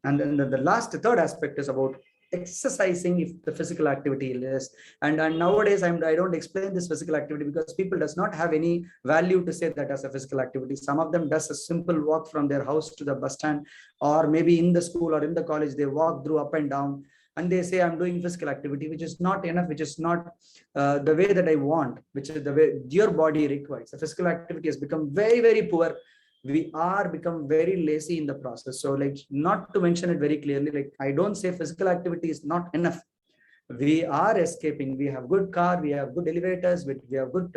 And then the third aspect is about exercising if the physical activity is. And nowadays I don't explain this physical activity because people does not have any value to say that as a physical activity. Some of them does a simple walk from their house to the bus stand, or maybe in the school or in the college, they walk through up and down, and they say I'm doing physical activity, which is not enough, which is not the way that I want, which is the way your body requires. The physical activity has become very, very poor. We are become very lazy in the process. So like, not to mention it very clearly, like I don't say physical activity is not enough. We are escaping. We have good car, we have good elevators, we have good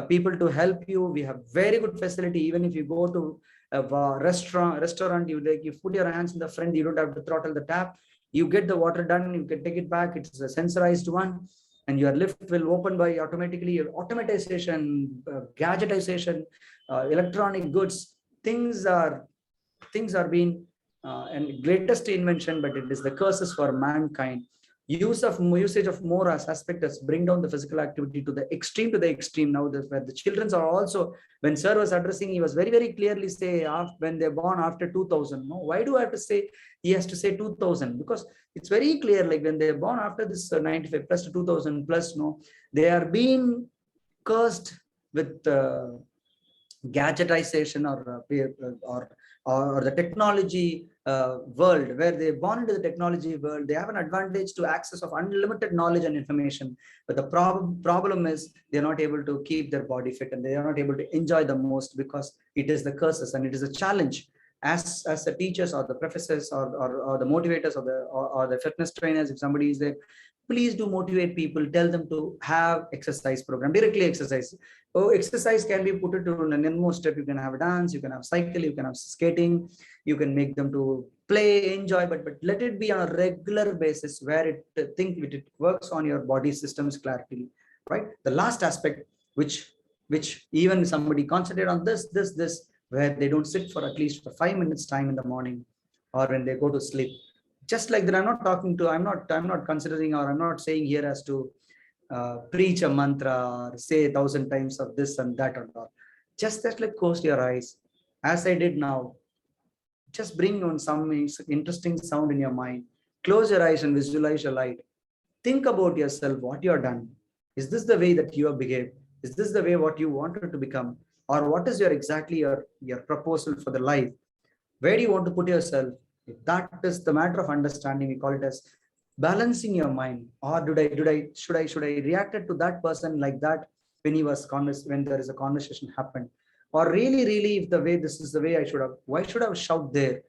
people to help you. We have very good facility. Even if you go to a restaurant, you put your hands in the front, you don't have to throttle the tap. You get the water done, you can take it back. It's a sensorized one, and your lift will open by automatically. Your automatization, gadgetization, electronic goods, things are being and greatest invention, but it is the curses for mankind. Usage of more as aspect as bring down the physical activity to the extreme now, where the children are also, when sir was addressing, he was very, very clearly say when they're born after 2000. No, why do I have to say, he has to say 2000? Because it's very clear, like when they're born after this 95 plus to 2000 plus, no, they are being cursed with gadgetization or the technology world, where they're born into the technology world. They have an advantage to access of unlimited knowledge and information, but the problem is they're not able to keep their body fit, and they are not able to enjoy the most, because it is the curses, and it is a challenge as the teachers or the professors or the motivators or the fitness trainers. If somebody is there, please do motivate people, tell them to have exercise program, directly exercise. Oh, exercise can be put into an inmost step. You can have dance, you can have cycle, you can have skating, you can make them to play, enjoy, but let it be on a regular basis, where it works on your body systems clarity, right? The last aspect, which even somebody concentrate on this, where they don't sit for at least for 5 minutes time in the morning or when they go to sleep. Just like that, I'm not considering, or I'm not saying here as to preach a mantra or say 1,000 times of this and that or not. Just that, like, close your eyes as I did now. Just bring on some interesting sound in your mind. Close your eyes and visualize your light. Think about yourself, what you have done. Is this the way that you have behaved? Is this the way what you wanted to become? Or what is your proposal for the life? Where do you want to put yourself? If that is the matter of understanding, we call it as balancing your mind. Or should I reacted to that person like that when there is a conversation happened? Or really, if the way this is the way I should have, why should I have shout there?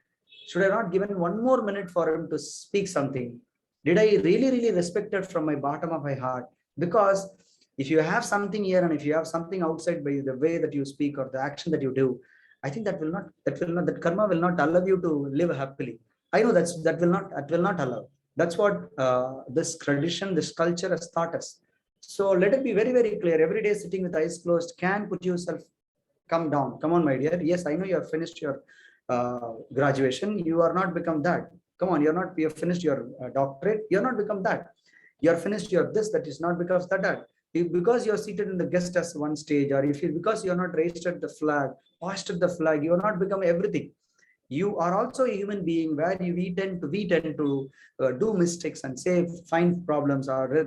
Should I not given 1 more minute for him to speak something? Did I really respect it from my bottom of my heart? Because if you have something here and if you have something outside by the way that you speak or the action that you do, I think that karma will not allow you to live happily. I know that will not allow. That's what this tradition, this culture has taught us. So let it be very, very clear. Every day sitting with eyes closed can put yourself, come down. Come on, my dear. Yes, I know you have finished your graduation. You are not become that. Come on, you have finished your doctorate. You're not become that. You're finished your this, that is not because that. Because you're seated in the guest as one stage, or if you because you're not registered the flag, hoisted the flag, you're not become everything. You are also a human being where we tend to do mistakes and say find problems, or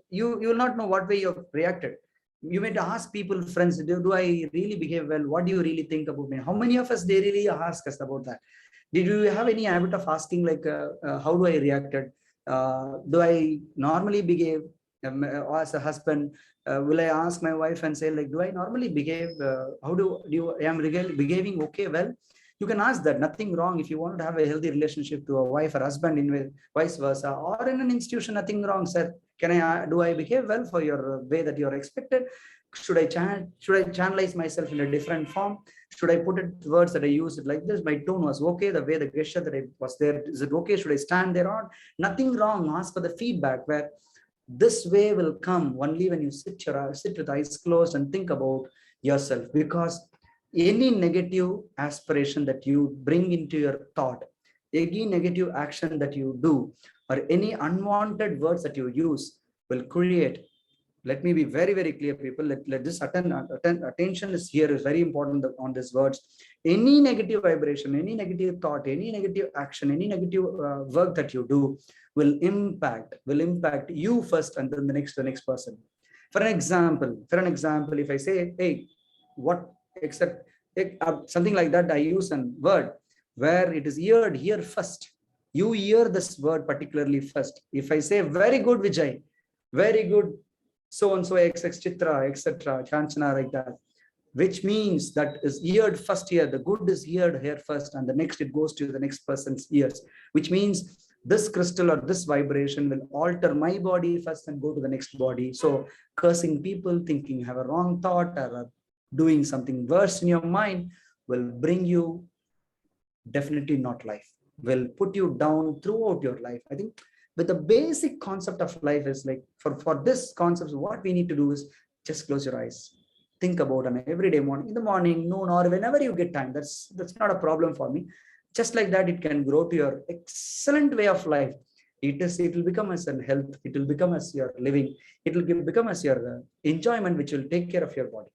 you will not know what way you have reacted. You may ask people, friends, do I really behave well? What do you really think about me? How many of us they really ask us about that? Did you have any habit of asking like how do I reacted? Do I normally behave as a husband? Will I ask my wife and say like, do I normally behave? How do you am behaving okay? Well, you can ask that, nothing wrong. If you want to have a healthy relationship to a wife or husband, in vice versa, or in an institution, nothing wrong, sir. Do I behave well for your way that you're expected? Should I channelize myself in a different form? Should I put it words that I use it like this? My tone was okay. The way the gesture that I was there, is it okay? Should I stand there on? Nothing wrong. Ask for the feedback, where this way will come only when you sit with eyes closed and think about yourself. Because any negative aspiration that you bring into your thought, any negative action that you do, or any unwanted words that you use will create. Let me be very, very clear, people. Let this attention is here is very important on these words. Any negative vibration, any negative thought, any negative action, any negative work that you do will impact you first, and then the next person. For an example, if I say, hey, what, except something like that, I use a word where it is heard here first. You hear this word particularly first. If I say very good Vijay, very good so-and-so, XX Chitra, etc., Chanchana, like that, which means that is heard first here. The good is heard here first, and the next it goes to the next person's ears, which means this crystal or this vibration will alter my body first and go to the next body. So cursing people, thinking have a wrong thought, or doing something worse in your mind will bring you definitely not life, will put you down throughout your life. I think but the basic concept of life is like, for this concept, what we need to do is just close your eyes. Think about an everyday morning, in the morning, noon, or whenever you get time. That's not a problem for me. Just like that, it can grow to your excellent way of life. It will become as an health. It will become as your living. It will become as your enjoyment, which will take care of your body.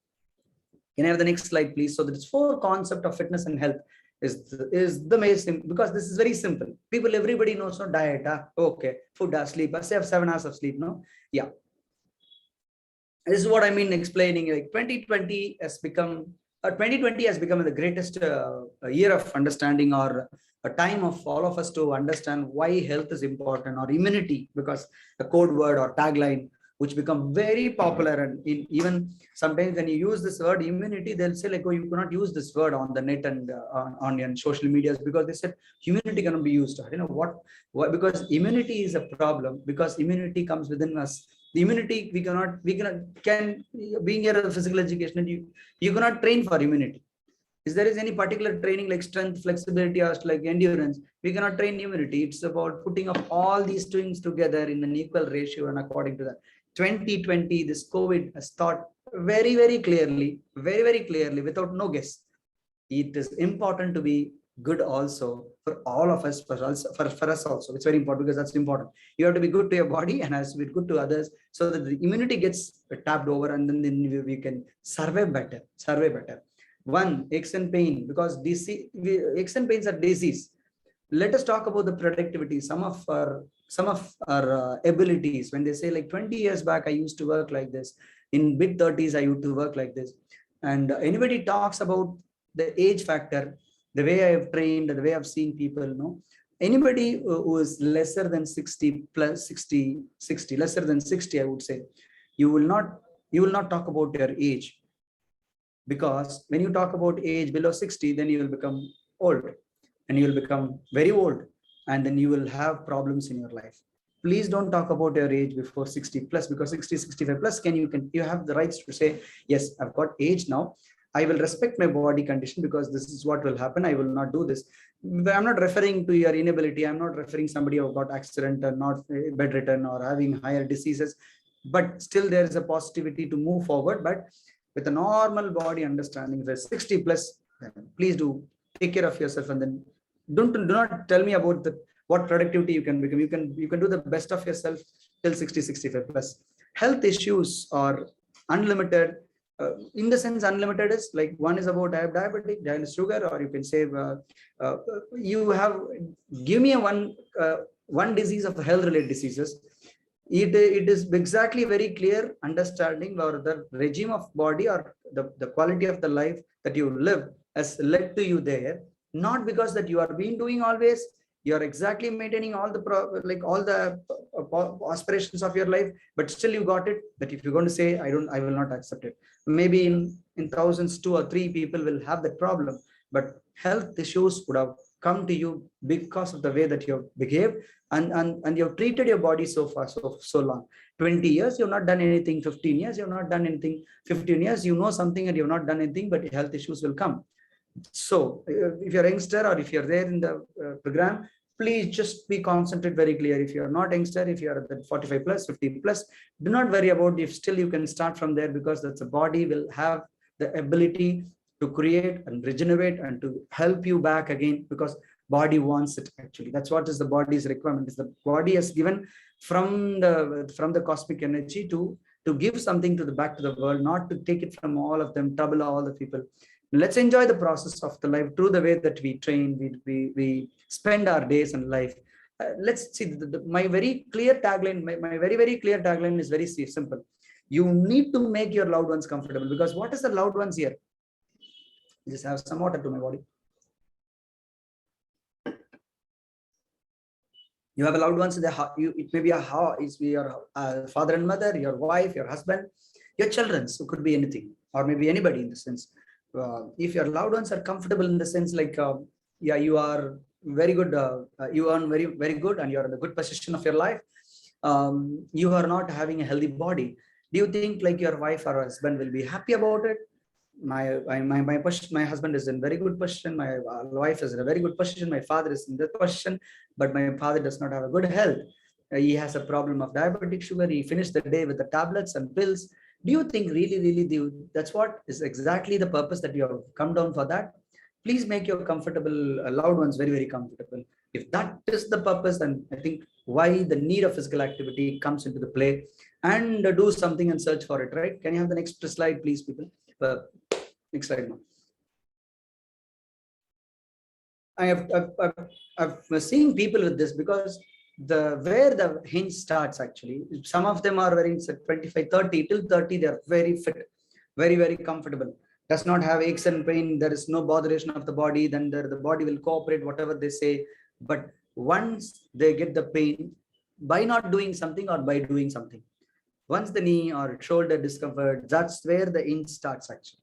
Can I have the next slide, please? So this 4 concept of fitness and health is the main, because this is very simple. People, everybody knows, no, diet, okay, food, sleep, I have 7 hours of sleep, no? Yeah. This is what I mean explaining, like 2020 has become the greatest year of understanding, or a time of all of us to understand why health is important, or immunity, because the code word or tagline, which become very popular. And even sometimes when you use this word immunity, they'll say like, oh, you cannot use this word on the net and on social medias, because they said immunity cannot be used. You know what? Because immunity is a problem, because immunity comes within us. The immunity we cannot being here a physical education, you cannot train for immunity. If there is any particular training like strength, flexibility, or like endurance, we cannot train immunity. It's about putting up all these things together in an equal ratio, and according to that. 2020, this COVID has taught very, very clearly, without no guess, it is important to be good also for all of us, for us also. It's very important, because that's important. You have to be good to your body and has to be good to others, so that the immunity gets tapped over, and then we can survive better. One, aches and pain, because aches and pains are disease. Let us talk about the productivity. Some of our abilities, when they say like 20 years back, I used to work like this. In mid 30s, I used to work like this. And anybody talks about the age factor, the way I have trained, the way I've seen people, no? Anybody who is lesser than 60 plus 60, lesser than 60, I would say, you will not talk about your age. Because when you talk about age below 60, then you will become old. And you will become very old, and then you will have problems in your life. Please don't talk about your age before 60 plus, because 60, 65 plus, you have the rights to say, yes, I've got age now. I will respect my body condition, because this is what will happen. I will not do this. But I'm not referring to your inability. I'm not referring somebody who got accident or not bedridden or having higher diseases. but still there is a positivity to move forward. But with a normal body understanding, if it's 60 plus, then please do take care of yourself, and then do not tell me about what productivity you can become. You can do the best of yourself till 60, 65 plus. Health issues are unlimited. In the sense, unlimited is like, one is about diabetic, sugar, or you can say you have, give me one disease of the health related diseases. It is exactly very clear understanding, or the regime of body, or the quality of the life that you live has led to you there. Not because that you are been doing always, you are exactly maintaining all the aspirations of your life, but still you got it. But if you're going to say, I will not accept it, maybe in thousands, 2 or 3 people will have that problem. But health issues would have come to you because of the way that you have behaved, and you have treated your body so far, so long. 20 years you've not done anything, 15 years you've not done anything, 15 years you know something and you've not done anything, but health issues will come. So if you're a youngster, or if you're there in the program, please just be concentrate very clear. If you're not youngster, if you're at 45 plus, 50 plus, do not worry about if still you can start from there, because that's the body will have the ability to create and regenerate and to help you back again, because body wants it. Actually, that's what is the body's requirement. Is the body has given from the cosmic energy to give something to the back to the world, not to take it from all of them, trouble all the people. Let's enjoy the process of the life through the way that we train, we spend our days and life. Let's see, my very clear tagline, my very, very clear tagline is very simple. You need to make your loved ones comfortable, because what is the loved ones here? Just have some water to my body. You have a loved ones in the house. It may be your father and mother, your wife, your husband, your children. So it could be anything, or maybe anybody in the sense. If your loved ones are comfortable in the sense like, yeah, you are very good, you earn very, very good, and you're in a good position of your life. You are not having a healthy body. Do you think like your wife or husband will be happy about it? My husband is in very good position. My wife is in a very good position. My father is in that position, but my father does not have a good health. He has a problem of diabetic sugar. He finished the day with the tablets and pills. Do you think really that's what is exactly the purpose that you have come down for that? Please make your comfortable loved ones very, very comfortable. If that is the purpose, then I think why the need of physical activity comes into the play, and do something and search for it, right? Can you have the next slide, please, people? Next slide now. I've seen people with this, because where the hinge starts, actually, some of them are wearing 25, 30, till 30, they're very fit, very, very comfortable, does not have aches and pain, there is no botheration of the body, then the body will cooperate whatever they say. But once they get the pain by not doing something or by doing something, once the knee or shoulder discomfort, that's where the hinge starts. Actually,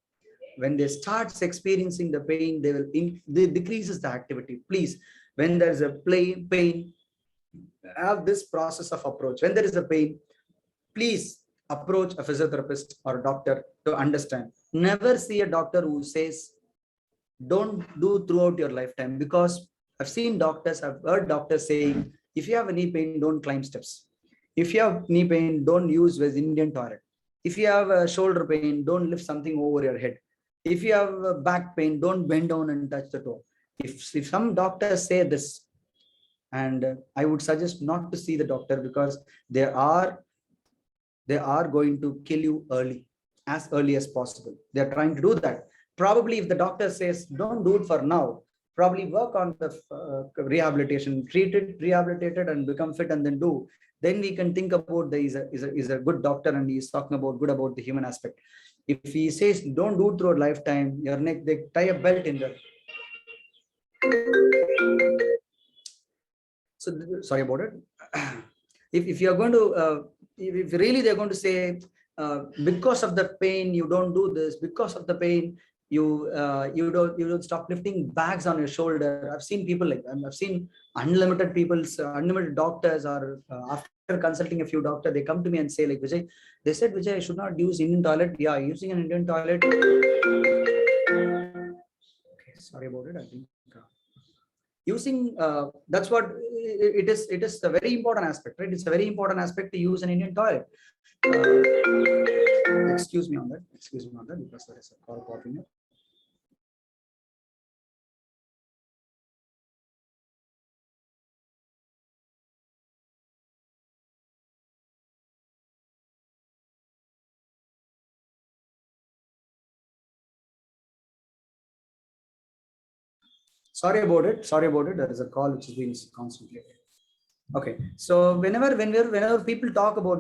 when they start experiencing the pain, they decreases the activity. Please, when there's a pain, have this process of approach. When there is a pain, please approach a physiotherapist or a doctor to understand. Never see a doctor who says don't do throughout your lifetime, because I've seen doctors, I've heard doctors saying, if you have a knee pain, don't climb steps. If you have knee pain, don't use the Indian toilet. If you have a shoulder pain, don't lift something over your head. If you have a back pain, don't bend down and touch the toe. If some doctors say this, and I would suggest not to see the doctor, because they are going to kill you as early as possible. They're trying to do that. Probably if the doctor says, don't do it for now, probably work on the rehabilitation, rehabilitated and become fit and then do. Then we can think about is a good doctor and he's talking about good about the human aspect. If he says, don't do it through a lifetime, your neck, they tie a belt in there. So sorry about it. If you're going to, if really they're going to say, because of the pain, you don't do this, because of the pain, you don't stop lifting bags on your shoulder. I've seen people like, I've seen unlimited doctors, or after consulting a few doctors, they come to me and say like, Vijay, they said, Vijay, I should not use Indian toilet. Yeah, using an Indian toilet. Okay, sorry about it. I think using, that's what it is. It is a very important aspect, right? It's a very important aspect to use an Indian toilet. Excuse me on that. Excuse me on that because there is a call popping up. Sorry about it. Sorry about it. There is a call which is being constantly. Okay. So whenever people talk about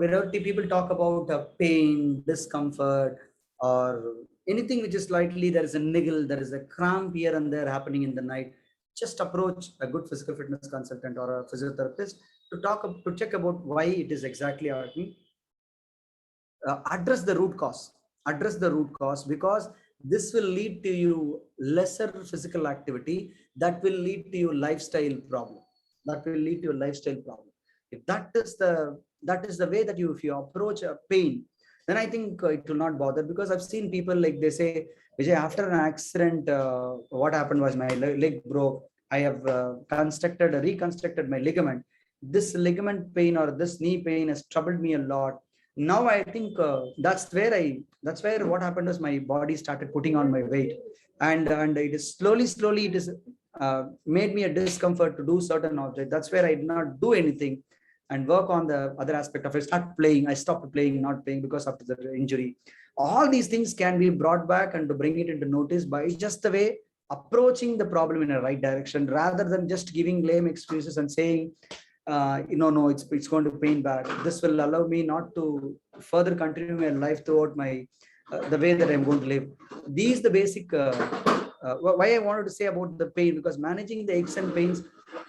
pain, discomfort, or anything which is slightly, there is a niggle, there is a cramp here and there happening in the night, just approach a good physical fitness consultant or a physiotherapist to check about why it is exactly happening. Address the root cause. Address the root cause, because this will lead to you lesser physical activity. That will lead to your lifestyle problem. That will lead to a lifestyle problem. If that is the way that if you approach a pain, then I think it will not bother, because I've seen people like they say, Vijay, after an accident, what happened was my leg broke. I have reconstructed my ligament. This ligament pain or this knee pain has troubled me a lot. Now I think that's where what happened was my body started putting on my weight, and it is slowly it is made me a discomfort to do certain objects. That's where I did not do anything and work on the other aspect of it. I stopped playing, not playing because of the injury. All these things can be brought back and to bring it into notice by just the way approaching the problem in a right direction, rather than just giving lame excuses and saying, no, it's going to pain back. This will allow me not to further continue my life throughout my the way that I'm going to live. These the basic why I wanted to say about the pain, because managing the aches and pains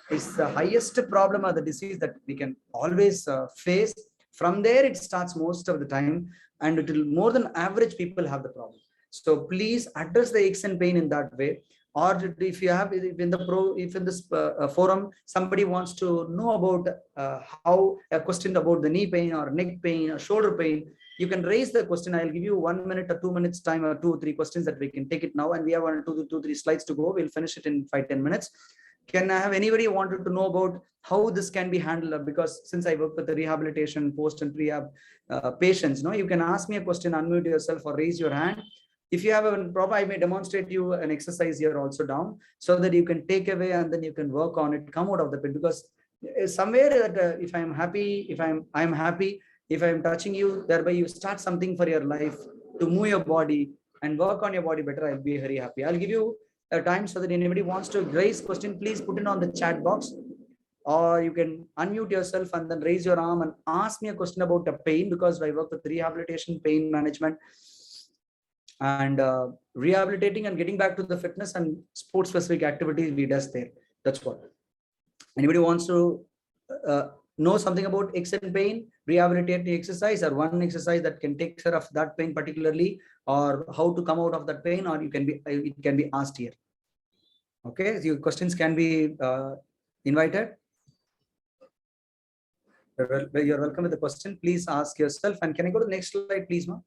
is the highest problem or the disease that we can always face. From there it starts most of the time, and it will more than average people have the problem. So please address the aches and pain in that way. Or if you have, if in this forum somebody wants to know about how a question about the knee pain or neck pain or shoulder pain, you can raise the question. I'll give you 1 minute or 2 minutes time, or 2 or 3 questions that we can take it now, and we have 2-3 slides to go. We'll finish it in 5-10 minutes. Can I have anybody wanted to know about how this can be handled? Because since I work with the rehabilitation, post and rehab patients, you can ask me a question, unmute yourself or raise your hand. If you have a problem, I may demonstrate you an exercise here also down, so that you can take away and then you can work on it, come out of the pit. Because somewhere that if I'm happy, if I'm happy, if I'm touching you, thereby you start something for your life to move your body and work on your body better, I'll be very happy. I'll give you a time so that anybody wants to raise question, please put it on the chat box, or you can unmute yourself and then raise your arm and ask me a question about the pain, because I work with rehabilitation, pain management, and rehabilitating and getting back to the fitness and sports specific activities we does there. That's what. Anybody wants to know something about aches and pain, rehabilitating exercise, or one exercise that can take care of that pain particularly, or how to come out of that pain, or it can be asked here. Okay, so your questions can be invited. You're welcome with the question. Please ask yourself. And can I go to the next slide, please, ma'am?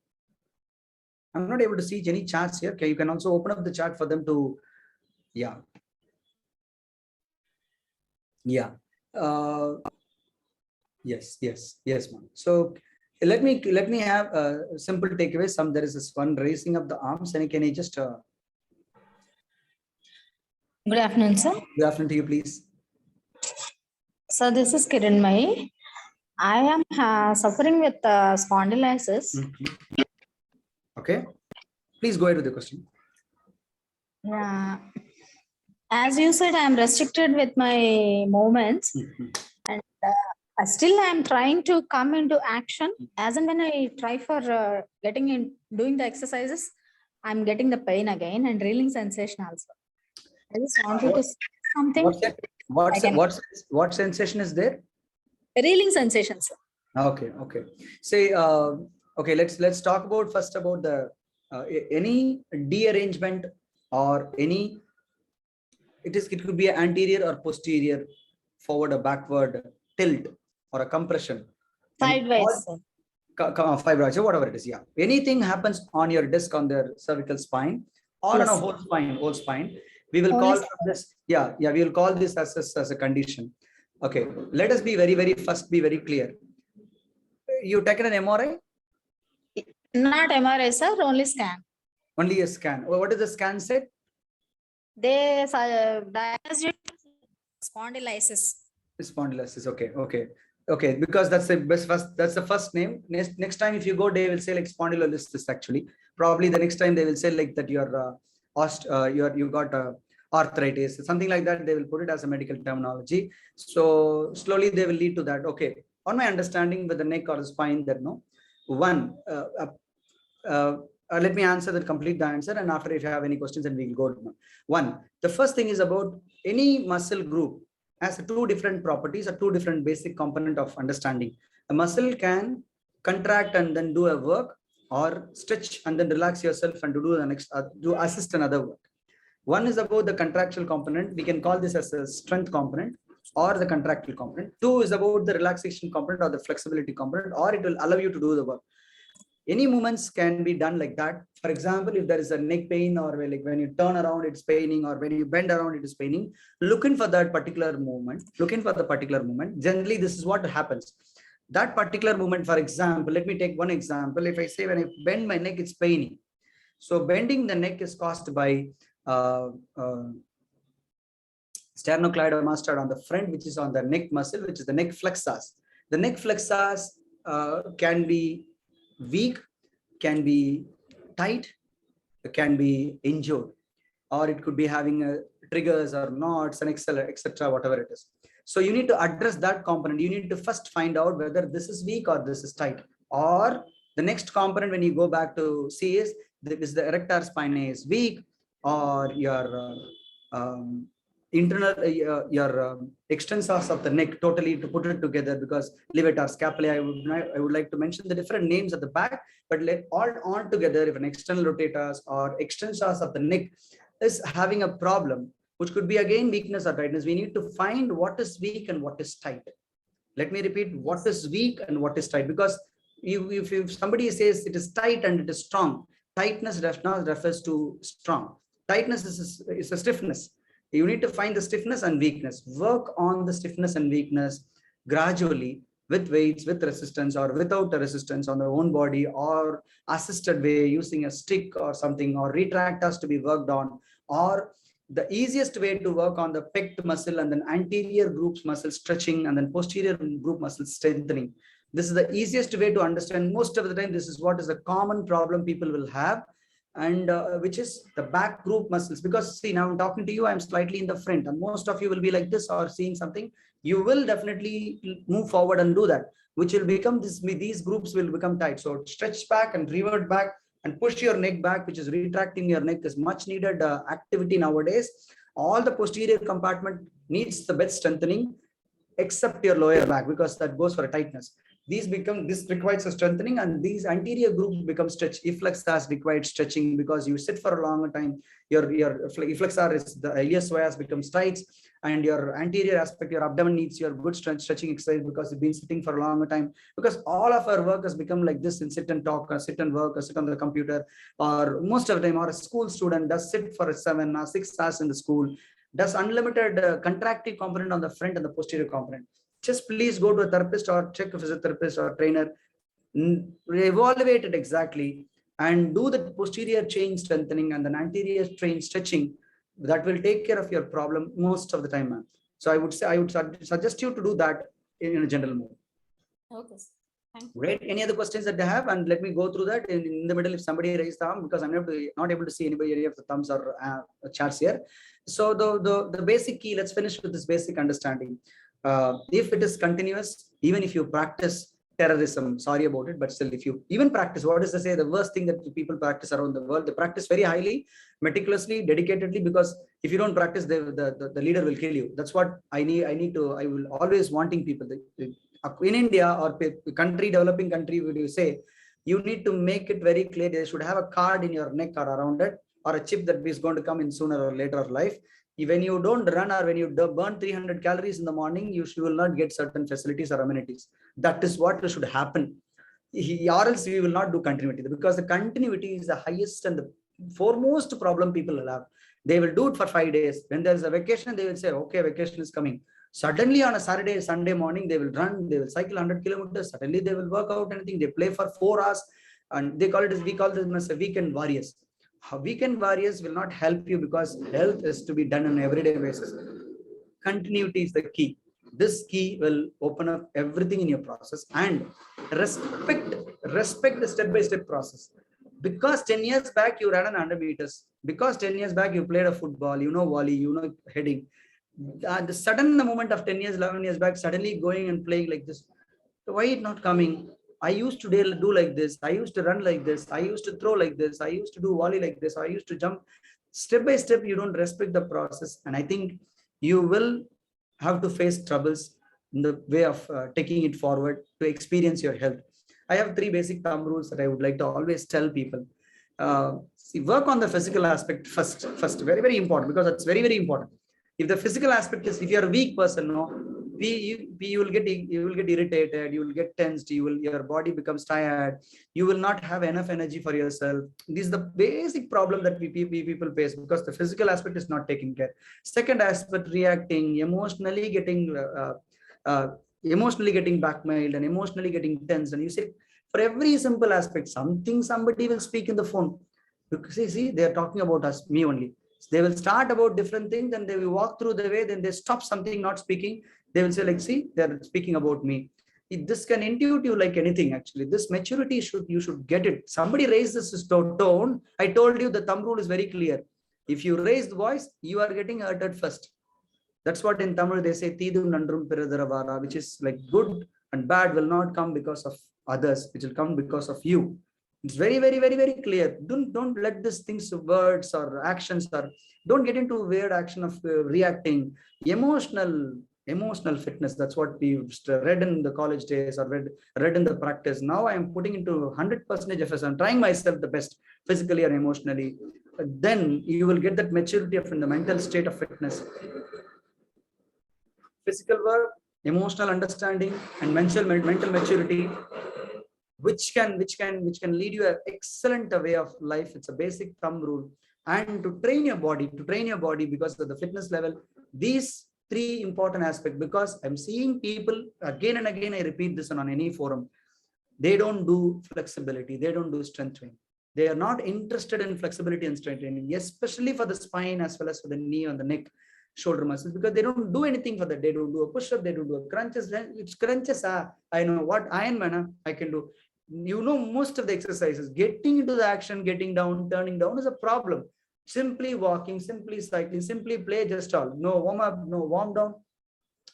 I'm not able to see any chats here. Okay, you can also open up the chat for them to, yeah. Yes, ma'am. So let me have a simple takeaway. There is this one raising up the arms, and can I just Good afternoon, sir. Good afternoon to you, please. So this is Kiranmai. I am suffering with spondylitis. Okay, please go ahead with the question. Yeah, as you said, I am restricted with my movements, and still I am trying to come into action. As and when I try for doing the exercises, I'm getting the pain again and reeling sensation also. I just wanted to say something. What sensation is there? Reeling sensation, sir. Okay. Say, okay, let's talk about first about the any dearrangement or any. It could be an anterior or posterior, forward or backward tilt or a compression. Sideways. Fibroids, or whatever it is. Yeah, anything happens on your disc, on the cervical spine, or on a whole spine. We will Only call scan. from this. Yeah, we will call this as a condition. Okay, let us be very first be very clear. You taken an MRI? Not MRI, sir, only scan. Only a scan. What is the scan said? They diagnosed it spondylitis. Spondylosis. Okay. Because that's the first name. Next time if you go, they will say like spondylolisthesis. Actually, probably the next time they will say like that you got arthritis, something like that. They will put it as a medical terminology. So slowly they will lead to that. Okay. On my understanding with the neck or the spine, that no one. Let me answer that, complete the answer, and after if you have any questions, then we will go to one. The first thing is about any muscle group has two different properties or two different basic component of understanding. A muscle can contract and then do a work, or stretch and then relax yourself and to do the next, to assist another work. One is about the contractual component. We can call this as a strength component or the contractual component. Two is about the relaxation component or the flexibility component, or it will allow you to do the work. Any movements can be done like that. For example, if there is a neck pain, or like when you turn around, it's paining, or when you bend around, it is paining. Looking for that particular movement, generally, this is what happens. That particular movement, for example, let me take one example. If I say when I bend my neck, it's paining. So bending the neck is caused by sternocleidomastoid on the front, which is on the neck muscle, which is the neck flexors. The neck flexors can be weak, can be tight, can be injured, or it could be having triggers or knots and etc., whatever it is. So you need to address that component. You need to first find out whether this is weak or this is tight. Or the next component when you go back to see is the erector spinae is weak, or your internal extensors of the neck totally, to put it together, because levator scapulae, I would like to mention the different names at the back, but let all together, if an external rotators or extensors of the neck is having a problem, which could be again weakness or tightness, we need to find what is weak and what is tight. Let me repeat, what is weak and what is tight, because if somebody says it is tight and it is strong, tightness refers to strong. Tightness is a stiffness. You need to find the stiffness and weakness. Work on the stiffness and weakness gradually with weights, with resistance or without a resistance on the own body, or assisted way using a stick or something, or retractors to be worked on, or the easiest way to work on the pec muscle and then anterior groups muscle stretching and then posterior group muscle strengthening. This is the easiest way to understand. Most of the time, this is what is a common problem people will have, and which is the back group muscles. Because see, now I'm talking to you, I'm slightly in the front, and most of you will be like this or seeing something. You will definitely move forward and do that, which will become this. These groups will become tight. So stretch back and revert back and push your neck back, which is retracting your neck, is much needed activity nowadays. All the posterior compartment needs the best strengthening, except your lower back, because that goes for a tightness. This requires a strengthening, and these anterior groups become stretch. Efflexors required stretching, because you sit for a longer time. Your efflexor is the iliac psoas becomes tight, and your anterior aspect, your abdomen needs your good stretching exercise, because you've been sitting for a longer time. Because all of our work has become like this in sit and talk, or sit and work, or sit on the computer, or most of the time, or a school student does sit for 7 or 6 hours in the school, does unlimited contractive component on the front and the posterior component. Just please go to a therapist or check a physiotherapist or trainer, evaluate it exactly, and do the posterior chain strengthening and the anterior chain stretching. That will take care of your problem most of the time, ma'am. So I would suggest you to do that in a general mode. Okay. Thank you. Great. Any other questions that they have? And let me go through that in the middle if somebody raised the arm, because I'm not able to see anybody, any of the thumbs or charts here. So the basic key, let's finish with this basic understanding. If it is continuous, even if you practice terrorism, sorry about it, but still, if you even practice, what is to say, the worst thing that people practice around the world, they practice very highly, meticulously, dedicatedly, because if you don't practice, the leader will kill you. That's what I will always wanting people in India or developing country, would you say, you need to make it very clear. They should have a card in your neck or around it, or a chip that is going to come in sooner or later of life. When you don't run, or when you burn 300 calories in the morning, you will not get certain facilities or amenities. That is what should happen. Or else we will not do continuity, because the continuity is the highest and the foremost problem people will have. They will do it for 5 days. When there's a vacation, they will say, okay, vacation is coming. Suddenly on a Saturday, Sunday morning, they will run, they will cycle 100 kilometers. Suddenly they will work out anything. They play for 4 hours and they call it as, we call them as a weekend warriors. Weekend warriors will not help you because health is to be done on an everyday basis. Continuity is the key. This key will open up everything in your process, and respect the step-by-step process. Because 10 years back you ran an 100 meters, because 10 years back you played a football, you know volley, you know heading. The sudden moment of 10 years, 11 years back, suddenly going and playing like this. Why it not coming? I used to do like this. I used to run like this. I used to throw like this. I used to do volley like this. I used to jump. Step by step, you don't respect the process. And I think you will have to face troubles in the way of taking it forward to experience your health. I have 3 basic thumb rules that I would like to always tell people. Work on the physical aspect first, very, very important, because it's very, very important. If the physical aspect is, if you're a weak person, you will get irritated, you will get tensed, your body becomes tired, you will not have enough energy for yourself. This is the basic problem that we people face, because the physical aspect is not taken care. Second aspect, reacting, emotionally getting backmailed and emotionally getting tense. And you say, for every simple aspect, somebody will speak in the phone. Because see, they are talking about us, me only. They will start about different things, and they will walk through the way, then they stop something, not speaking. They will say like, see, they're speaking about me. This can intuit you like anything, actually. This maturity, you should get it. Somebody raised this tone. I told you the thumb rule is very clear. If you raise the voice, you are getting hurted first. That's what in Tamil they say, Thidu Nandrum Piradharavara, which is like good and bad will not come because of others, which will come because of you. It's very, very, very, very clear. Don't let these things, words or actions, or don't get into weird action of reacting. Emotional fitness. That's what we read in the college days, or read in the practice. Now I am putting into 100% effort. I'm trying myself the best, physically or emotionally. Then you will get that maturity of in the mental state of fitness. Physical work, emotional understanding, and mental maturity, which can lead you an excellent way of life. It's a basic thumb rule. And to train your body because of the fitness level, these 3 important aspects, because I'm seeing people again and again, I repeat this on any forum, they don't do flexibility, they don't do strength training. They are not interested in flexibility and strength training, especially for the spine as well as for the knee and the neck, shoulder muscles, because they don't do anything for that. They don't do a push-up, they don't do a crunches. It's crunches. I know what Ironman I can do. You know, most of the exercises, getting into the action, getting down, turning down is a problem. Simply walking, simply cycling, simply play, just all. No warm up, no warm down.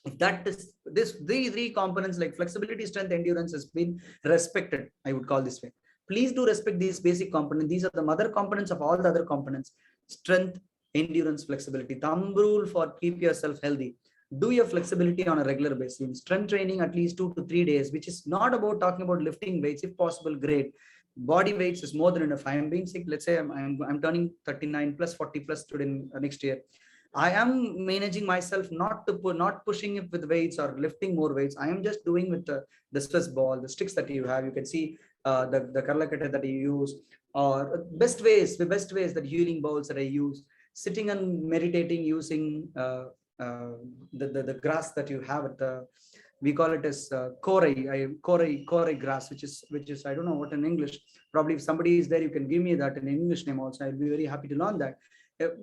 If that is these 3 components like flexibility, strength, endurance has been respected, I would call this way. Please do respect these basic components. These are the mother components of all the other components. Strength, endurance, flexibility. Thumb rule for keep yourself healthy. Do your flexibility on a regular basis. Strength training at least 2 to 3 days, which is not about talking about lifting weights. If possible, great. Body weights is more than enough. I am being sick. Let's say I'm turning 39 plus 40 plus today next year. I am managing myself not pushing it with weights or lifting more weights. I am just doing with the stress ball, the sticks that you have. You can see the Karlakata that you use, or the best ways that healing bowls that I use. Sitting and meditating using the grass that you have at the, we call it as Korai grass, which is I don't know what in English. Probably if somebody is there, you can give me that in English name also. I'll be very happy to learn that.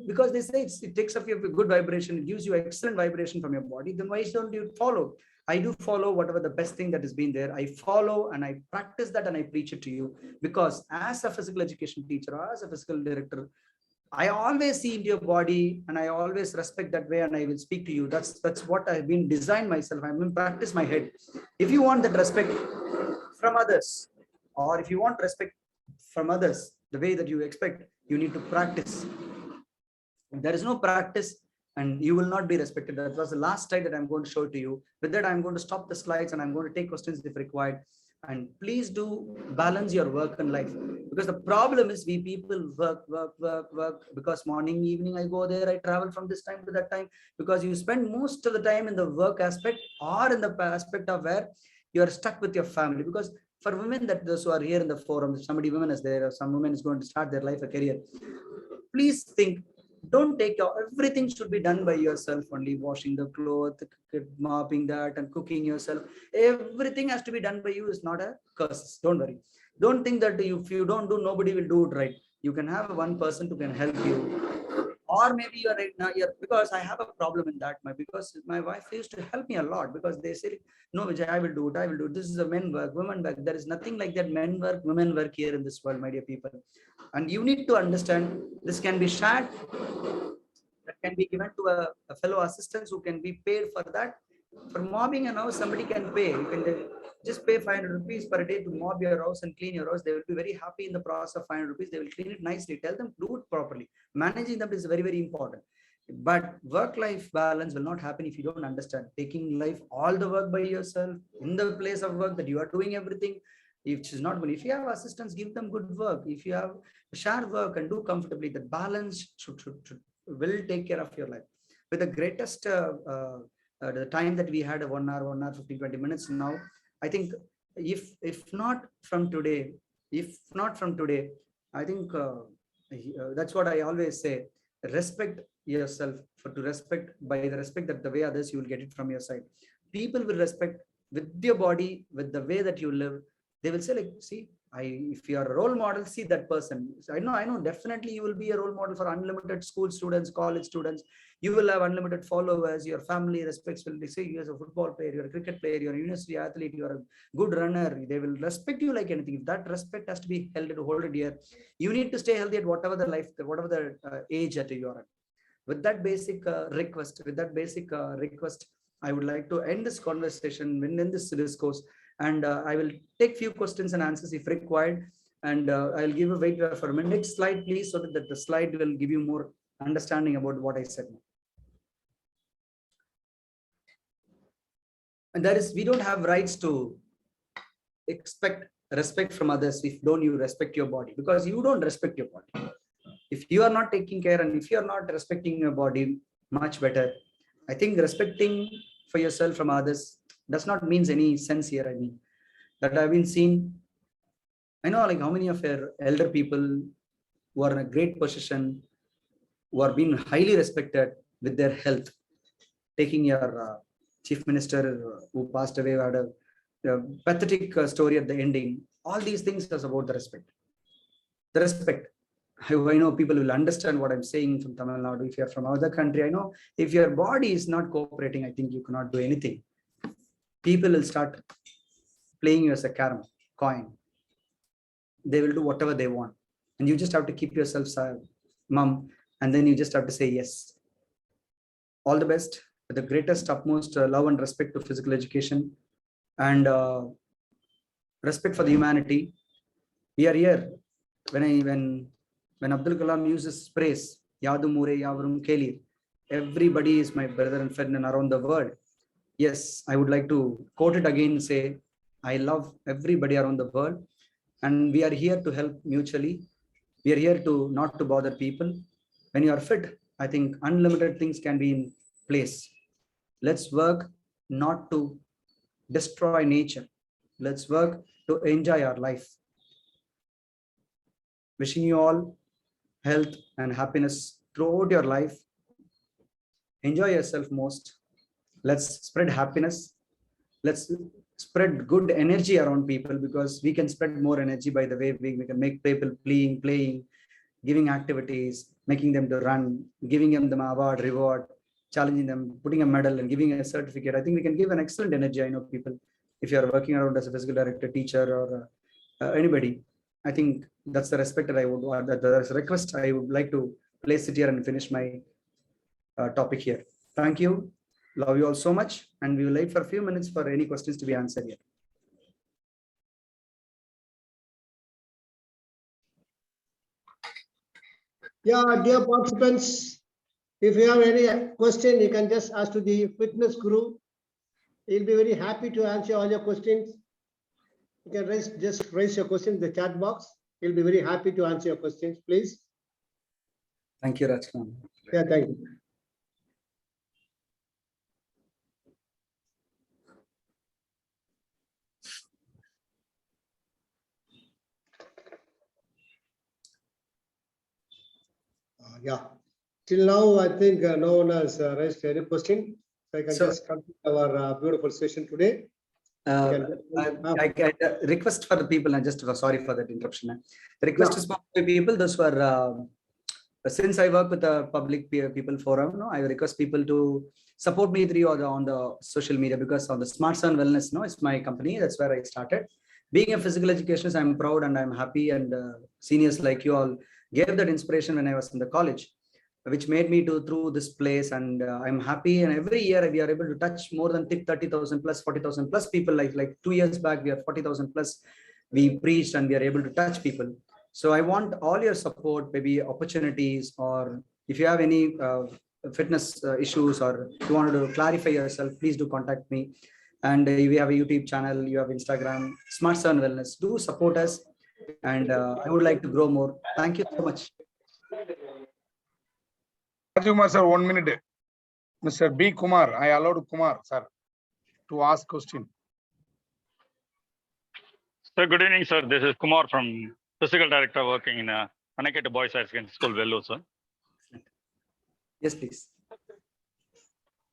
Because they say it takes up your good vibration, it gives you excellent vibration from your body. Then why don't you follow? I do follow whatever the best thing that has been there. I follow and I practice that and I preach it to you. Because as a physical education teacher or as a physical director, I always see into your body and I always respect that way, and I will speak to you. That's what I've been designed myself. I've been practice my head. If you want that respect from others, or if you want respect from others, the way that you expect, you need to practice. If there is no practice, and you will not be respected. That was the last slide that I'm going to show to you. With that, I'm going to stop the slides and I'm going to take questions if required. And please do balance your work and life, because the problem is we people work, because morning, evening, I go there, I travel from this time to that time, because you spend most of the time in the work aspect or in the aspect of where you are stuck with your family. Because for women, that those who are here in the forum, if somebody women is there or some woman is going to start their life, a career, please think Don't take everything should be done by yourself only. Washing the clothes, mopping that, and cooking yourself. Everything has to be done by you. Is not a curse. Don't worry. Don't think that if you don't do, nobody will do it right. You can have one person who can help you, or maybe you're right now. Because I have a problem in that. Because my wife used to help me a lot, because they say, no, Vijay, I will do it. I will do it. This is a men work, women work. There is nothing like that. Men work, women work here in this world, my dear people. And you need to understand this can be shared, that can be given to a fellow assistants who can be paid for that. For mobbing and house, somebody can pay. You can just pay 500 rupees per day to mob your house and clean your house. They will be very happy in the process of 500 rupees. They will clean it nicely. Tell them do it properly. Managing them is very, very important. But work-life balance will not happen if you don't understand. Taking life, all the work by yourself in the place of work that you are doing everything. If is not good, if you have assistants, give them good work. If you have shared work and do comfortably, the balance will take care of your life. With the greatest the time that we had, a 1 hour, 15, 20 minutes now, I think if not from today, I think that's what I always say. Respect yourself. To respect, by the respect that the way others, you will get it from your side. People will respect with your body, with the way that you live. They will say, like, see, if you are a role model, see that person. So I know, definitely you will be a role model for unlimited school students, college students. You will have unlimited followers. Your family respects, will say you as a football player, you're a cricket player, you're a university athlete, you're a good runner. They will respect you like anything. If that respect has to be held to hold it dear, you need to stay healthy at whatever the age that you are at. With that basic request, I would like to end this conversation, end this discourse. And I will take few questions and answers if required. And I'll give a wait for a minute. Next slide, please, so that the slide will give you more understanding about what I said. And that is, we don't have rights to expect respect from others if don't you respect your body, because you don't respect your body. If you are not taking care and if you are not respecting your body much better, I think respecting for yourself from others does not mean any sense here. I mean, that I've been seen. I know, like, how many of your elder people who are in a great position, who are being highly respected with their health, taking your chief minister who passed away, had a pathetic story at the ending. All these things is about the respect. The respect. I know people will understand what I'm saying from Tamil Nadu. If you're from other country, I know if your body is not cooperating, I think you cannot do anything. People will start playing you as a coin. They will do whatever they want. And you just have to keep yourself mum, and then you just have to say yes. All the best, with the greatest, utmost love and respect to physical education and respect for the humanity. We are here. When Abdul Kalam uses praise, Yadu Mure Yavarum Kelir, everybody is my brother and friend and around the world. Yes, I would like to quote it again and say, I love everybody around the world, and we are here to help mutually. We are here to not to bother people. When you are fit, I think unlimited things can be in place. Let's work not to destroy nature. Let's work to enjoy our life. Wishing you all health and happiness throughout your life. Enjoy yourself most. Let's spread happiness. Let's spread good energy around people, because we can spread more energy by the way we can make people playing, giving activities, making them to run, giving them the award, reward, challenging them, putting a medal and giving a certificate. I think we can give an excellent energy. I know people, if you are working around as a physical director, teacher, or anybody, I think that's the respect that I would want, that's a request I would like to place it here and finish my topic here. Thank you. Love you all so much. And we will wait for a few minutes for any questions to be answered here. Yeah, dear participants, if you have any question, you can just ask to the fitness guru. He'll be very happy to answer all your questions. You can just raise your question in the chat box. He'll be very happy to answer your questions, please. Thank you, Rajkumar. Yeah, thank you. Yeah. Till now, I think no one has raised any question. So I can So- just complete our beautiful session today. I request for the people, and just sorry for that interruption. The request is for the people, those who are, since I work with the public people forum, no, I request people to support me through on the social media, because on the Smart Sun Wellness, no, it's my company. That's where I started. Being a physical educationist, I'm proud and I'm happy, and seniors like you all gave that inspiration when I was in the college, which made me to through this place, and I'm happy. And every year we are able to touch more than 30,000 plus 40,000 plus people. Like 2 years back, we are 40,000 plus. We preached and we are able to touch people. So I want all your support, maybe opportunities, or if you have any fitness issues, or if you wanted to clarify yourself, please do contact me. And we have a YouTube channel, you have Instagram, Smart Sun Wellness. Do support us, and I would like to grow more. Thank you so much. Kumar sir, 1 minute. Mr. B. Kumar, I allowed Kumar sir to ask question. Sir, good evening, sir. This is Kumar from Physical Director working in Anaketa Boys High Secondary School, Vellore, sir. Yes, please.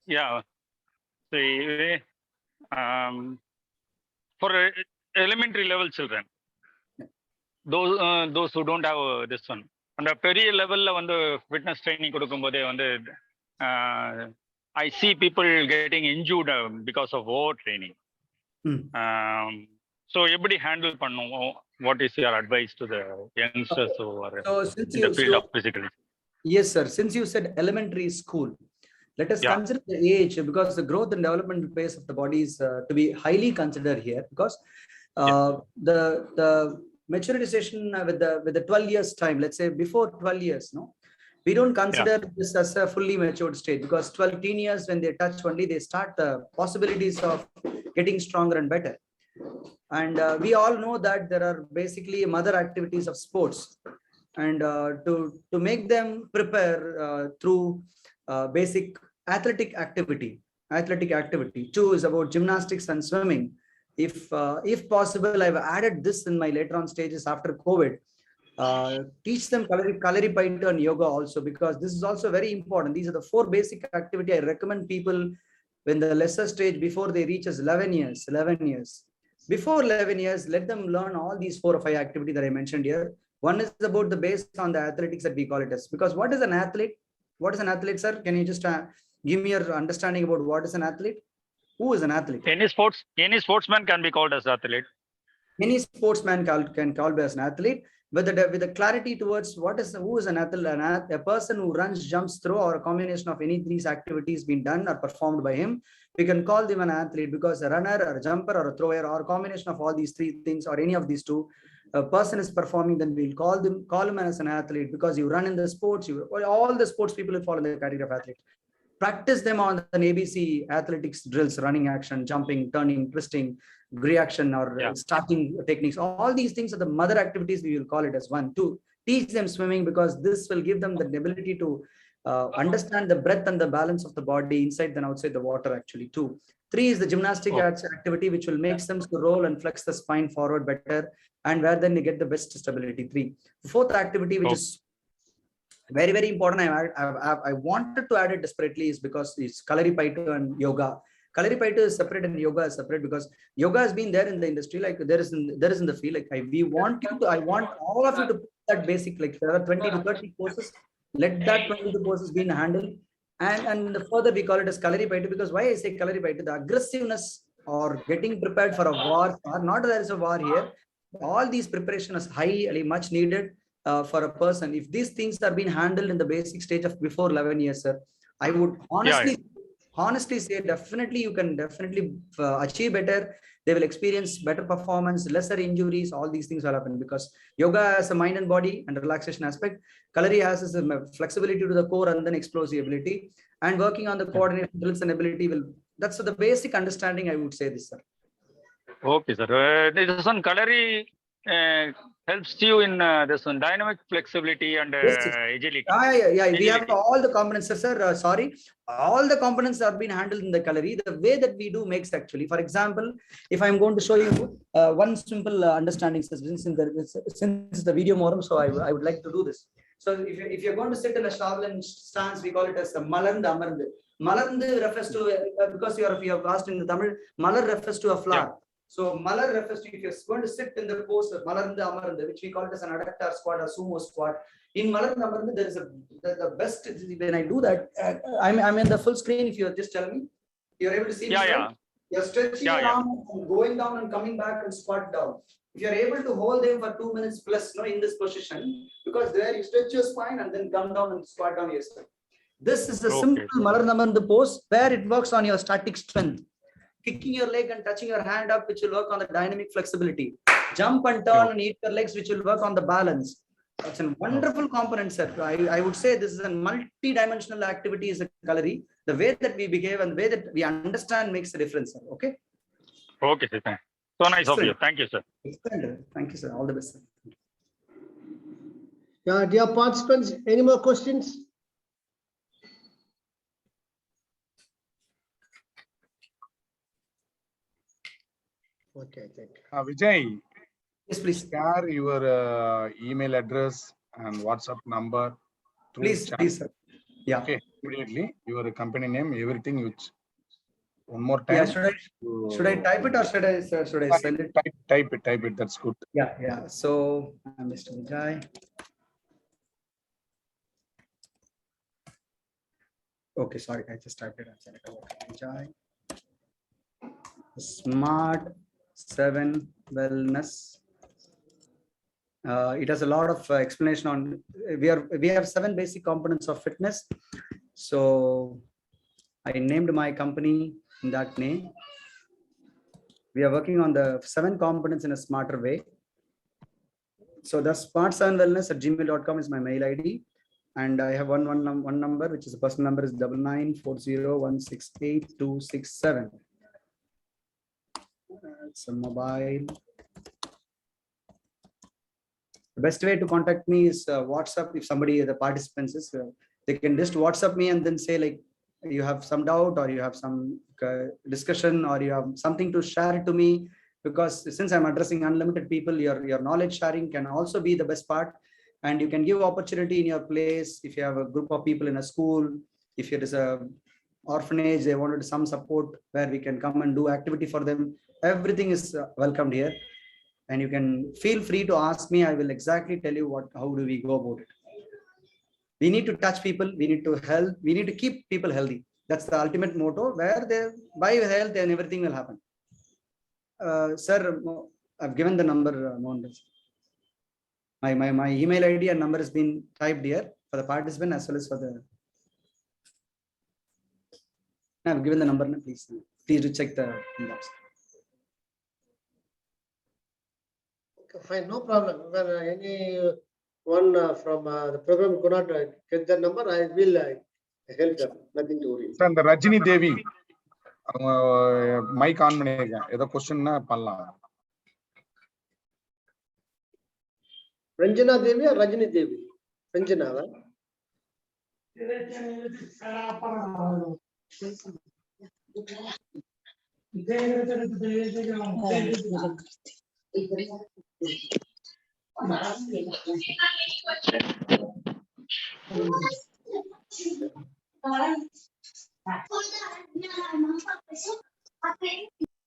Yeah. See, for elementary level children, those who don't have this one, and a பெரிய லெவல்ல வந்து fitness training கொடுக்கும்போதே வந்து I see people getting injured because of over training. So எப்படி handle பண்ணும்? What is your advice to the youngsters who are in the field of physical? Yes, sir. Since you said elementary school, let us consider the age, because the growth and development pace of the body is to be highly considered here, because the maturization with the 12 years time, let's say before 12 years, no, we don't consider this as a fully matured state, because 12 teen years, when they touch only, they start the possibilities of getting stronger and better. And we all know that there are basically mother activities of sports, and to make them prepare through basic athletic activity. Two is about gymnastics and swimming. If possible, I've added this in my later on stages after COVID. Teach them Kalaripayattu and yoga also, because this is also very important. These are the 4 basic activity I recommend people when the lesser stage, before they reach as 11 years. Before 11 years, let them learn all these 4 or 5 activities that I mentioned here. One is about the base on the athletics that we call it as, because what is an athlete? What is an athlete, sir? Can you just give me your understanding about what is an athlete? Who is an athlete? Any sportsman can be called as athlete. Any sportsman can call as an athlete, with the clarity towards who is an athlete. A person who runs, jumps, throw, or a combination of any these activities being done or performed by him, we can call them an athlete, because a runner or a jumper or a thrower, or a combination of all these 3 things, or any of these 2, a person is performing, then we'll call him as an athlete, because you run in the sports. All the sports people will fall in the category of athlete. Practice them on an ABC athletics drills, running action, jumping, turning, twisting, reaction, or starting techniques. All these things are the mother activities, we will call it as 1. 2, teach them swimming, because this will give them the ability to understand the breadth and the balance of the body inside and outside the water, actually. 2. 3 is the gymnastic activity, which will make them to roll and flex the spine forward better, and where then they get the best stability. 3. 4th activity, which is very, very important, I wanted to add it desperately, is because it's Kalaripayattu and yoga. Kalaripayattu is separate and yoga is separate, because yoga has been there in the industry, like there is in the field. Like I want all of you to put that basic, like there are 20 to 30 courses, let that 20 courses be handled, and further we call it as Kalaripayattu, because why I say Kalaripayattu, the aggressiveness or getting prepared for a war, or not there is a war here, all these preparation is highly much needed for a person. If these things are being handled in the basic stage of before 11 years, sir, I would honestly say definitely you can achieve better. They will experience better performance, lesser injuries. All these things will happen, because yoga has a mind and body and relaxation aspect. Kalari has a flexibility to the core and then explosive ability, and working on the coordination drills and ability will. That's the basic understanding, I would say this, sir. Okay, sir. This one Kalari helps you in this one dynamic flexibility and agility. Yeah. We have all the components, sir. Sorry, all the components are being handled in the Kalari. The way that we do makes, actually. For example, if I'm going to show you one simple understanding, since the video forum, so I would like to do this. So if you're going to sit in a Shaolin stance, we call it as a Malarnd Amarnd. Malarnd refers to, because you have asked in the Tamil, Malar refers to a flower. So Malar refers to, if you're going to sit in the pose of Malarnd Amarnd, which we call it as an adductor squat or sumo squat. In Malarnd Amarnd, there is the best, when I do that, I'm in the full screen. If you're just telling me, you're able to see me. You're stretching your arm and going down and coming back and squat down. If you're able to hold them for 2 minutes plus, in this position, because there you stretch your spine and then come down and squat down yourself. This is a simple Malarnd Amarnd pose where it works on your static strength. Kicking your leg and touching your hand up, which will work on the dynamic flexibility. Jump and turn and eat your legs, which will work on the balance. It's a wonderful component, sir. I would say this is a multi-dimensional activity is a gallery. The way that we behave and the way that we understand makes a difference, sir. Okay? Okay, sir. So nice of you. Thank you, sir. Thank you, sir. All the best, sir. Yeah, dear participants, any more questions? Okay, thank you. Vijay. Yes, please. Share your email address and WhatsApp number. Please, sir. Yeah. Okay, immediately your company name, everything. Which one more time. Yeah, should I type it or should I send it? Type it. That's good. Yeah. So Mr. Vijay. Okay, sorry, I just typed it. Vijay. Smart 7 Wellness. It has a lot of explanation on. We have 7 basic components of fitness. So I named my company in that name. We are working on the 7 components in a smarter way. So the smart7wellness@gmail.com is my mail ID. And I have one number, which is a personal number, is 9940168267. It's a mobile. The best way to contact me is WhatsApp. If somebody, the participants is, they can just WhatsApp me and then say like, you have some doubt or you have some discussion or you have something to share it to me. Because since I'm addressing unlimited people, your knowledge sharing can also be the best part. And you can give opportunity in your place. If you have a group of people in a school, if it is a orphanage, they wanted some support where we can come and do activity for them. Everything is welcomed here. And you can feel free to ask me. I will exactly tell you how do we go about it. We need to touch people. We need to help. We need to keep people healthy. That's the ultimate motto, where they by health and everything will happen. Sir, I've given the number. My email ID and number has been typed here for the participant as well as for the. I've given the number. Please do check the inbox. Okay, fine, no problem. When anyone from the program could not get the number, I will help them. Nothing to worry. Sir, the Rajini Devi, mic on பண்ணிருக்கேன். ஏதோ question பண்ணலாம். Ranjana Devi or Rajini Devi? Ranjana, right?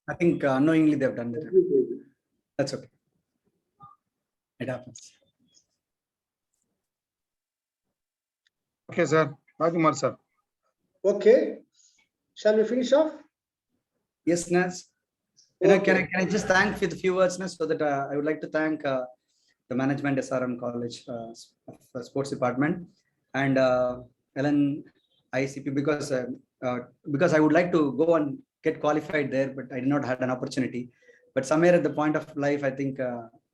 I think unknowingly they've done that. That's okay. It happens. Okay, sir. Rajkumar, sir. Okay. Shall we finish off? Yes, Nas. Can I just thank with a few words, Nas, so that I would like to thank the management SRM College Sports Department and Ellen ICP because I would like to go and get qualified there, but I did not have an opportunity. But somewhere at the point of life, I think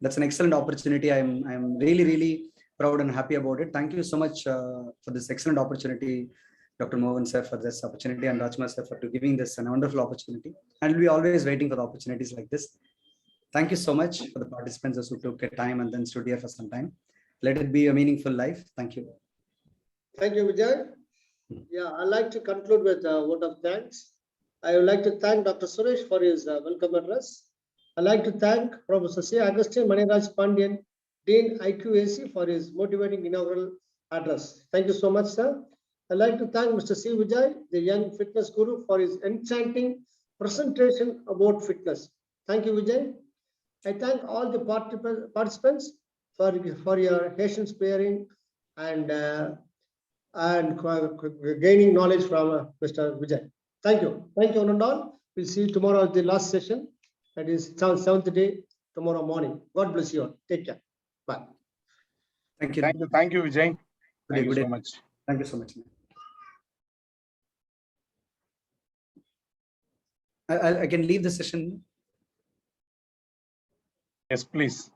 that's an excellent opportunity. I'm really, really proud and happy about it. Thank you so much for this excellent opportunity, Dr. Mohan sir, for this opportunity, and Rajkumar sir for giving this a wonderful opportunity. And we'll be always waiting for the opportunities like this. Thank you so much for the participants who took time and then stood here for some time. Let it be a meaningful life. Thank you. Thank you, Vijay. Yeah, I'd like to conclude with a word of thanks. I would like to thank Dr. Suresh for his welcome address. I'd like to thank Professor C. Agustin Maniraj Pandian, Dean IQAC, for his motivating inaugural address. Thank you so much, sir. I'd like to thank Mr. C. Vijay, the young fitness guru, for his enchanting presentation about fitness. Thank you, Vijay. I thank all the participants for your patient sparing and gaining knowledge from Mr. Vijay. Thank you. Thank you, one and all. We'll see you tomorrow at the last session. That is 7th day, tomorrow morning. God bless you all. Take care. Bye. Thank you. Thank you, Vijay. Thank you Good so day. much. Thank you so much. I can leave the session. Yes, please.